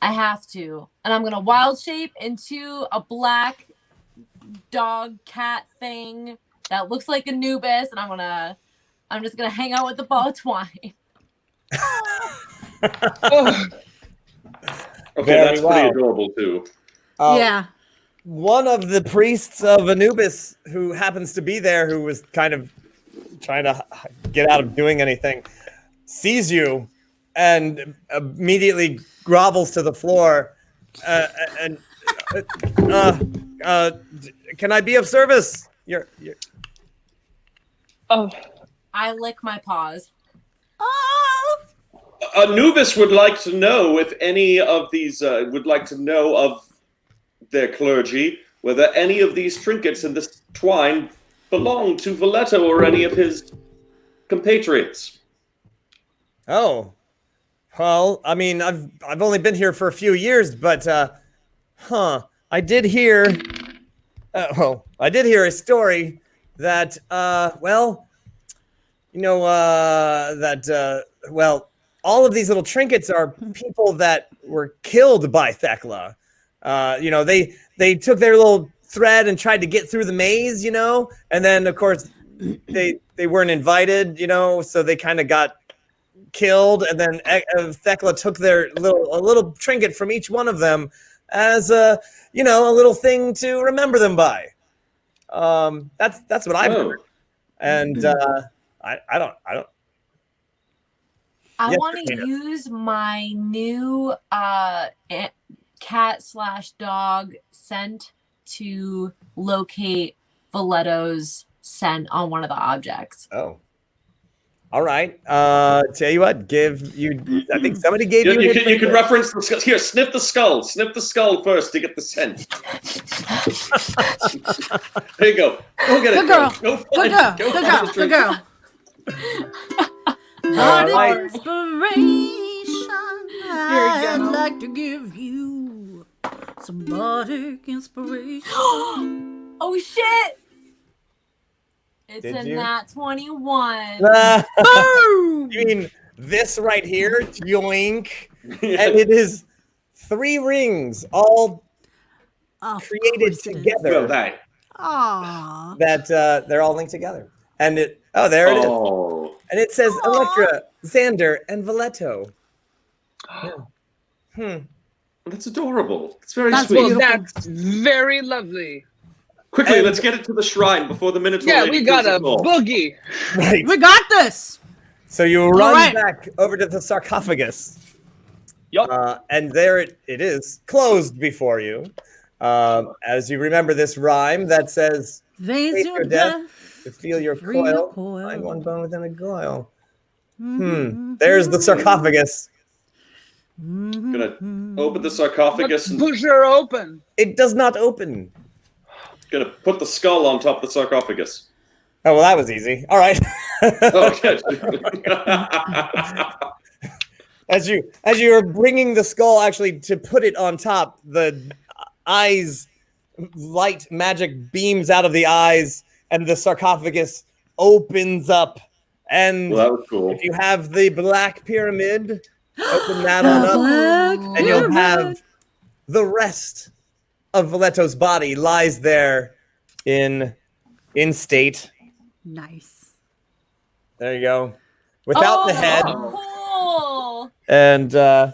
I have to. And I'm going to wild shape into a black dog cat thing that looks like Anubis. And I'm just going to hang out with the ball of twine. Okay, that's pretty adorable too. Yeah. One of the priests of Anubis, who happens to be there, who was kind of trying to get out of doing anything, sees you and immediately grovels to the floor. Can I be of service? Oh. I lick my paws. Anubis would like to know if any of these would like to know of their clergy whether any of these trinkets and this twine belong to Voletto or any of his compatriots. Oh, well, I mean, I've only been here for a few years, but I did hear a story that all of these little trinkets are people that were killed by Thekla. They took their little thread and tried to get through the maze, and then of course they weren't invited, so they kind of got killed, and then Thekla took their little trinket from each one of them as a little thing to remember them by. That's what I've heard, and I don't. I want to use my new cat/dog scent to locate Voletto's scent on one of the objects. Oh. All right. Tell you what, I think somebody gave you. You can reference the skull. Here, sniff the skull. Sniff the skull first to get the scent. There you go. Go get it. Good girl. Go Good girl. Good girl. Good girl. Bardic inspiration. I'd like to give you some bardic inspiration. Oh shit! It's Did a you? nat 21. Boom! You mean this right here? Yoink. And it is 3 rings all created together. Aww. That they're all linked together. And there it is. And it says Electra, Xander, and Voletto. Yeah. That's adorable. It's very That's sweet. That's very lovely. Quickly, let's get it to the shrine before the Minotaur. Yeah, lady we got kills a us all. boogie. Right. We got this. So you run back over to the sarcophagus. Yup. And there it is, closed before you. As you remember this rhyme that says, Face your death, to feel your coil, find one bone within a goil. There's the sarcophagus. Gonna open the sarcophagus and push her open. It does not open. Gonna put the skull on top of the sarcophagus. Oh, well, that was easy. All right. Okay. As you are bringing the skull actually to put it on top, the eyes, light magic beams out of the eyes, and the sarcophagus opens up. And that was cool. If you have the black pyramid, open that on up, and you'll have the rest of Voletto's body lies there in state. Nice. There you go. Without the head. Cool. And there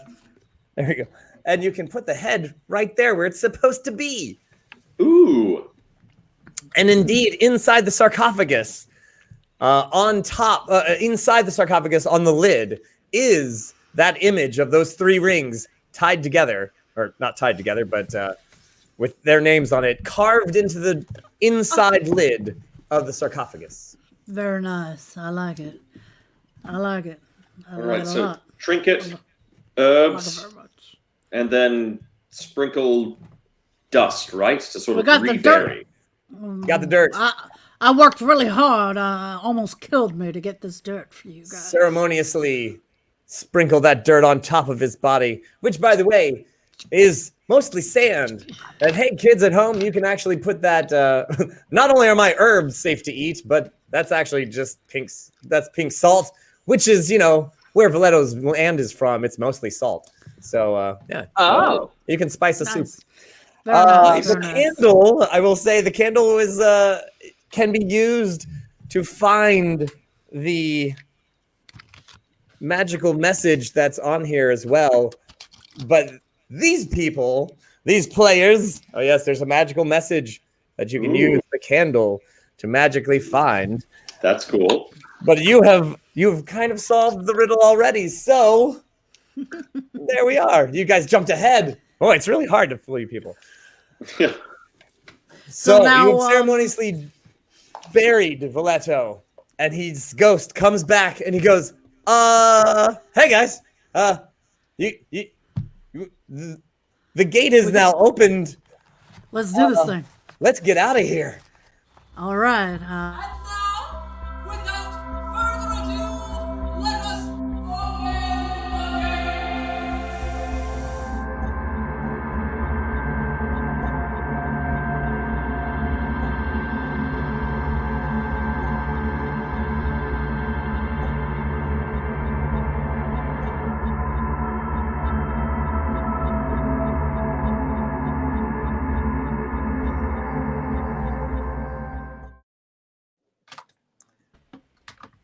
you go. And you can put the head right there where it's supposed to be. Ooh. And indeed, inside the sarcophagus, on top, inside the sarcophagus on the lid, is that image of those 3 rings tied together, or not tied together, but with their names on it, carved into the inside lid of the sarcophagus. Very nice. I like it. I like it. All right, so trinket, herbs, and then sprinkle dust, right? To sort We of got the rebury. Got the dirt. I worked really hard. Almost killed me to get this dirt for you guys. Ceremoniously sprinkle that dirt on top of his body, which, by the way, is mostly sand. And hey, kids at home, you can actually put that. Not only are my herbs safe to eat, but that's actually just pink salt, which is, where Voletto's land is from. It's mostly salt. So yeah. Oh. You can spice a soup. Very nice, The very nice. candle, I will say, the candle is can be used to find the magical message that's on here as well. But these people, these players, oh yes, there's a magical message that you can use the candle to magically find. That's cool. But you've kind of solved the riddle already, so there we are. You guys jumped ahead. Oh, it's really hard to fool you people. Yeah. So now, you have ceremoniously buried Voletto, and his ghost comes back and he goes, hey guys, the gate is now opened. Let's do this thing. Let's get out of here. All right.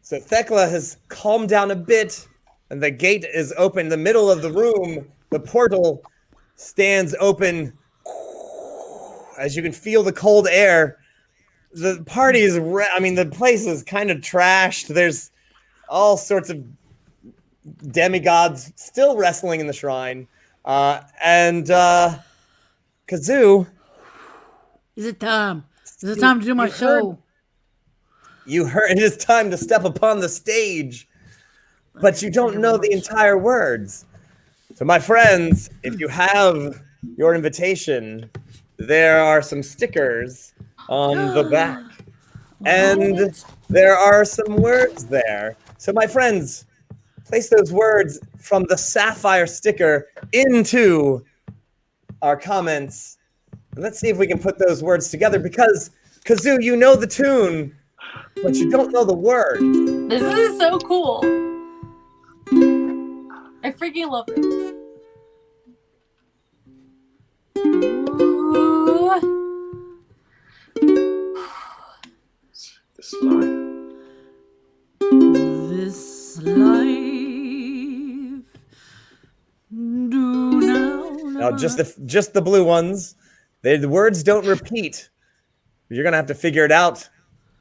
So Thekla has calmed down a bit, and the gate is open. In the middle of the room, the portal stands open. As you can feel the cold air, the party is, the place is kind of trashed. There's all sorts of demigods still wrestling in the shrine. And Kazoo. Is it time? Is it time to do my show? You heard it is time to step upon the stage, but you don't know the entire words. So, my friends, if you have your invitation, there are some stickers on the back, and there are some words there. So, my friends, place those words from the sapphire sticker into our comments. And let's see if we can put those words together, because, Kazoo, you know the tune, but you don't know the word. This is so cool. I freaking love it. This life. This life. Do now. Now, just the blue ones. The words don't repeat. You're gonna have to figure it out.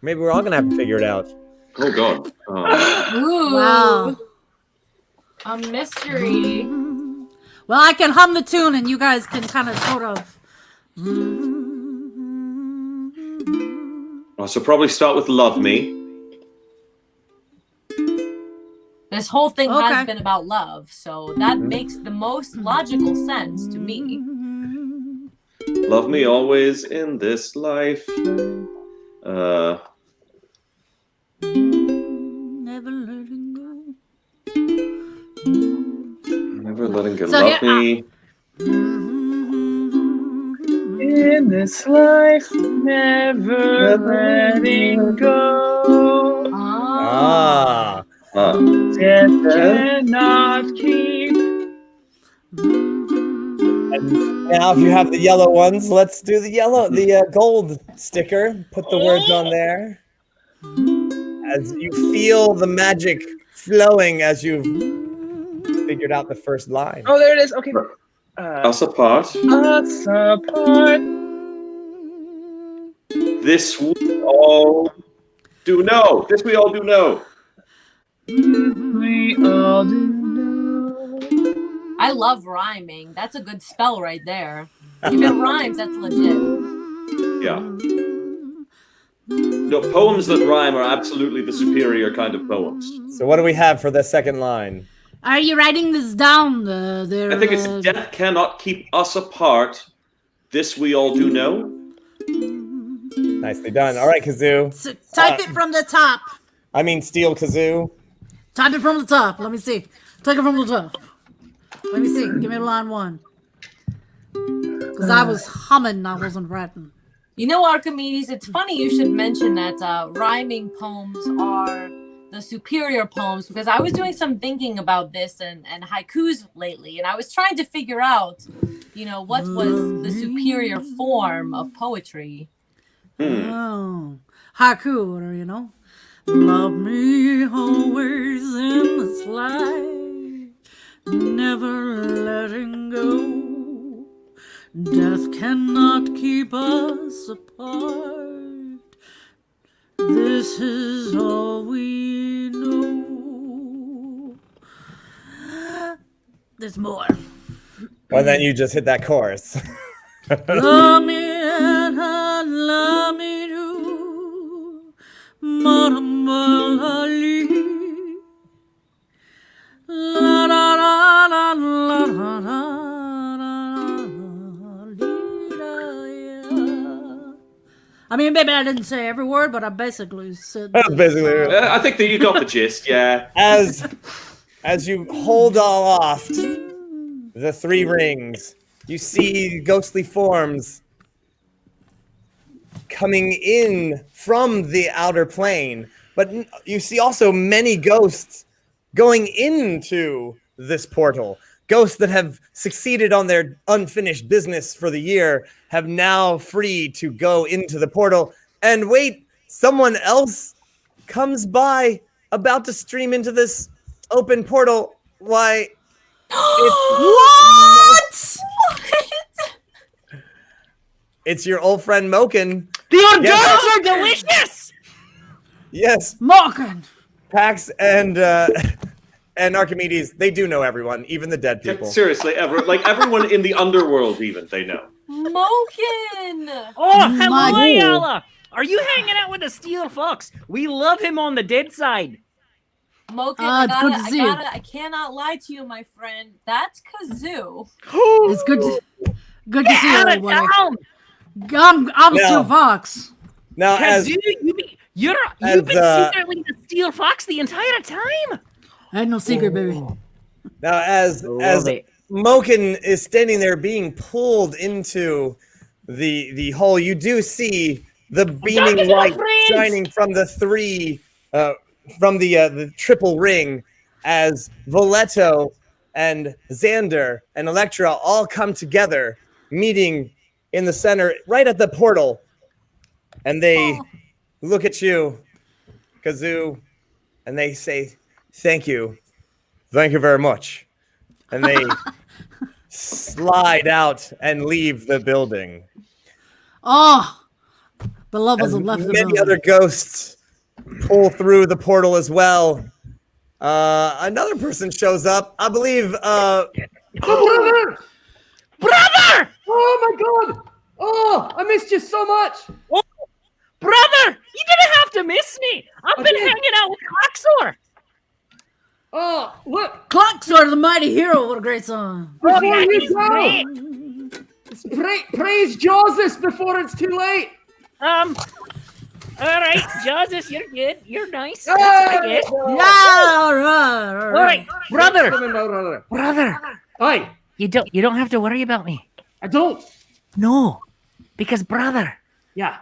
Maybe we're all gonna have to figure it out. Oh God. Ooh. Wow. A mystery. Well, I can hum the tune, and you guys can kind of sort of. So probably start with "Love Me." This whole thing has been about love, so that makes the most logical sense to me. Love me always in this life. Never letting go. Never letting go. So Love me. In this life, never letting go. Death cannot keep. And now, if you have the yellow ones, let's do the gold sticker. Put the words on there. As you feel the magic flowing as you've figured out the first line. Oh, there it is. Okay. Us apart. Us apart. This we all do know. This we all do know. We all do know. I love rhyming. That's a good spell right there. If it rhymes, that's legit. Yeah. No, poems that rhyme are absolutely the superior kind of poems. So what do we have for the second line? Are you writing this down? There. I think it's death cannot keep us apart. This we all do know. Nicely done. All right, Kazoo. So type it from the top. I mean, Steel Kazoo. Type it from the top. Let me see. Take it from the top. Let me see. Give me line one. Because I was humming, I wasn't writing. You know, Archimedes, it's funny you should mention that rhyming poems are the superior poems, because I was doing some thinking about this and haikus lately, and I was trying to figure out, what was the superior form of poetry. Oh, haiku, Love me always in this life, never letting go. Death cannot keep us apart. This is all we know. There's more. Well, then you just hit that chorus. Love me and love me too. Maramalali. La la la la la la la. I mean, maybe I didn't say every word, but I basically said. I think that you got the gist. Yeah. As you hold aloft the 3 rings, you see ghostly forms coming in from the outer plane, but you see also many ghosts going into this portal. Ghosts that have succeeded on their unfinished business for the year have now free to go into the portal. And wait, someone else comes by about to stream into this open portal. Why? What? It's your old friend Moken. The hors d'oeuvres are delicious! Yes. Moken! Pax and Archimedes, they do know everyone, even the dead people. Seriously, everyone in the underworld, even, they know. Moken! Oh, hello, Ayala! Are you hanging out with the Steel Fox? We love him on the dead side. Moken, I cannot lie to you, my friend. That's Kazoo. It's good to see you, everybody. I'm Steel Fox. Now, Kazoo, you've been secretly the Steel Fox the entire time. I had no secret, baby. Now, as Moken is standing there being pulled into the hole, you do see the beaming light shining from the triple ring as Voletto and Xander and Electra all come together, meeting in the center, right at the portal. And they look at you, Kazoo, and they say, thank you very much. And they slide out and leave the building. Oh, the levels have left the building. Many other ghosts pull through the portal as well. Another person shows up. I believe. Brother! Oh my God! Oh, I missed you so much. Oh, brother, you didn't have to miss me. I've been hanging out with Clocksor. Oh, look! Clocksor, the mighty hero. What a great song. Before you go, praise Joseph before it's too late. All right, Joseph, you're good. You're nice. Yeah, I guess. All right. Brother. Hi. You don't have to worry about me. I don't. No, because brother. Yeah.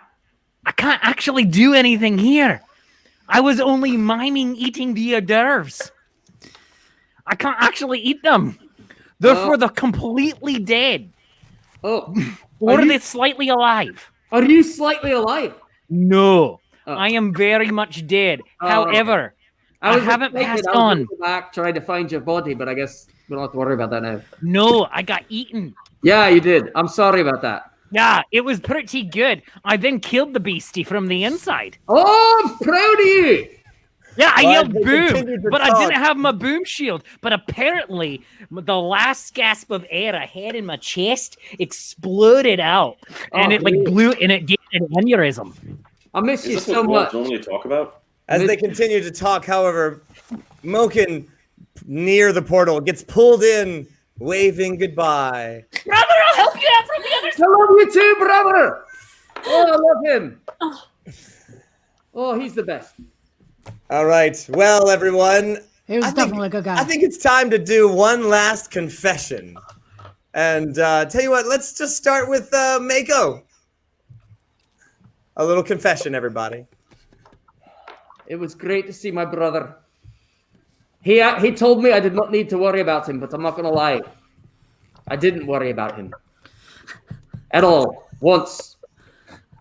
I can't actually do anything here. I was only miming eating the hors d'oeuvres. I can't actually eat them. They're for the completely dead. Oh. Or they're slightly alive. Are you slightly alive? No. I am very much dead. However, I haven't passed on. Back trying to find your body, but I guess we don't have to worry about that now. No, I got eaten. Yeah, you did. I'm sorry about that. Yeah, it was pretty good. I then killed the beastie from the inside. Oh, I'm proud of you. Yeah, I yelled boom, but I didn't have my boom shield. But apparently, the last gasp of air I had in my chest exploded out, and it blew, and it gave an aneurysm. I miss you so much. Normally talk about. As they continue to talk, however, Moken near the portal gets pulled in, waving goodbye. Brother, I'll help you out from the other side. I love you too, brother. Oh, I love him. Oh, he's the best. All right. Well, everyone. He was definitely a good guy. I think it's time to do one last confession. And tell you what, let's just start with Mako. A little confession, everybody. It was great to see my brother. He told me I did not need to worry about him, but I'm not going to lie. I didn't worry about him. At all. Once.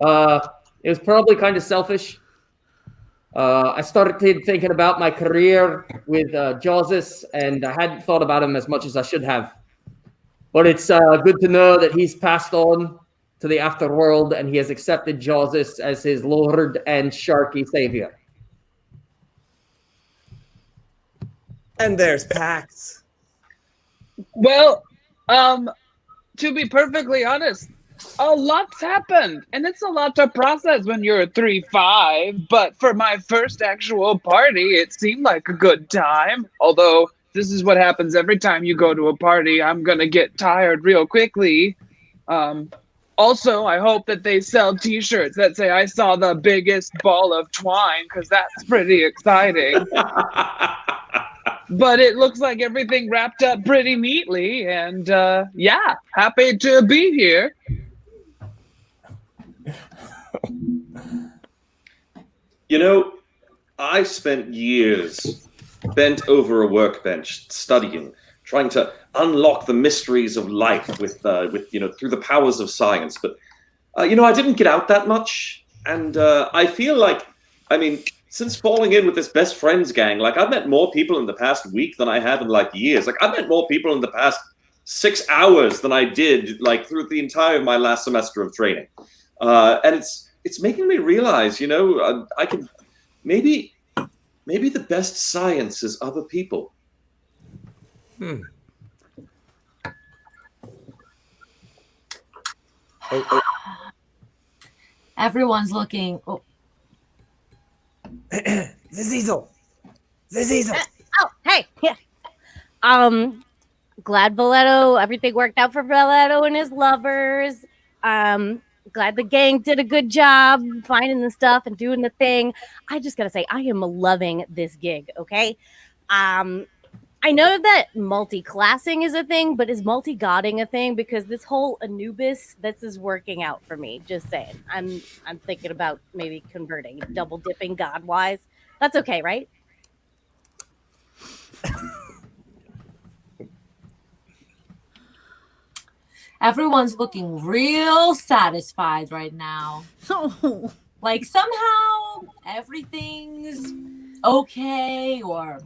It was probably kind of selfish. I started thinking about my career with Jawsis, and I hadn't thought about him as much as I should have. But it's good to know that he's passed on to the afterworld, and he has accepted Jawsis as his lord and Sharky savior. And there's Pax. Well, to be perfectly honest, a lot's happened, and it's a lot to process when you're 3-5. But for my first actual party, it seemed like a good time. Although this is what happens every time you go to a party. I'm gonna get tired real quickly. Also, I hope that they sell T-shirts that say "I saw the biggest ball of twine," because that's pretty exciting. But it looks like everything wrapped up pretty neatly, and yeah, happy to be here. You know, I spent years bent over a workbench studying, trying to unlock the mysteries of life with through the powers of science. But I didn't get out that much, and I feel like, since falling in with this best friends gang, like I've met more people in the past week than I have in like years. Like I've met more people in the past 6 hours than I did like through the entire of my last semester of training. And it's making me realize, I can maybe the best science is other people. Everyone's looking. Oh. Zizizel. Oh, hey. Yeah. Glad Valetto, everything worked out for Valetto and his lovers. Glad the gang did a good job finding the stuff and doing the thing. I just gotta say, I am loving this gig, okay? I know that multi-classing is a thing, but is multi-godding a thing? Because this whole Anubis, this is working out for me. Just saying. I'm thinking about maybe converting, double dipping god-wise. That's okay, right? Everyone's looking real satisfied right now. Like somehow everything's okay, or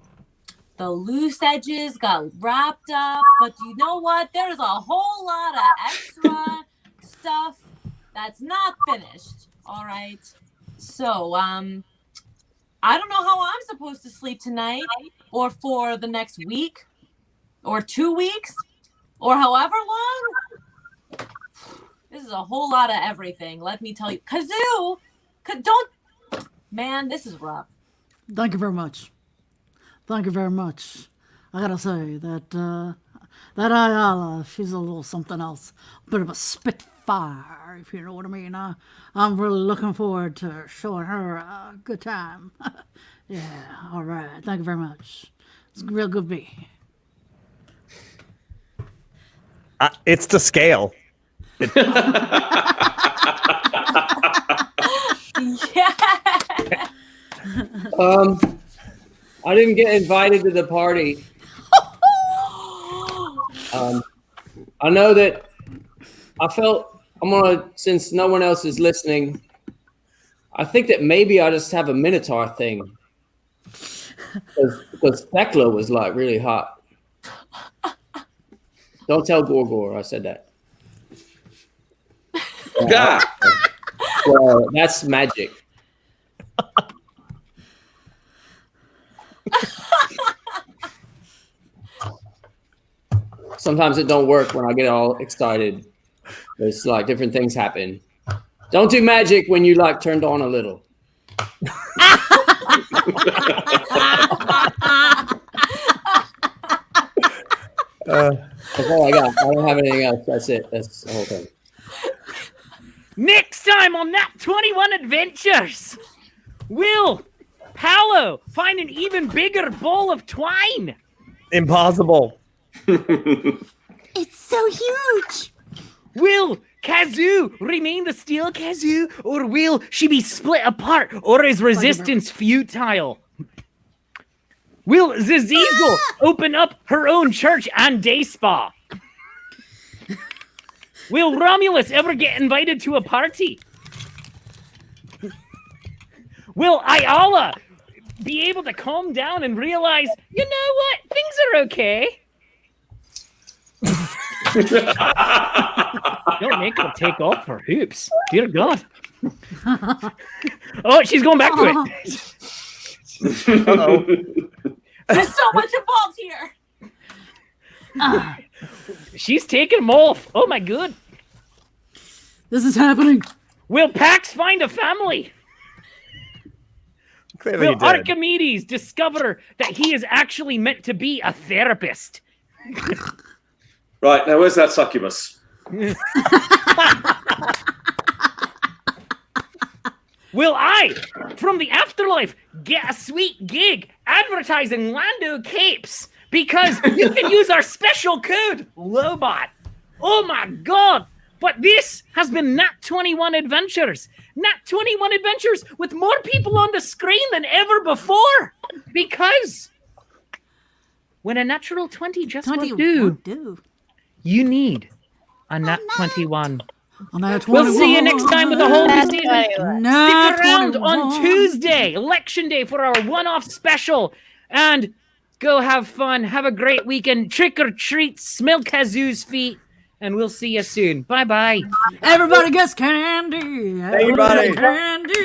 the loose edges got wrapped up. But you know what? There's a whole lot of extra stuff that's not finished. All right. So, I don't know how I'm supposed to sleep tonight, or for the next week, or 2 weeks, or however long. This is a whole lot of everything. Let me tell you. Kazoo, man, this is rough. Thank you very much. Thank you very much. I gotta say that Ayala, she's a little something else. A bit of a spitfire, if you know what I mean. I'm really looking forward to showing her a good time. Yeah, all right. Thank you very much. It's real good to be here. It's to scale. I didn't get invited to the party. I know that since no one else is listening, I think that maybe I just have a Minotaur thing. Because Thekla was like really hot. Don't tell Gorgor I said that. Well, that's magic. Sometimes it don't work when I get all excited. It's like different things happen. Don't do magic when you like turned on a little. That's all I got. I don't have anything else. That's it. That's the whole thing. Next time on Nat 21 Adventures, will Paolo find an even bigger ball of twine? Impossible. It's so huge. Will Kazoo remain the Steel Kazoo, or will she be split apart, or is resistance futile? Will Zizizel open up her own church and day spa? Will Romulus ever get invited to a party? Will Ayala be able to calm down and realize, you know what, things are okay? Don't make her take off her hoops. Dear God. Oh, she's going back to it. Uh-oh. There's so much involved here. She's taking them off. Oh my God. This is happening. Will Pax find a family? Clearly Will he did. Archimedes discover that he is actually meant to be a therapist? Right, now where's that succubus? Will I, from the afterlife, get a sweet gig advertising Lando capes? Because you can use our special code, Lobot. Oh my God. But this has been Nat 21 Adventures. Nat 21 Adventures with more people on the screen than ever before. Because when a natural 20 just won't do, you need a Nat 21. We'll see you next time with the whole new season. Stick around on Tuesday, Election Day, for our one-off special. And go have fun. Have a great weekend. Trick or treat. Smell Kazoo's feet. And we'll see you soon. Bye-bye. Everybody gets candy. Everybody. Candy.